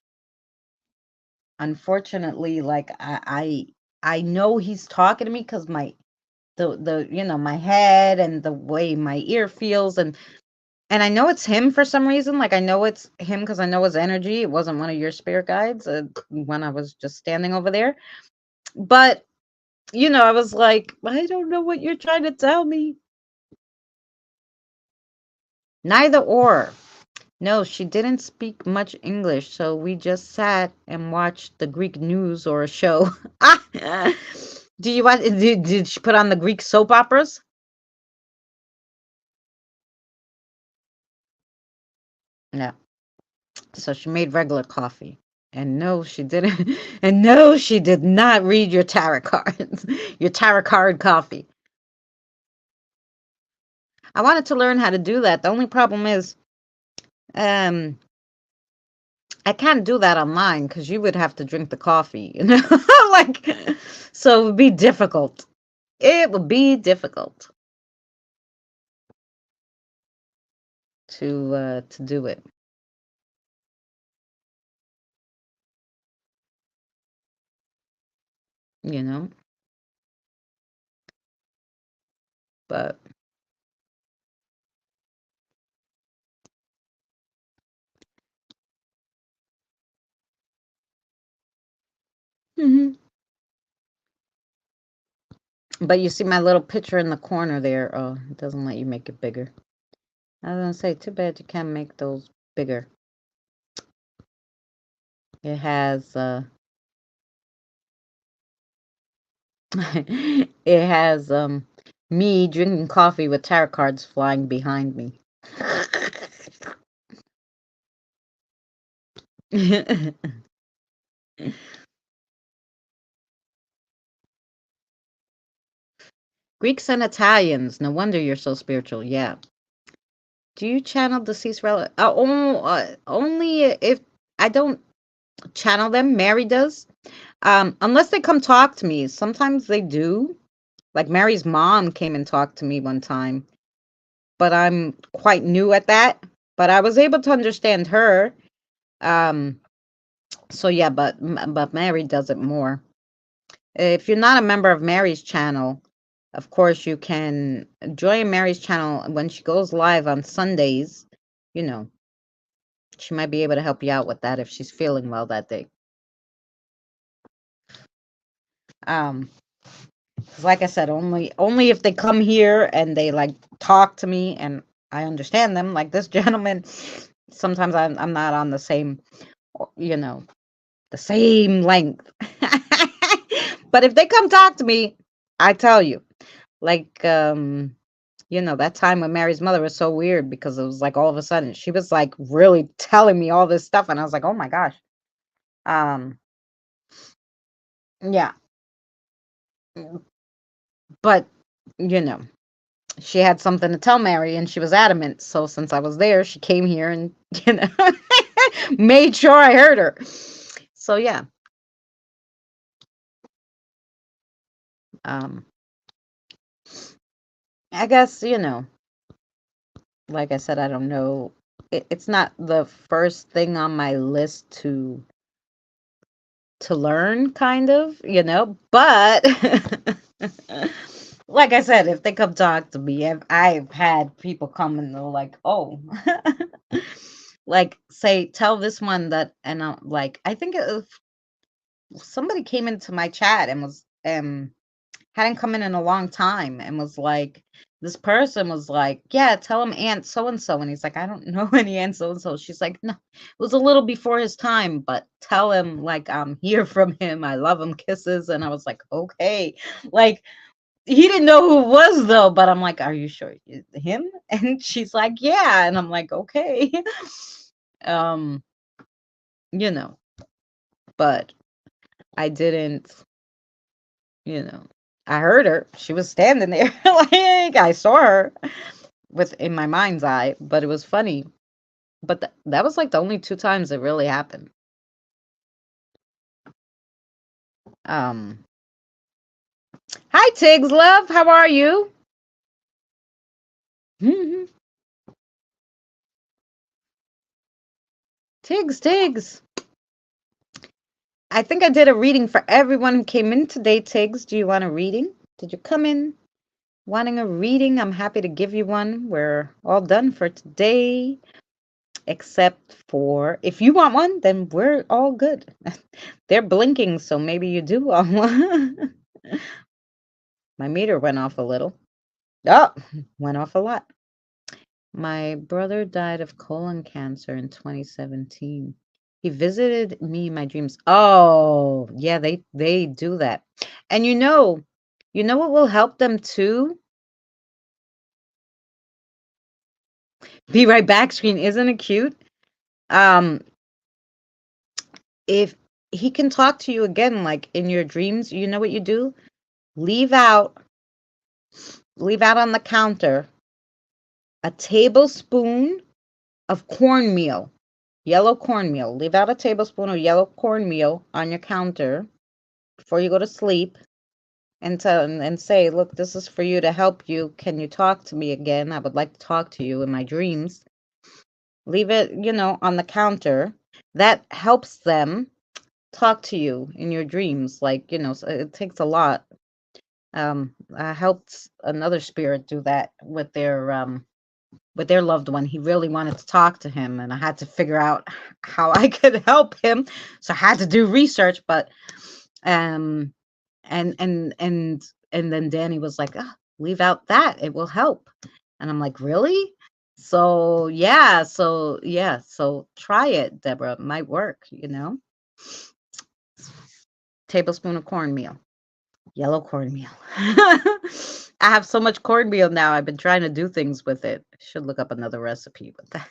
unfortunately, like I know he's talking to me because my head and the way my ear feels, and I know it's him for some reason. Like I know it's him because I know his energy. It wasn't one of your spirit guides when I was just standing over there. But I was like, I don't know what you're trying to tell me. Neither or. No, she didn't speak much English, so we just sat and watched the Greek news or a show. Ah! Do you want? Did she put on the Greek soap operas? No. So she made regular coffee. And no, she didn't. And no, she did not read your tarot cards. Your tarot card coffee. I wanted to learn how to do that. The only problem is, um, I can't do that online because you would have to drink the coffee, like, so it would be difficult. It would be difficult to do it, you know. But Mhm. But you see my little picture in the corner there. Oh, it doesn't let you make it bigger. I was gonna say, too bad you can't make those bigger. It has it has me drinking coffee with tarot cards flying behind me. Greeks and Italians. No wonder you're so spiritual. Yeah. Do you channel deceased relative? Only if I don't channel them. Mary does. Unless they come talk to me. Sometimes they do. Like Mary's mom came and talked to me one time, but I'm quite new at that. But I was able to understand her. Um, so yeah, but Mary does it more. If you're not a member of Mary's channel, of course you can join Mary's channel when she goes live on Sundays. You know, she might be able to help you out with that if she's feeling well that day. Um, 'Cause like I said, only if they come here and they like talk to me and I understand them, like this gentleman. Sometimes I'm not on the same, you know, the same length. But if they come talk to me, I tell you, like that time when Mary's mother was so weird because it was like all of a sudden she was like really telling me all this stuff and I was like, "Oh my gosh." Um yeah, but you know, she had something to tell Mary and she was adamant. So since I was there, she came here and made sure I heard her. So yeah. Um I guess, like I said, I don't know. It's not the first thing on my list to learn, kind of, but like I said, if they come talk to me, I've had people come and they're like, "Oh," like say, tell this one that, and I'm like, I think somebody came into my chat and was hadn't come in a long time and was like, this person was like, yeah, tell him Aunt so and so, and he's like, I don't know any Aunt so and so. She's like, no, it was a little before his time, but tell him like I'm here from him. I love him, kisses. And I was like, okay, like he didn't know who it was though, but I'm like, are you sure him? And she's like, yeah, and I'm like, okay, um, you know, but I didn't. I heard her. She was standing there. Like I saw her with in my mind's eye, but it was funny. But that was like the only two times it really happened. Um Hi Tiggs love, how are you? Tiggs. I think I did a reading for everyone who came in today, Tiggs. Do you want a reading? Did you come in? wanting a reading, I'm happy to give you one. We're all done for today, except for if you want one, then we're all good. They're blinking, so maybe you do want one. My meter went off a little. Oh, went off a lot. My brother died of colon cancer in 2017. He visited me in my dreams. Oh, yeah, they do that. And you know what will help them too? Be right back screen. Isn't it cute? Um, if he can talk to you again, like in your dreams, you know what you do? Leave out, leave out on the counter a tablespoon of cornmeal, yellow cornmeal. Leave out a tablespoon of yellow cornmeal on your counter before you go to sleep and say, look, this is for you to help you. Can you talk to me again? I would like to talk to you in my dreams. Leave it, on the counter. That helps them talk to you in your dreams. Like, so it takes a lot. I helped another spirit do that with their loved one. He really wanted to talk to him, and I had to figure out how I could help him. So I had to do research, but um and then Danny was like, oh, leave out that, it will help. And I'm like, really? So try it, Deborah. It might work. Tablespoon of cornmeal, yellow cornmeal. I have so much cornmeal now. I've been trying to do things with it. I should look up another recipe with that.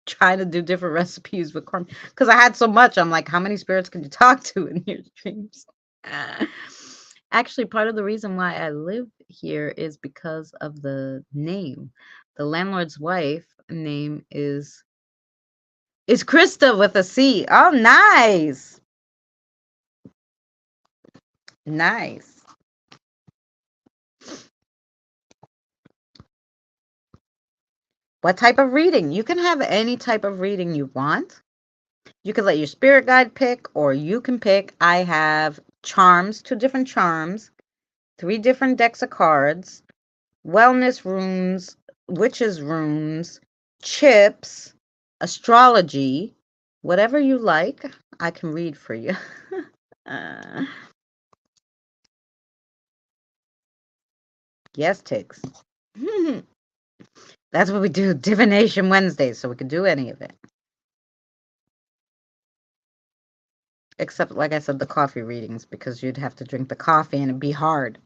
Trying to do different recipes with corn because I had so much. I'm like, how many spirits can you talk to in your dreams? Actually, part of the reason why I live here is because of the name. The landlord's wife name is Krista with a C. Oh, nice. Nice. What type of reading? You can have any type of reading you want. You can let your spirit guide pick, or you can pick. I have charms, 2 different charms, 3 different decks of cards, wellness runes, witches runes, chips, astrology, whatever you like, I can read for you. uh, yes, Tiggs. That's what we do, Divination Wednesday, so we can do any of it. Except, like I said, the coffee readings, because you'd have to drink the coffee and it'd be hard.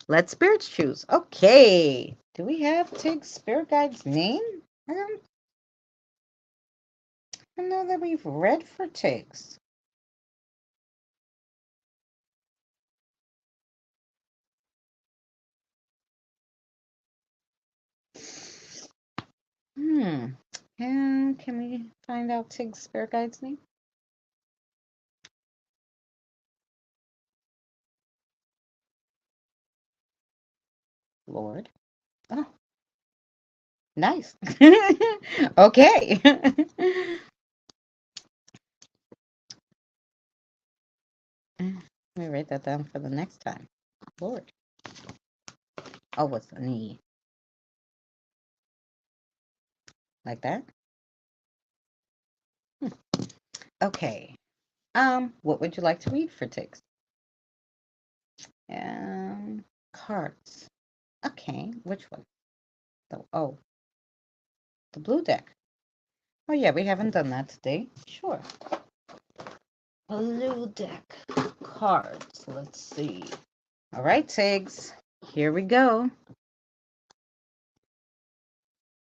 Let spirits choose. Okay. Do we have Tig's spirit guide's name? I don't know that we've read for Tig's. And can we find out Tig's spirit guide's name? Lord. Oh, nice. Okay. Let me write that down for the next time. Lord. Oh, what's the knee? Like that? Okay. What would you like to read for Tig's? Cards. Okay, which one? The blue deck. Oh yeah, we haven't done that today. Sure. Blue deck cards. Let's see. All right, Tiggs. Here we go.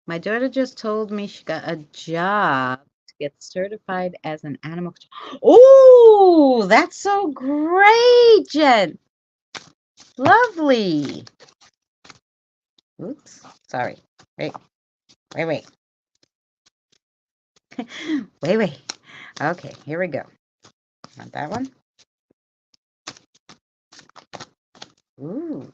My daughter just told me she got a job to get certified as an animal. Oh, that's so great, Jen. Lovely. Oops. Sorry. Wait. Wait. Wait. Okay, here we go. Want that one? Ooh.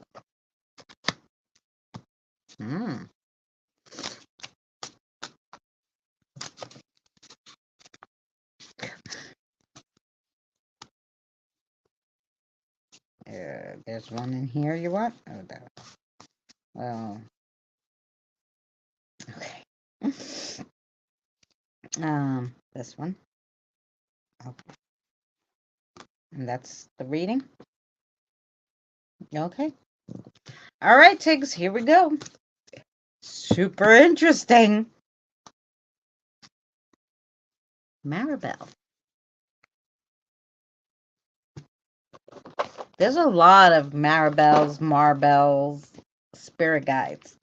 There's one in here you want? Oh, no. Well, okay. This one. Okay. And that's the reading. Okay. All right, Tiggs, here we go. Super interesting. Maribel. There's a lot of Maribels, spirit guides.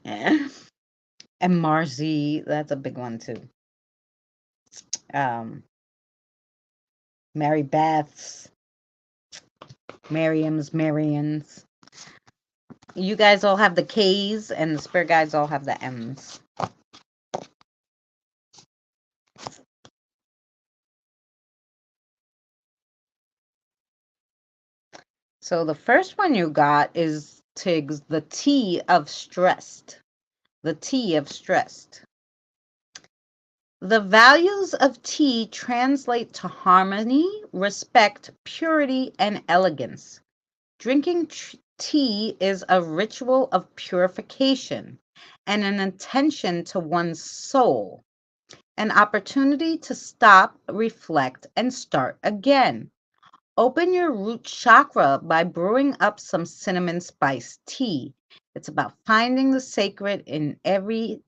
And Marzi, that's a big one too. Mary Beth's, Marians. You guys all have the K's and the spirit guides all have the M's. So the first one you got is Tiggs, the T of stressed. The T of stressed. The values of tea translate to harmony, respect, purity, and elegance. Drinking tea is a ritual of purification and an attention to one's soul, an opportunity to stop, reflect, and start again. Open your root chakra by brewing up some cinnamon spice tea. It's about finding the sacred in everything,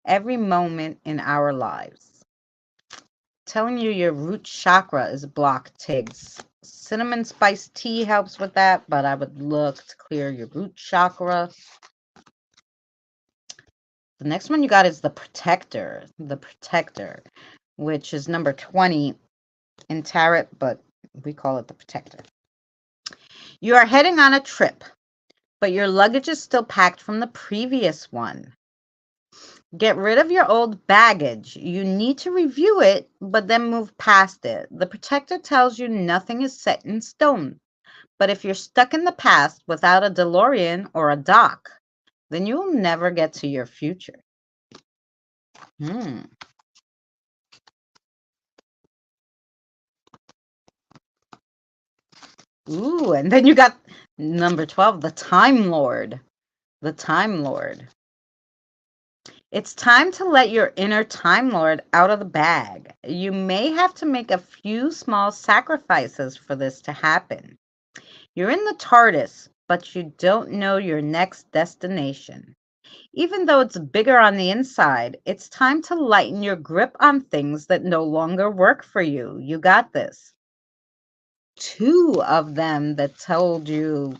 every moment in our lives. Telling you your root chakra is blocked, Tiggs. Cinnamon spice tea helps with that, but I would look to clear your root chakra. The next one you got is the protector, which is number 20 in tarot, but we call it the protector. You are heading on a trip, but your luggage is still packed from the previous one. Get rid of your old baggage. You need to review it, but then move past it. The protector tells you nothing is set in stone. But if you're stuck in the past without a DeLorean or a dock, then you'll never get to your future. Ooh, and then you got number 12, the Time Lord. The Time Lord. It's time to let your inner Time Lord out of the bag. You may have to make a few small sacrifices for this to happen. You're in the TARDIS, but you don't know your next destination. Even though it's bigger on the inside, it's time to lighten your grip on things that no longer work for you. You got this. 2 of them that told you,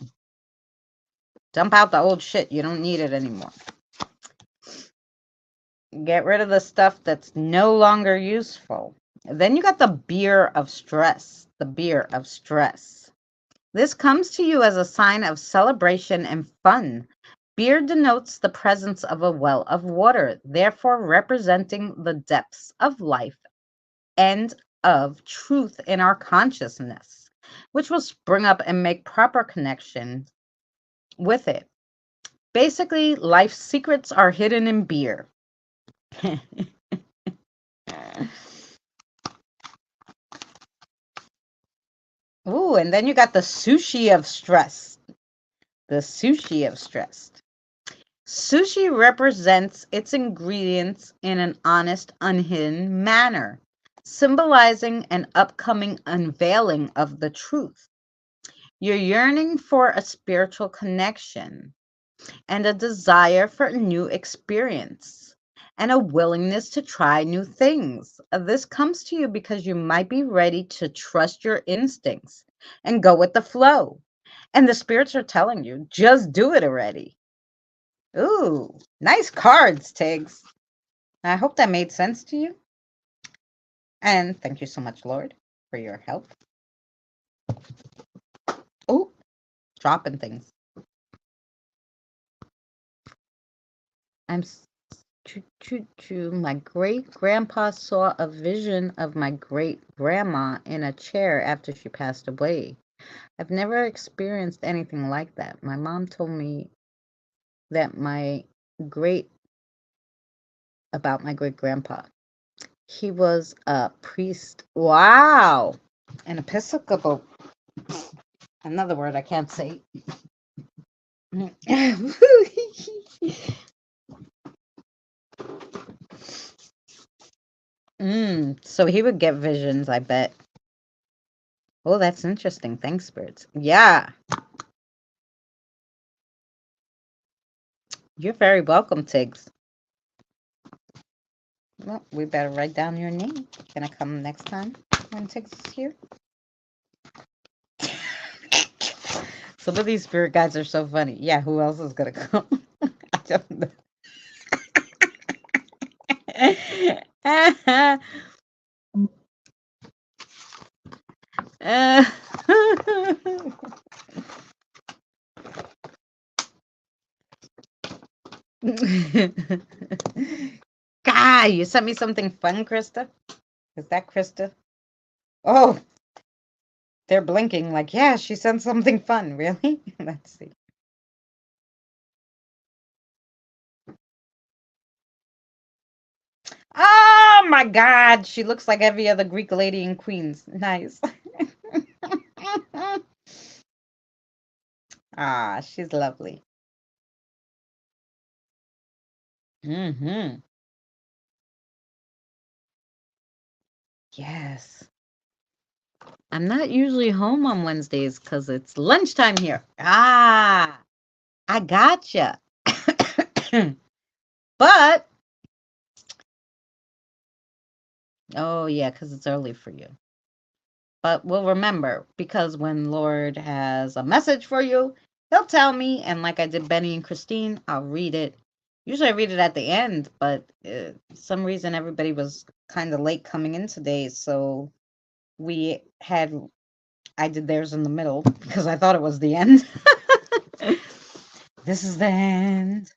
dump out the old shit. You don't need it anymore. Get rid of the stuff that's no longer useful. Then you got the beer of stress. The beer of stress. This comes to you as a sign of celebration and fun. Beer denotes the presence of a well of water, therefore representing the depths of life and of truth in our consciousness, which will spring up and make proper connections with it. Basically, life's secrets are hidden in beer. Ooh, and then you got the sushi of stress. The sushi of stress. Sushi represents its ingredients in an honest, unhidden manner, symbolizing an upcoming unveiling of the truth. You're yearning for a spiritual connection and a desire for a new experience and a willingness to try new things. This comes to you because you might be ready to trust your instincts and go with the flow. And the spirits are telling you, just do it already. Ooh, nice cards, Tiggs. I hope that made sense to you. And thank you so much, Lord, for your help. Oh, dropping things. I'm choo. My great grandpa saw a vision of my great grandma in a chair after she passed away. I've never experienced anything like that. My mom told me that my great grandpa. He was a priest. Wow. An Episcopal Another word I can't say. So he would get visions, I bet. Oh, that's interesting. Thanks, spirits. Yeah. You're very welcome, Tiggs. Well, we better write down your name. Can I come next time when Tiggs is here? Some of these spirit guides are so funny. Yeah, who else is gonna come? I don't know. God, you sent me something fun, Krista? Is that Krista? Oh, they're blinking like, yeah, she sent something fun. Really? Let's see. Oh my God, she looks like every other Greek lady in Queens. Nice. Ah, she's lovely. Mm-hmm. Yes. I'm not usually home on Wednesdays because it's lunchtime here. Ah, I gotcha. But, oh yeah, because it's early for you. But we'll remember, because when Lord has a message for you, he'll tell me. And like I did Benny and Christine, I'll read it. Usually I read it at the end, but some reason everybody was kind of late coming in today. So I did theirs in the middle because I thought it was the end. This is the end.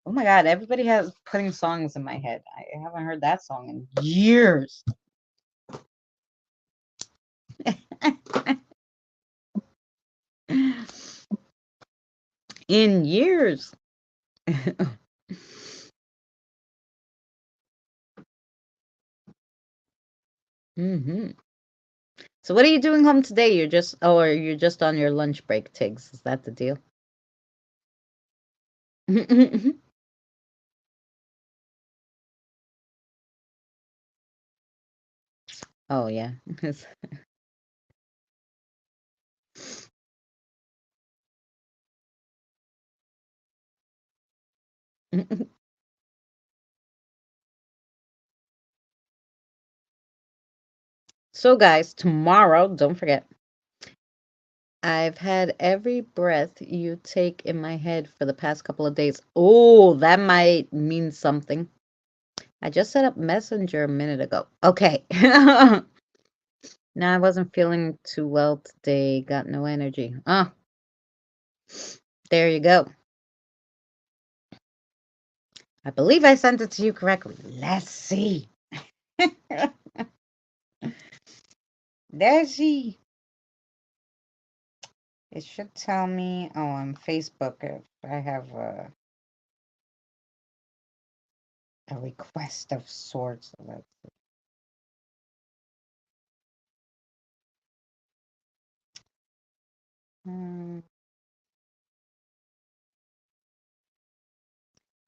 Oh my God, everybody has putting songs in my head. I haven't heard that song in years. In years. hmm So what are you doing home today? Or you're just on your lunch break, Tiggs. Is that the deal? Oh yeah. So guys, tomorrow, don't forget, I've had every breath you take in my head for the past couple of days. Oh, that might mean something. I just set up Messenger a minute ago. Okay. Now I wasn't feeling too well today. Got no energy. Oh, there you go. I believe I sent it to you correctly. Let's see. Let's see. It should tell me on Facebook if I have a request of sorts. Let's see.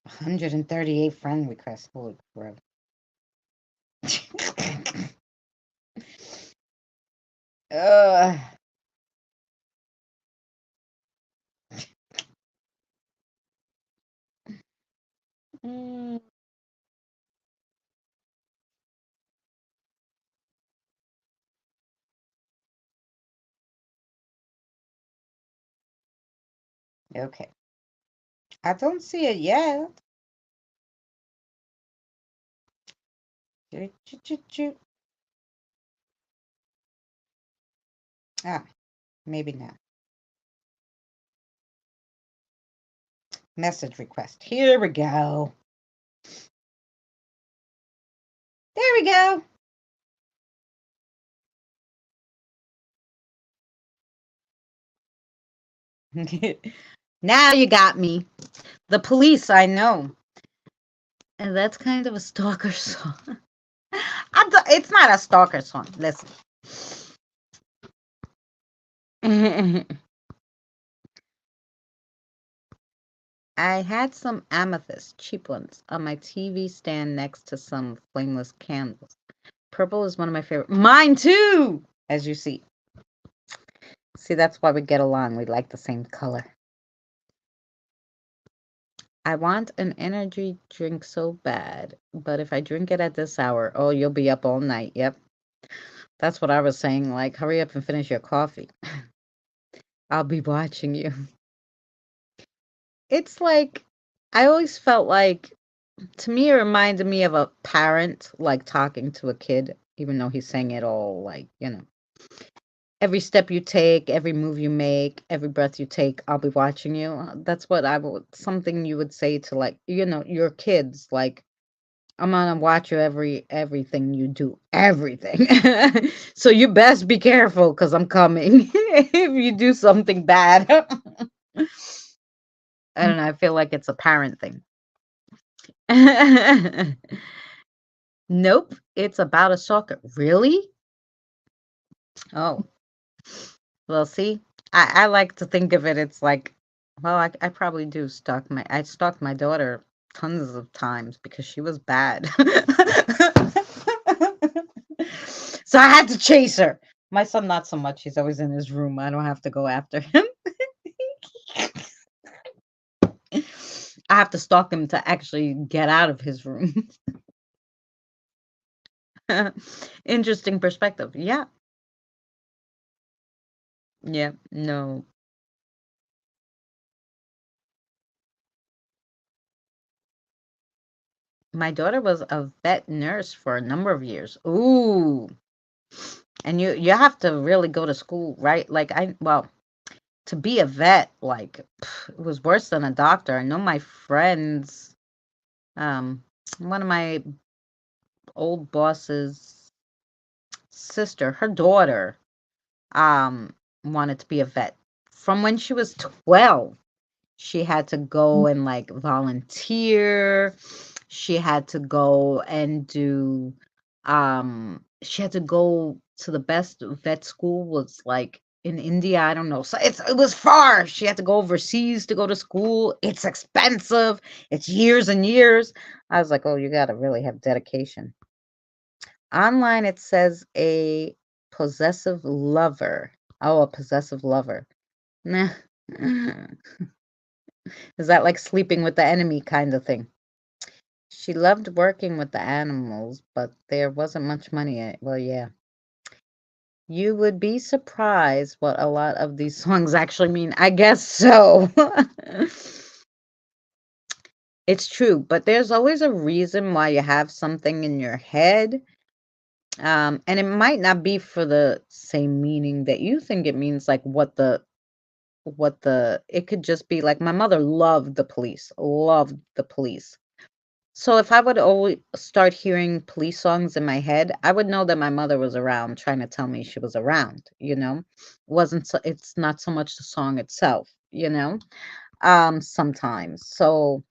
138 friend requests. Holy crap. uh, mm, okay. I don't see it yet. Ah, maybe not. Message request. Here we go. There we go. Now you got me. The police, I know. And that's kind of a stalker song. It's not a stalker song. Listen. I had some amethyst, cheap ones, on my TV stand next to some flameless candles. Purple is one of my favorite. Mine too, as you see. See, that's why we get along. We like the same color. I want an energy drink so bad, but if I drink it at this hour, oh, you'll be up all night. Yep. That's what I was saying. Like, hurry up and finish your coffee. I'll be watching you. It's like, I always felt like, to me, it reminded me of a parent, like talking to a kid, even though he's saying it all, like, every step you take, every move you make, every breath you take, I'll be watching you. That's what something you would say to, like, your kids, like, I'm gonna watch you everything you do, everything. So you best be careful because I'm coming if you do something bad. I don't know. I feel like it's a parent thing. Nope, it's about a soccer. Really? Oh, well, see, I like to think of it. It's like, well, I probably do I stalked my daughter tons of times because she was bad. So I had to chase her. My son, not so much. He's always in his room. I don't have to go after him. I have to stalk him to actually get out of his room. Interesting perspective. Yeah. Yeah. No. My daughter was a vet nurse for a number of years. Ooh. And you have to really go to school, right? Like to be a vet, like it was worse than a doctor. I know my friends, um, one of my old boss's sister, her daughter, um, wanted to be a vet from when she was 12. She had to go and like volunteer. She had to go and do she had to go to the best vet school was like in India, I don't know. So it was far. She had to go overseas to go to school. It's expensive. It's years and years. I was like, "Oh, you got to really have dedication." Online it says a possessive lover. Oh, a possessive lover. Nah. Is that like sleeping with the enemy kind of thing? She loved working with the animals, but there wasn't much money in it. Well, yeah. You would be surprised what a lot of these songs actually mean. I guess so. It's true, but there's always a reason why you have something in your head. And it might not be for the same meaning that you think it means, like it could just be like my mother loved the police. So if I would always start hearing police songs in my head, I would know that my mother was around trying to tell me she was around, you know? It's not so much the song itself, you know? Sometimes. So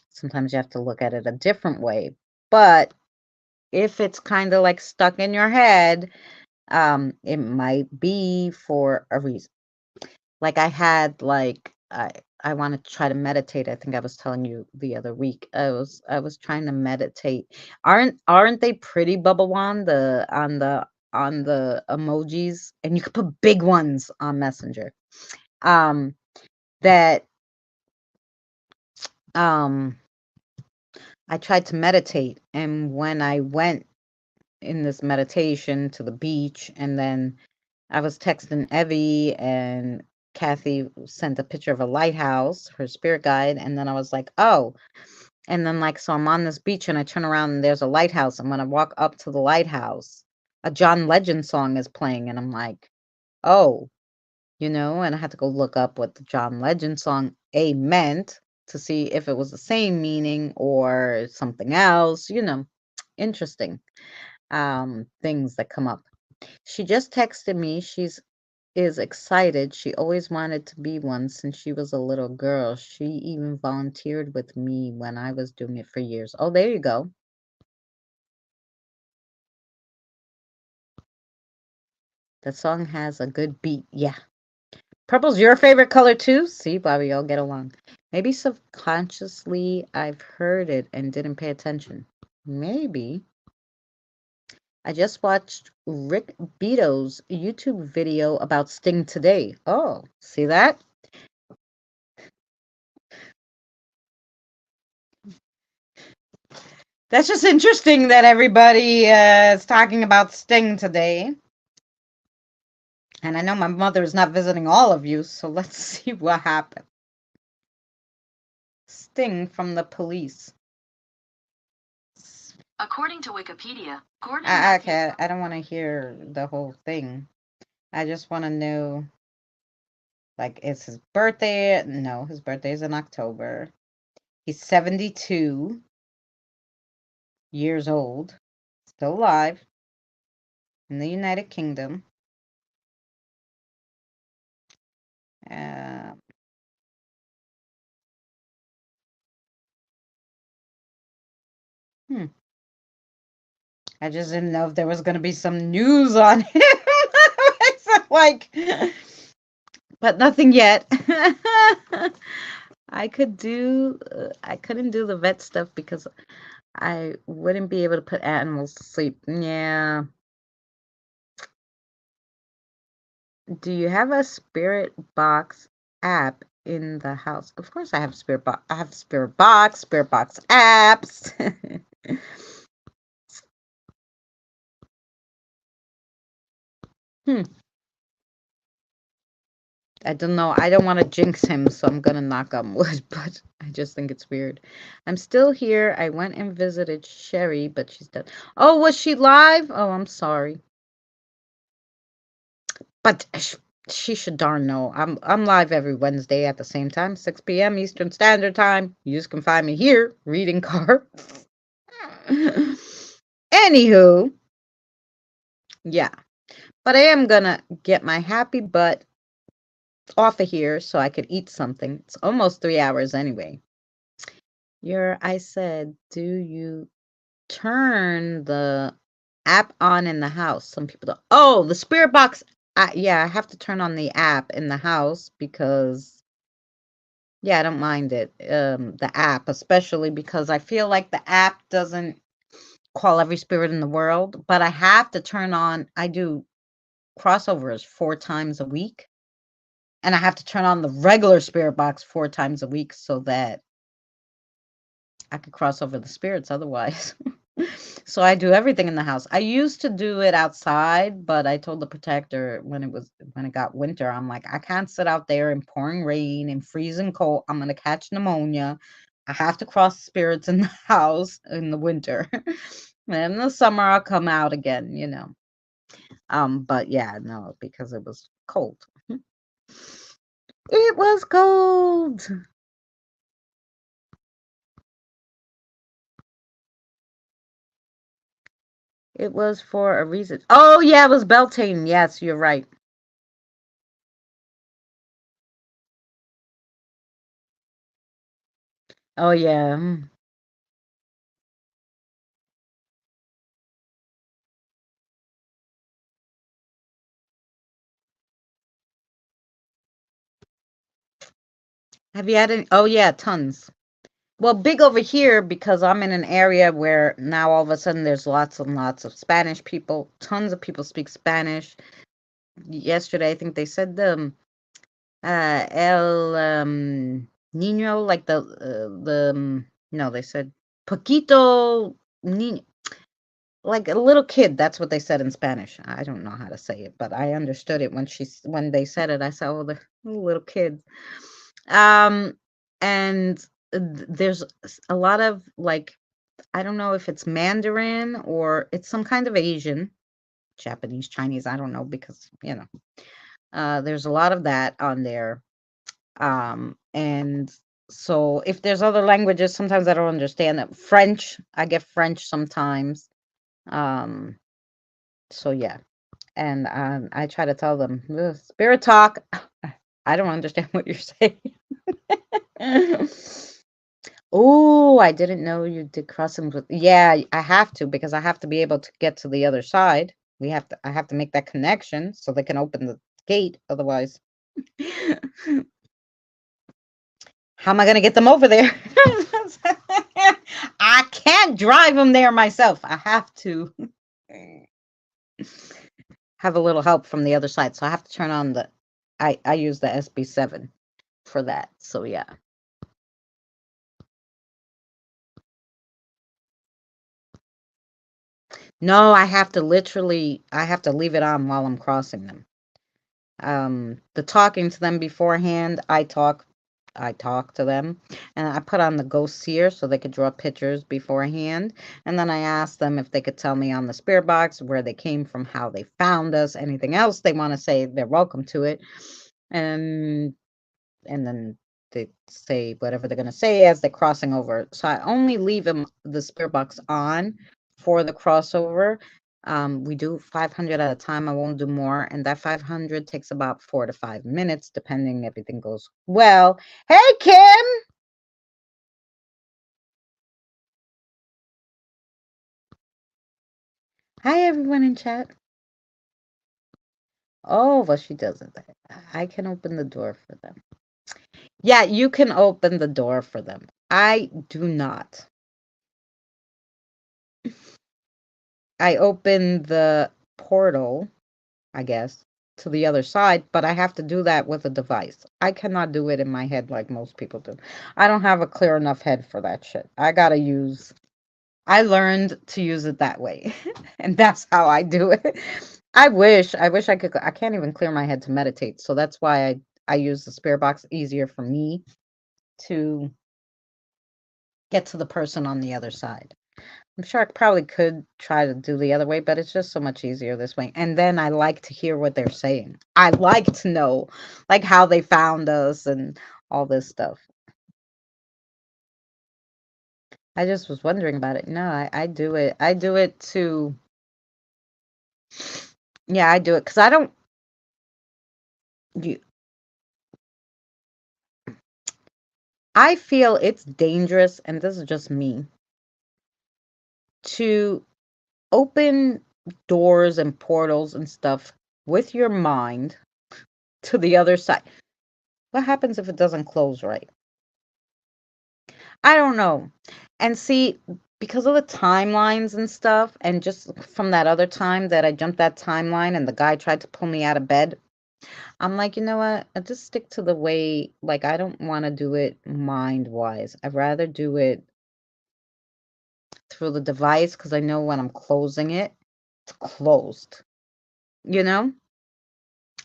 sometimes you have to look at it a different way. But if it's kind of like stuck in your head, it might be for a reason. Like I had like I want to try to meditate. I think I was telling you the other week. I was trying to meditate. Aren't they pretty, Bubble One, on the emojis? And you could put big ones on Messenger. Um that um I tried to meditate, and when I went in this meditation to the beach, and then I was texting Evie, and Kathy sent a picture of a lighthouse, her spirit guide, and then I was like, "Oh." And then like so I'm on this beach and I turn around and there's a lighthouse. And when I walk up to the lighthouse, a John Legend song is playing and I'm like, "Oh." And I had to go look up what the John Legend song A meant to see if it was the same meaning or something else, interesting things that come up. She just texted me. She's is excited. She always wanted to be one since she was a little girl. She even volunteered with me when I was doing it for years. Oh, there you go. The song has a good beat. Yeah. Purple's your favorite color too? See, why we all get along. Maybe subconsciously I've heard it and didn't pay attention. Maybe. I just watched Rick Beato's YouTube video about Sting today. Oh, see that? That's just interesting that everybody is talking about Sting today. And I know my mother is not visiting all of you, so let's see what happened. Sting from the police. According to Wikipedia, Gordon. Okay, I don't want to hear the whole thing. I just want to know, like, it's his birthday. No, his birthday is in October. He's 72 years old, still alive, in the United Kingdom. I just didn't know if there was going to be some news on him. Like, but nothing yet. I couldn't do the vet stuff because I wouldn't be able to put animals to sleep. Yeah. Do you have a spirit box app in the house? Of course I have spirit box. I have spirit box apps. I don't know. I don't want to jinx him, so I'm gonna knock on wood, but I just think it's weird. I'm still here. I went and visited Sherry, but she's dead. Oh, was she live? Oh, I'm sorry. But she should darn know. I'm live every Wednesday at the same time, 6 p.m. Eastern Standard Time. You just can find me here reading cards. Anywho, yeah. But I am gonna get my happy butt off of here so I could eat something. It's almost 3 hours anyway. I said, do you turn the app on in the house? Some people don't. Oh, the spirit box. Yeah, I have to turn on the app in the house because, yeah, I don't mind it. The app, especially because I feel like the app doesn't call every spirit in the world, but I have to turn on. I do crossovers 4 times a week, and I have to turn on the regular spirit box 4 times a week so that I could cross over the spirits otherwise. So I do everything in the house. I used to do it outside, but I told the protector when it got winter, I'm like, I can't sit out there in pouring rain and freezing cold. I'm gonna catch pneumonia. I have to cross spirits in the house in the winter. And in the summer I'll come out again, you know. But yeah, no, because it was cold. It was cold. It was for a reason. Oh, yeah, it was Beltane. Yes, you're right. Oh, yeah. Have you had any? Oh, yeah, tons. Well, big over here because I'm in an area where now all of a sudden there's lots and lots of Spanish people. Tons of people speak Spanish. Yesterday, I think they said el niño, like no, they said poquito niño, like a little kid. That's what they said in Spanish. I don't know how to say it, but I understood it when they said it. I said, "Oh, the little kids." And there's a lot of, like, I don't know if it's Mandarin or it's some kind of Asian, Japanese, Chinese. I don't know because there's a lot of that on there. And so if there's other languages, sometimes I don't understand it. French, I get French sometimes. Um, so yeah. And I try to tell them, "Ugh, spirit talk. I don't understand what you're saying." Oh, I didn't know you did crossings with. Yeah, I have to because I have to be able to get to the other side. I have to make that connection so they can open the gate. Otherwise, How am I going to get them over there? I can't drive them there myself. I have to have a little help from the other side. So I have to turn on the, I use the SB7 for that. So yeah. No, I have to leave it on while I'm crossing them. The talking to them beforehand, I talk to them, and I put on the ghost seer so they could draw pictures beforehand, and then I asked them if they could tell me on the spirit box where they came from, how they found us, anything else they want to say, they're welcome to it. And then they say whatever they're going to say as they're crossing over. So I only leave the spirit box on for the crossover. We do 500 at a time. I won't do more. And that 500 takes about 4 to 5 minutes, depending if everything goes well. Hey, Kim! Hi, everyone in chat. Oh, well, she doesn't. I can open the door for them. Yeah, you can open the door for them. I do not. I open the portal, I guess, to the other side, but I have to do that with a device. I cannot do it in my head like most people do. I don't have a clear enough head for that shit. I learned to use it that way. And that's how I do it. I wish I could. I can't even clear my head to meditate. So that's why I use the spirit box, easier for me to get to the person on the other side. I'm sure I probably could try to do the other way, but it's just so much easier this way. And then I like to hear what they're saying. I like to know, like, how they found us and all this stuff. I just was wondering about it. No, I do it. I do it to, yeah, I do it because I don't, you, I feel it's dangerous, and this is just me, to open doors and portals and stuff with your mind to the other side. What happens if it doesn't close right? I don't know. And see, because of the timelines and stuff, and just from that other time that I jumped that timeline and the guy tried to pull me out of bed, I'm like, you know what? I just stick to the way, like, I don't want to do it mind wise. I'd rather do it through the device because I know when I'm closing it, it's closed. You know?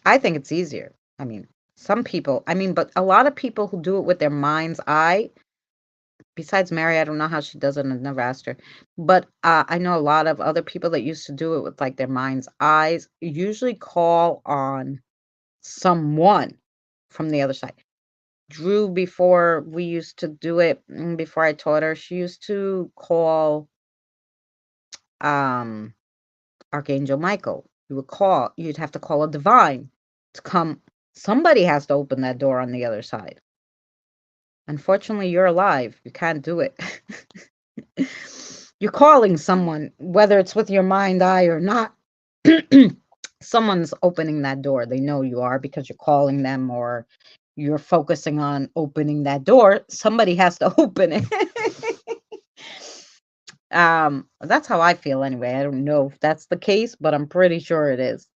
I think it's easier. I mean, but a lot of people who do it with their mind's eye, besides Mary, I don't know how she does it. I've never asked her. But I know a lot of other people that used to do it with like their mind's eyes, usually call on someone from the other side. Drew, before we used to do it, before I taught her, she used to call um Archangel Michael. You'd have to call a divine to come. Somebody has to open that door on the other side. Unfortunately, you're alive. You can't do it. You're calling someone, whether it's with your mind eye or not. Someone's opening that door. They know you are because you're calling them, or you're focusing on opening that door. Somebody has to open it. That's how I feel anyway. I don't know if that's the case, but I'm pretty sure it is.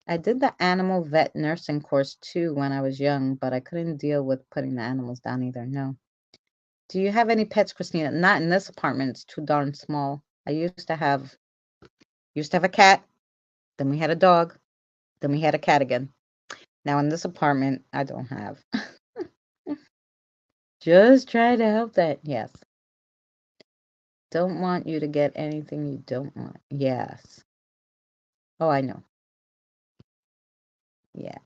I did the animal vet nursing course too when I was young, but I couldn't deal with putting the animals down either. No. Do you have any pets, Christina? Not in this apartment. It's too darn small. I used to have a cat, then we had a dog, then we had a cat again. Now in this apartment, I don't have. Just try to help that. Yes. Don't want you to get anything you don't want. Yes. Oh, I know. Yeah.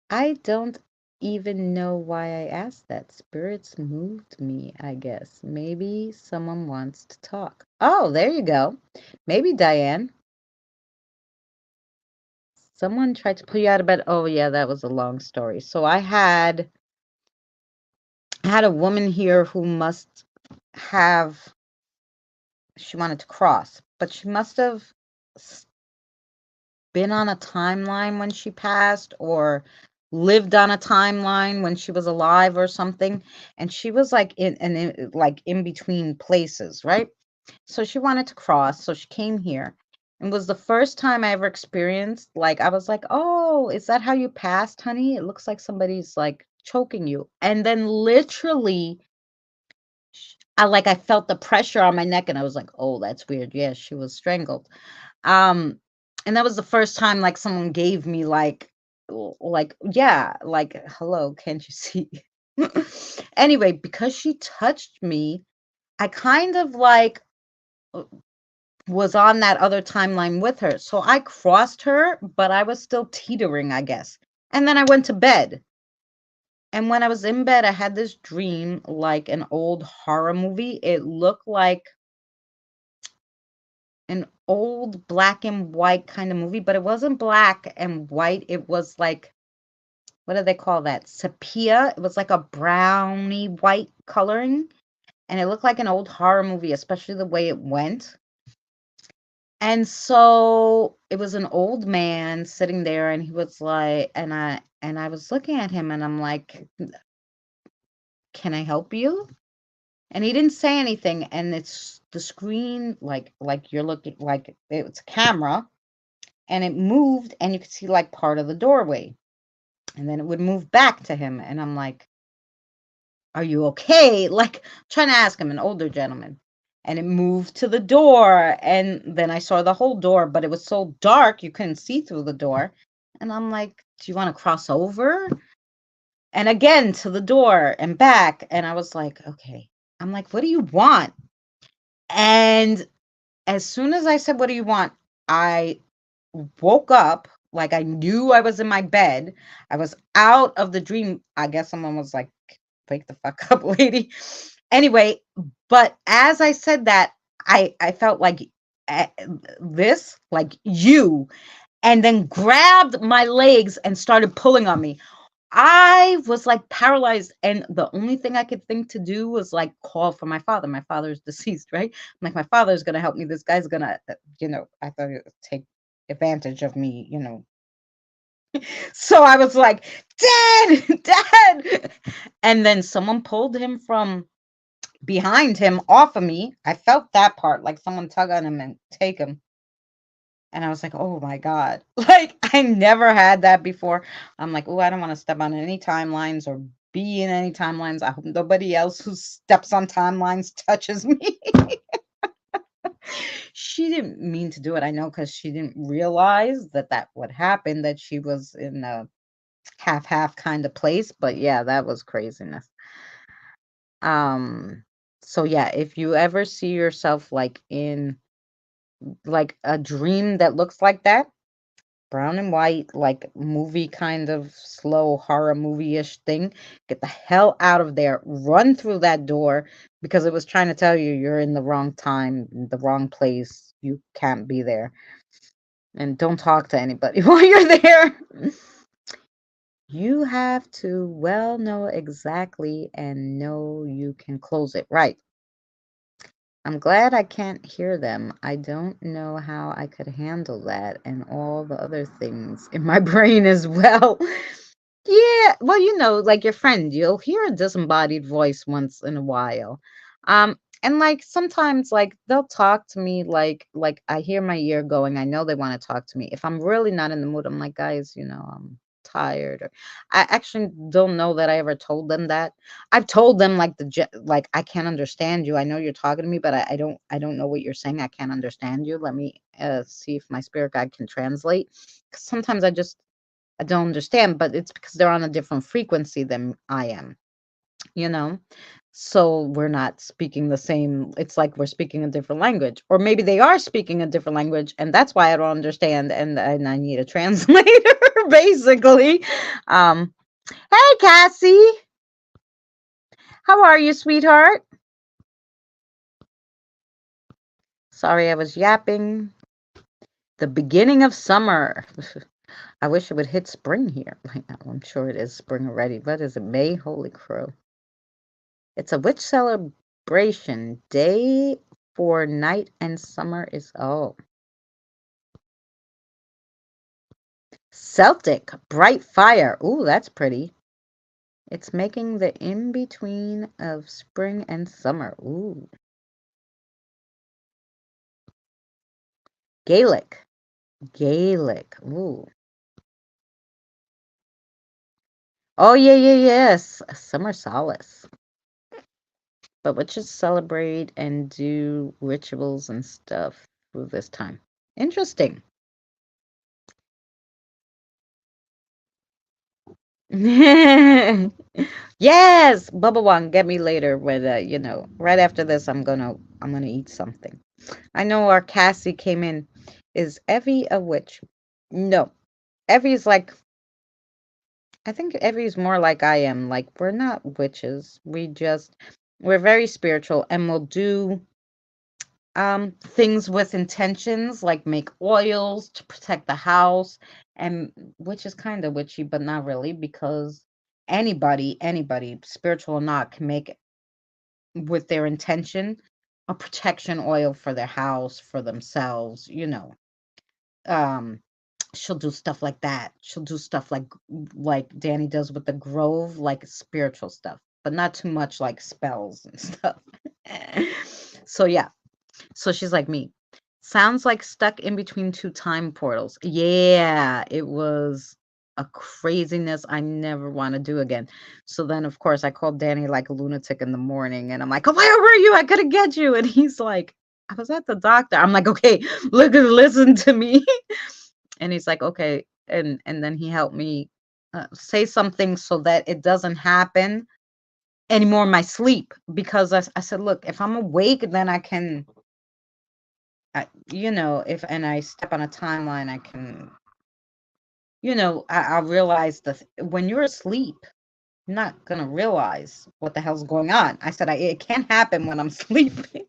I don't even know why I asked that. Spirits moved me, I guess. Maybe someone wants to talk. Oh, there you go. Maybe Diane. Someone tried to pull you out of bed. Oh, yeah, that was a long story. So I had a woman here who must have, she wanted to cross, but she must have been on a timeline when she passed or lived on a timeline when she was alive or something, and she was like in between places, right? So she wanted to cross, so she came here. And was the first time I ever experienced, like, I was like, "Oh, is that how you passed, honey? It looks like somebody's like choking you." And then literally I felt the pressure on my neck and I was like, "Oh, that's weird. Yeah, she was strangled." Um, and that was the first time like someone gave me like yeah, like, "Hello, can't you see?" Anyway, because she touched me, I kind of like uh, was on that other timeline with her. So I crossed her, but I was still teetering, I guess. And then I went to bed. And when I was in bed, I had this dream like an old horror movie. It looked like an old black and white kind of movie, but it wasn't black and white. It was like, what do they call that? Sepia. It was like a browny white coloring. And it looked like an old horror movie, especially the way it went. And so it was an old man sitting there and he was like, and I was looking at him and I'm like, "Can I help you?" And he didn't say anything. And it's the screen, like you're looking, like it's a camera, and it moved and you could see like part of the doorway. And then it would move back to him. And I'm like, "Are you okay?" Like trying to ask him, an older gentleman. And it moved to the door. And then I saw the whole door, but it was so dark you couldn't see through the door. And I'm like, "Do you want to cross over?" And again to the door and back. And I was like, okay. I'm like, "What do you want?" And as soon as I said, "What do you want?" I woke up like I knew I was in my bed. I was out of the dream. I guess someone was like, "Wake the fuck up, lady." Anyway, but as I said that, I felt like uh, this, like you, and then grabbed my legs and started pulling on me. I was like paralyzed, and the only thing I could think to do was like call for my father. My father's deceased, right? I'm like, my father's gonna help me. This guy's gonna, I thought he would take advantage of me. So I was like, "Dad, Dad!" And then someone pulled him from behind him off of me. I felt that part, like someone tug on him and take him. And I was like, "Oh my God." Like I never had that before. I'm like, "Oh, I don't want to step on any timelines or be in any timelines. I hope nobody else who steps on timelines touches me." She didn't mean to do it. I know, because she didn't realize that would happen, that she was in a half kind of place. But yeah, that was craziness. Um, so yeah, if you ever see yourself like in like a dream that looks like that, brown and white, like movie kind of slow horror movie-ish thing, get the hell out of there. Run through that door, because it was trying to tell you you're in the wrong time, the wrong place. You can't be there. And don't talk to anybody while you're there. You have to well know exactly and know you can close it. Right. I'm glad I can't hear them. I don't know how I could handle that and all the other things in my brain as well. Yeah, well, like your friend, you'll hear a disembodied voice once in a while. And like sometimes like they'll talk to me like I hear my ear going, I know they want to talk to me. If I'm really not in the mood, I'm like, "Guys, I'm tired." Or I actually don't know that I ever told them that. I've told them like like, "I can't understand you. I know you're talking to me, but I don't know what you're saying. I can't understand you. Let me see if my spirit guide can translate." 'Cause sometimes I don't understand, but it's because they're on a different frequency than I am, you know? So we're not speaking the same. It's like we're speaking a different language. Or maybe they are speaking a different language, and that's why I don't understand, and I need a translator, basically. Um, hey, Cassie. How are you, sweetheart? Sorry, I was yapping. The beginning of summer. I wish it would hit spring here right now. I'm sure it is spring already. What is it, May? Holy crow. It's a witch celebration. Day for night and summer is, oh. Celtic, bright fire. Ooh, that's pretty. It's making the in-between of spring and summer. Ooh. Gaelic. Gaelic. Ooh. Oh, yeah, yeah, yes. Summer solace. But witches celebrate and do rituals and stuff through this time. Interesting. Yes, Bubba Wong, get me later with right after this I'm gonna eat something. I know our Cassie came in. Is Evie a witch? No. Evie's like I think Evie's more like I am. Like we're not witches. We're very spiritual and we'll do things with intentions like make oils to protect the house, and which is kind of witchy but not really, because anybody spiritual or not can make it with their intention a protection oil for their house, for themselves, um she'll do stuff like that. She'll do stuff like Danny does with the grove, like spiritual stuff, but not too much like spells and stuff. So yeah, so she's like me. Sounds like stuck in between two time portals. Yeah, it was a craziness I never want to do again. So then, of course, I called Danny like a lunatic in the morning and I'm like, oh, where were you? I couldn't get you. And he's like, I was at the doctor. I'm like, okay, listen to me. And he's like, okay. And then he helped me say something so that it doesn't happen anymore in my sleep. Because I said, look, if I'm awake, then I can if and I step on a timeline, I can, I realize that when you're asleep, you're not gonna realize what the hell's going on. I said, it can't happen when I'm sleeping.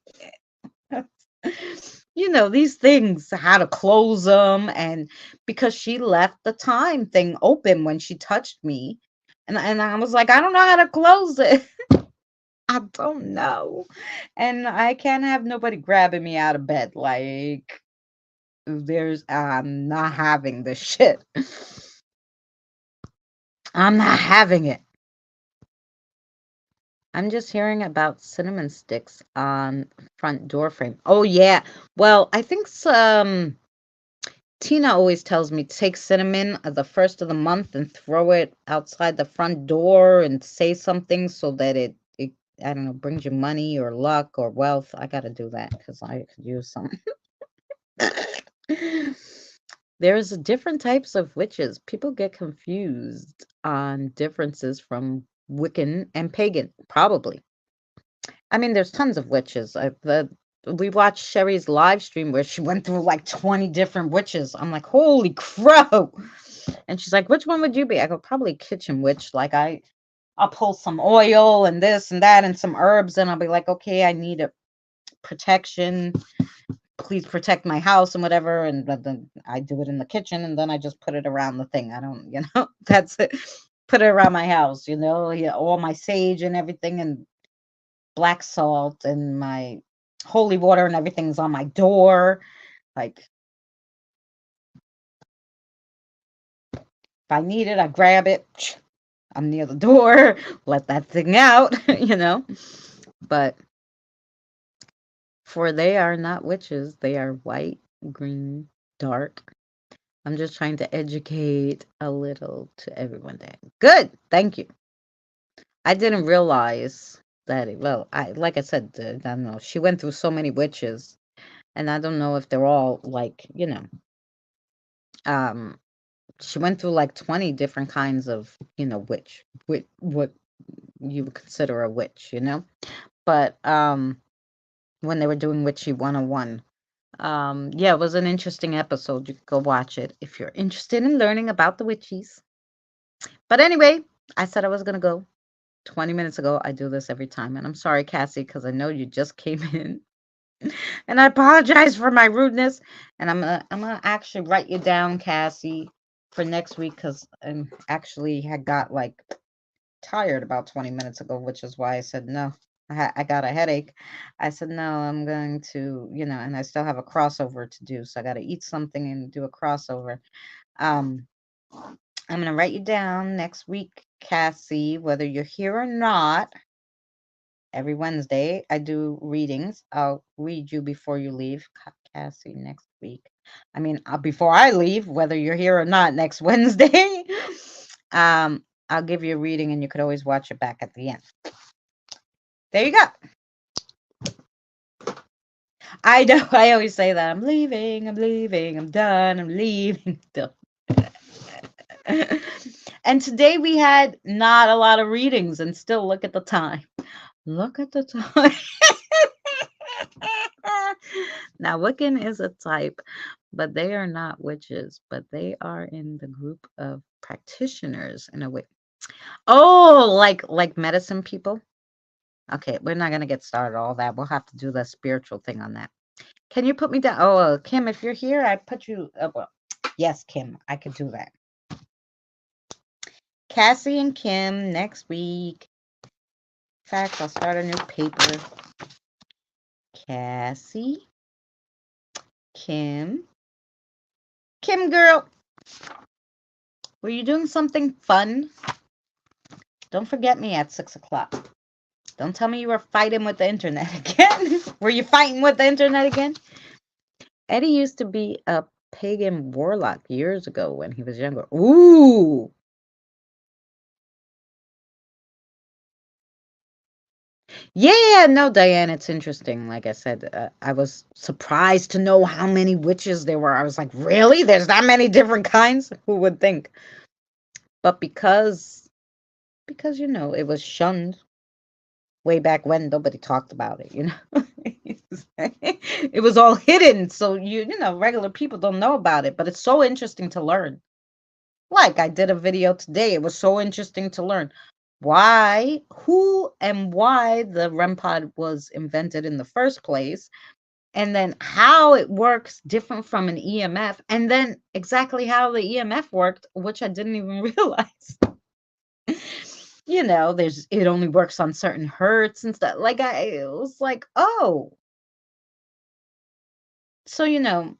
These things, how to close them, and because she left the time thing open when she touched me, and I was like, I don't know how to close it. I don't know, and I can't have nobody grabbing me out of bed like. I'm not having this shit. I'm not having it. I'm just hearing about cinnamon sticks on front door frame. Oh yeah. Well, I think Tina always tells me take cinnamon the first of the month and throw it outside the front door and say something so that it I don't know, brings you money or luck or wealth. I got to do that because I could use some. There's different types of witches. People get confused on differences from Wiccan and pagan, probably. I mean, there's tons of witches. We watched Sherry's live stream where she went through like 20 different witches. I'm like, holy crow. And she's like, which one would you be? I go, probably kitchen witch. Like I'll pull some oil and this and that and some herbs, and I'll be like, okay, I need a protection, please protect my house and whatever. And then I do it in the kitchen and then I just put it around the thing. I don't, that's it. Put it around my house, yeah, all my sage and everything and black salt and my holy water and everything's on my door. Like if I need it, I grab it. I'm near the door, let that thing out, But for they are not witches, they are white, green, dark. I'm just trying to educate a little to everyone there. Good. Thank you. I didn't realize that well, like I said, I don't know. She went through so many witches, and I don't know if they're all like, um she went through like 20 different kinds of, witch. What you would consider a witch, But when they were doing Witchy 101, yeah, it was an interesting episode. You could go watch it if you're interested in learning about the witches. But anyway, I said I was going to go 20 minutes ago. I do this every time. And I'm sorry, Cassie, because I know you just came in. And I apologize for my rudeness. And I'm gonna actually write you down, Cassie, for next week because I actually had got like tired about 20 minutes ago, which is why I said no. I got a headache. I said no, I'm going to, and I still have a crossover to do. So I got to eat something and do a crossover. I'm going to write you down next week, Cassie, whether you're here or not. Every Wednesday, I do readings. I'll read you before you leave, Cassie, next week. I mean, before I leave, whether you're here or not next Wednesday, I'll give you a reading and you could always watch it back at the end. There you go. I know. I always say that. I'm leaving. I'm done. I'm leaving. And today we had not a lot of readings, and still look at the time. Look at the time. Now, Wiccan is a type, but they are not witches, but they are in the group of practitioners in a way. Oh, like medicine people? Okay, we're not going to get started all that. We'll have to do the spiritual thing on that. Can you put me down? Oh, Kim, if you're here, I put you up. Well, yes, Kim, I could do that. Cassie and Kim next week. In fact, I'll start a new paper. Cassie, Kim girl, were you doing something fun? Don't forget me at 6 o'clock. Don't tell me you were fighting with the internet again. Were you fighting with the internet again? Eddie used to be a pagan warlock years ago when he was younger. Ooh. Yeah, no, Diane, it's interesting. Like I said, I was surprised to know how many witches there were. I was like, really? There's that many different kinds? Who would think? But because you know, it was shunned way back when, nobody talked about it, you know. It was all hidden, so you know, regular people don't know about it, but it's so interesting to learn. Like I did a video today, it was so interesting to learn why, who, and why the REM pod was invented in the first place, and then how it works different from an EMF, and then exactly how the EMF worked, which I didn't even realize. You know, it only works on certain hertz and stuff. Like it was like, oh. So, you know,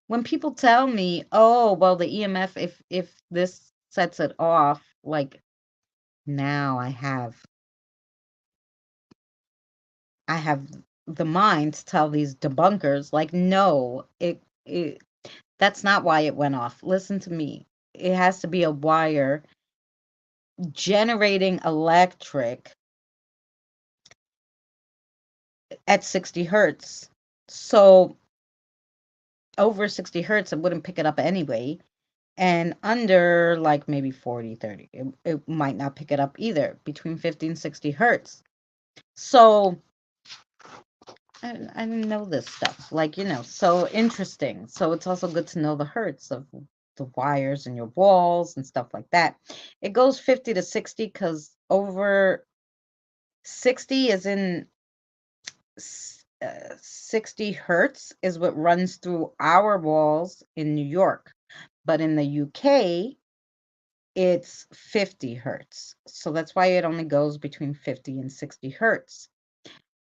when people tell me, oh, well, the EMF, if this sets it off, like now I have the mind to tell these debunkers, like, no, it that's not why it went off. Listen to me. It has to be a wire generating electric at 60 hertz. So over 60 hertz, it wouldn't pick it up anyway. And under like maybe 40, 30, it might not pick it up either, between 50 and 60 hertz. So I didn't know this stuff, like, you know, so interesting. So it's also good to know the hertz of the wires in your walls and stuff like that. It goes 50 to 60 because over 60 is in 60 hertz is what runs through our walls in New York. But in the UK, it's 50 hertz. So that's why it only goes between 50 and 60 hertz,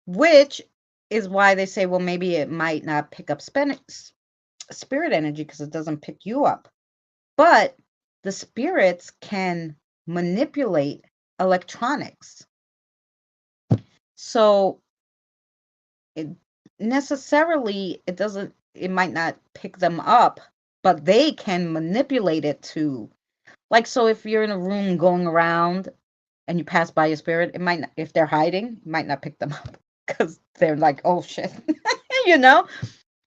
which is why they say, well, maybe it might not pick up spirit energy because it doesn't pick you up. But the spirits can manipulate electronics. So it might not pick them up, but they can manipulate it to, like, so if you're in a room going around and you pass by a spirit, it might not, if they're hiding, you might not pick them up because they're like, oh shit, you know.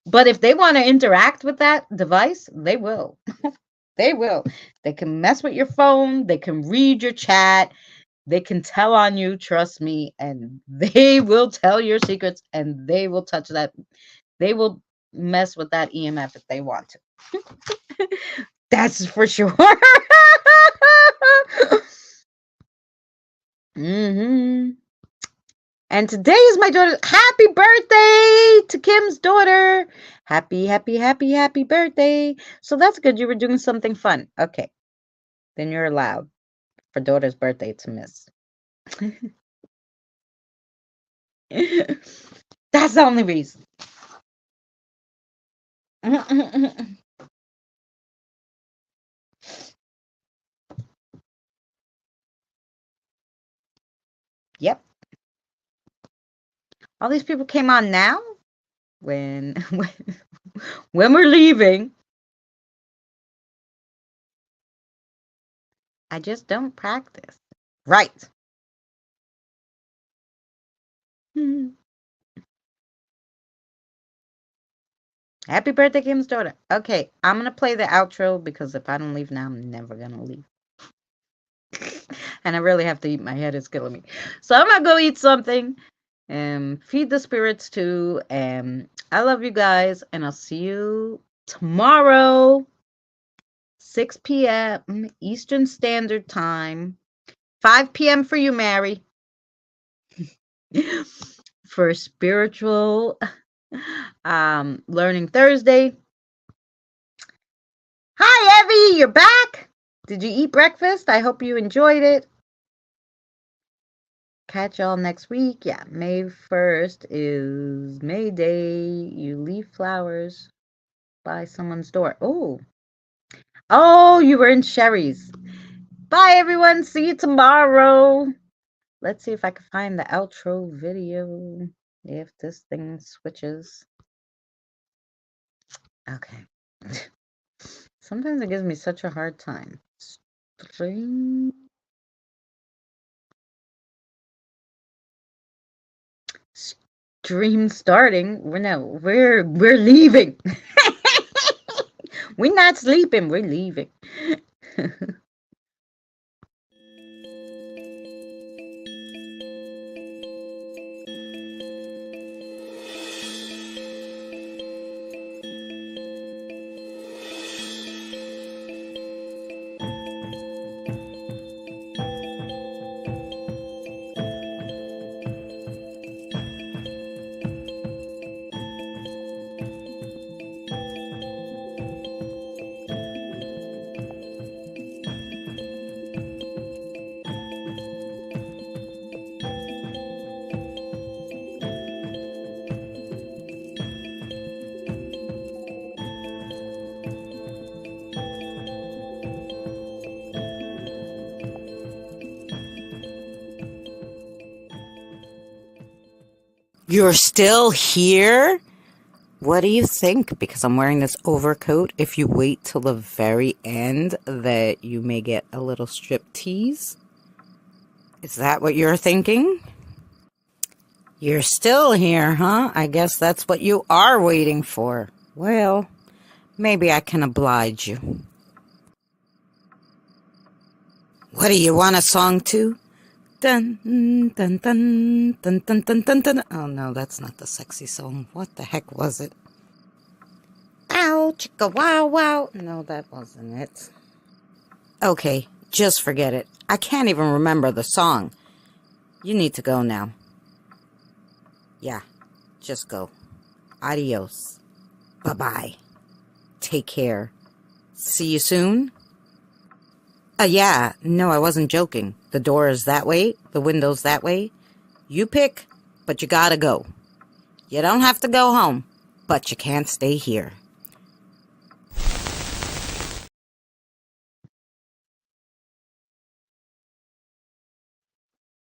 But if they want to interact with that device, they will. They will. They can mess with your phone, they can read your chat, they can tell on you, trust me, and they will tell your secrets, and they will touch that. They will mess with that EMF if they want to. That's for sure. Mm-hmm. And today is my daughter's happy birthday to Kim's daughter. Happy, happy, happy, happy birthday. So that's good. You were doing something fun. Okay. Then you're allowed for daughter's birthday to miss. That's the only reason. Yep. All these people came on now? When we're leaving. I just don't practice. Right. Happy birthday, Kim's daughter. Okay, I'm going to play the outro because if I don't leave now, I'm never going to leave. And I really have to eat. My head is killing me. So I'm going to go eat something and feed the spirits too. And I love you guys. And I'll see you tomorrow, 6 p.m. Eastern Standard Time. 5 p.m. for you, Mary. For spiritual learning Thursday. Hi, Evie, you're back. Did you eat breakfast? I hope you enjoyed it. Catch y'all next week. Yeah, May 1st is May Day. You leave flowers by someone's door. Oh, you were in Sherry's. Bye, everyone. See you tomorrow. Let's see if I can find the outro video. If this thing switches. Okay. Sometimes it gives me such a hard time. Stream starting. We're leaving. We're not sleeping. We're leaving. You're still here? What do you think? Because I'm wearing this overcoat, if you wait till the very end, that you may get a little strip tease? Is that what you're thinking? You're still here, huh? I guess that's what you are waiting for. Well, maybe I can oblige you. What do you want a song to? Dun, dun, dun, dun, dun, dun, dun, dun. Oh no, that's not the sexy song. What the heck was it? Ow, chicka wow wow. No, that wasn't it. Okay, just forget it. I can't even remember the song. You need to go now. Yeah, just go. Adios. Bye-bye. Take care. See you soon? Yeah, no, I wasn't joking. The door is that way, the window's that way. You pick, but you gotta go. You don't have to go home, but you can't stay here.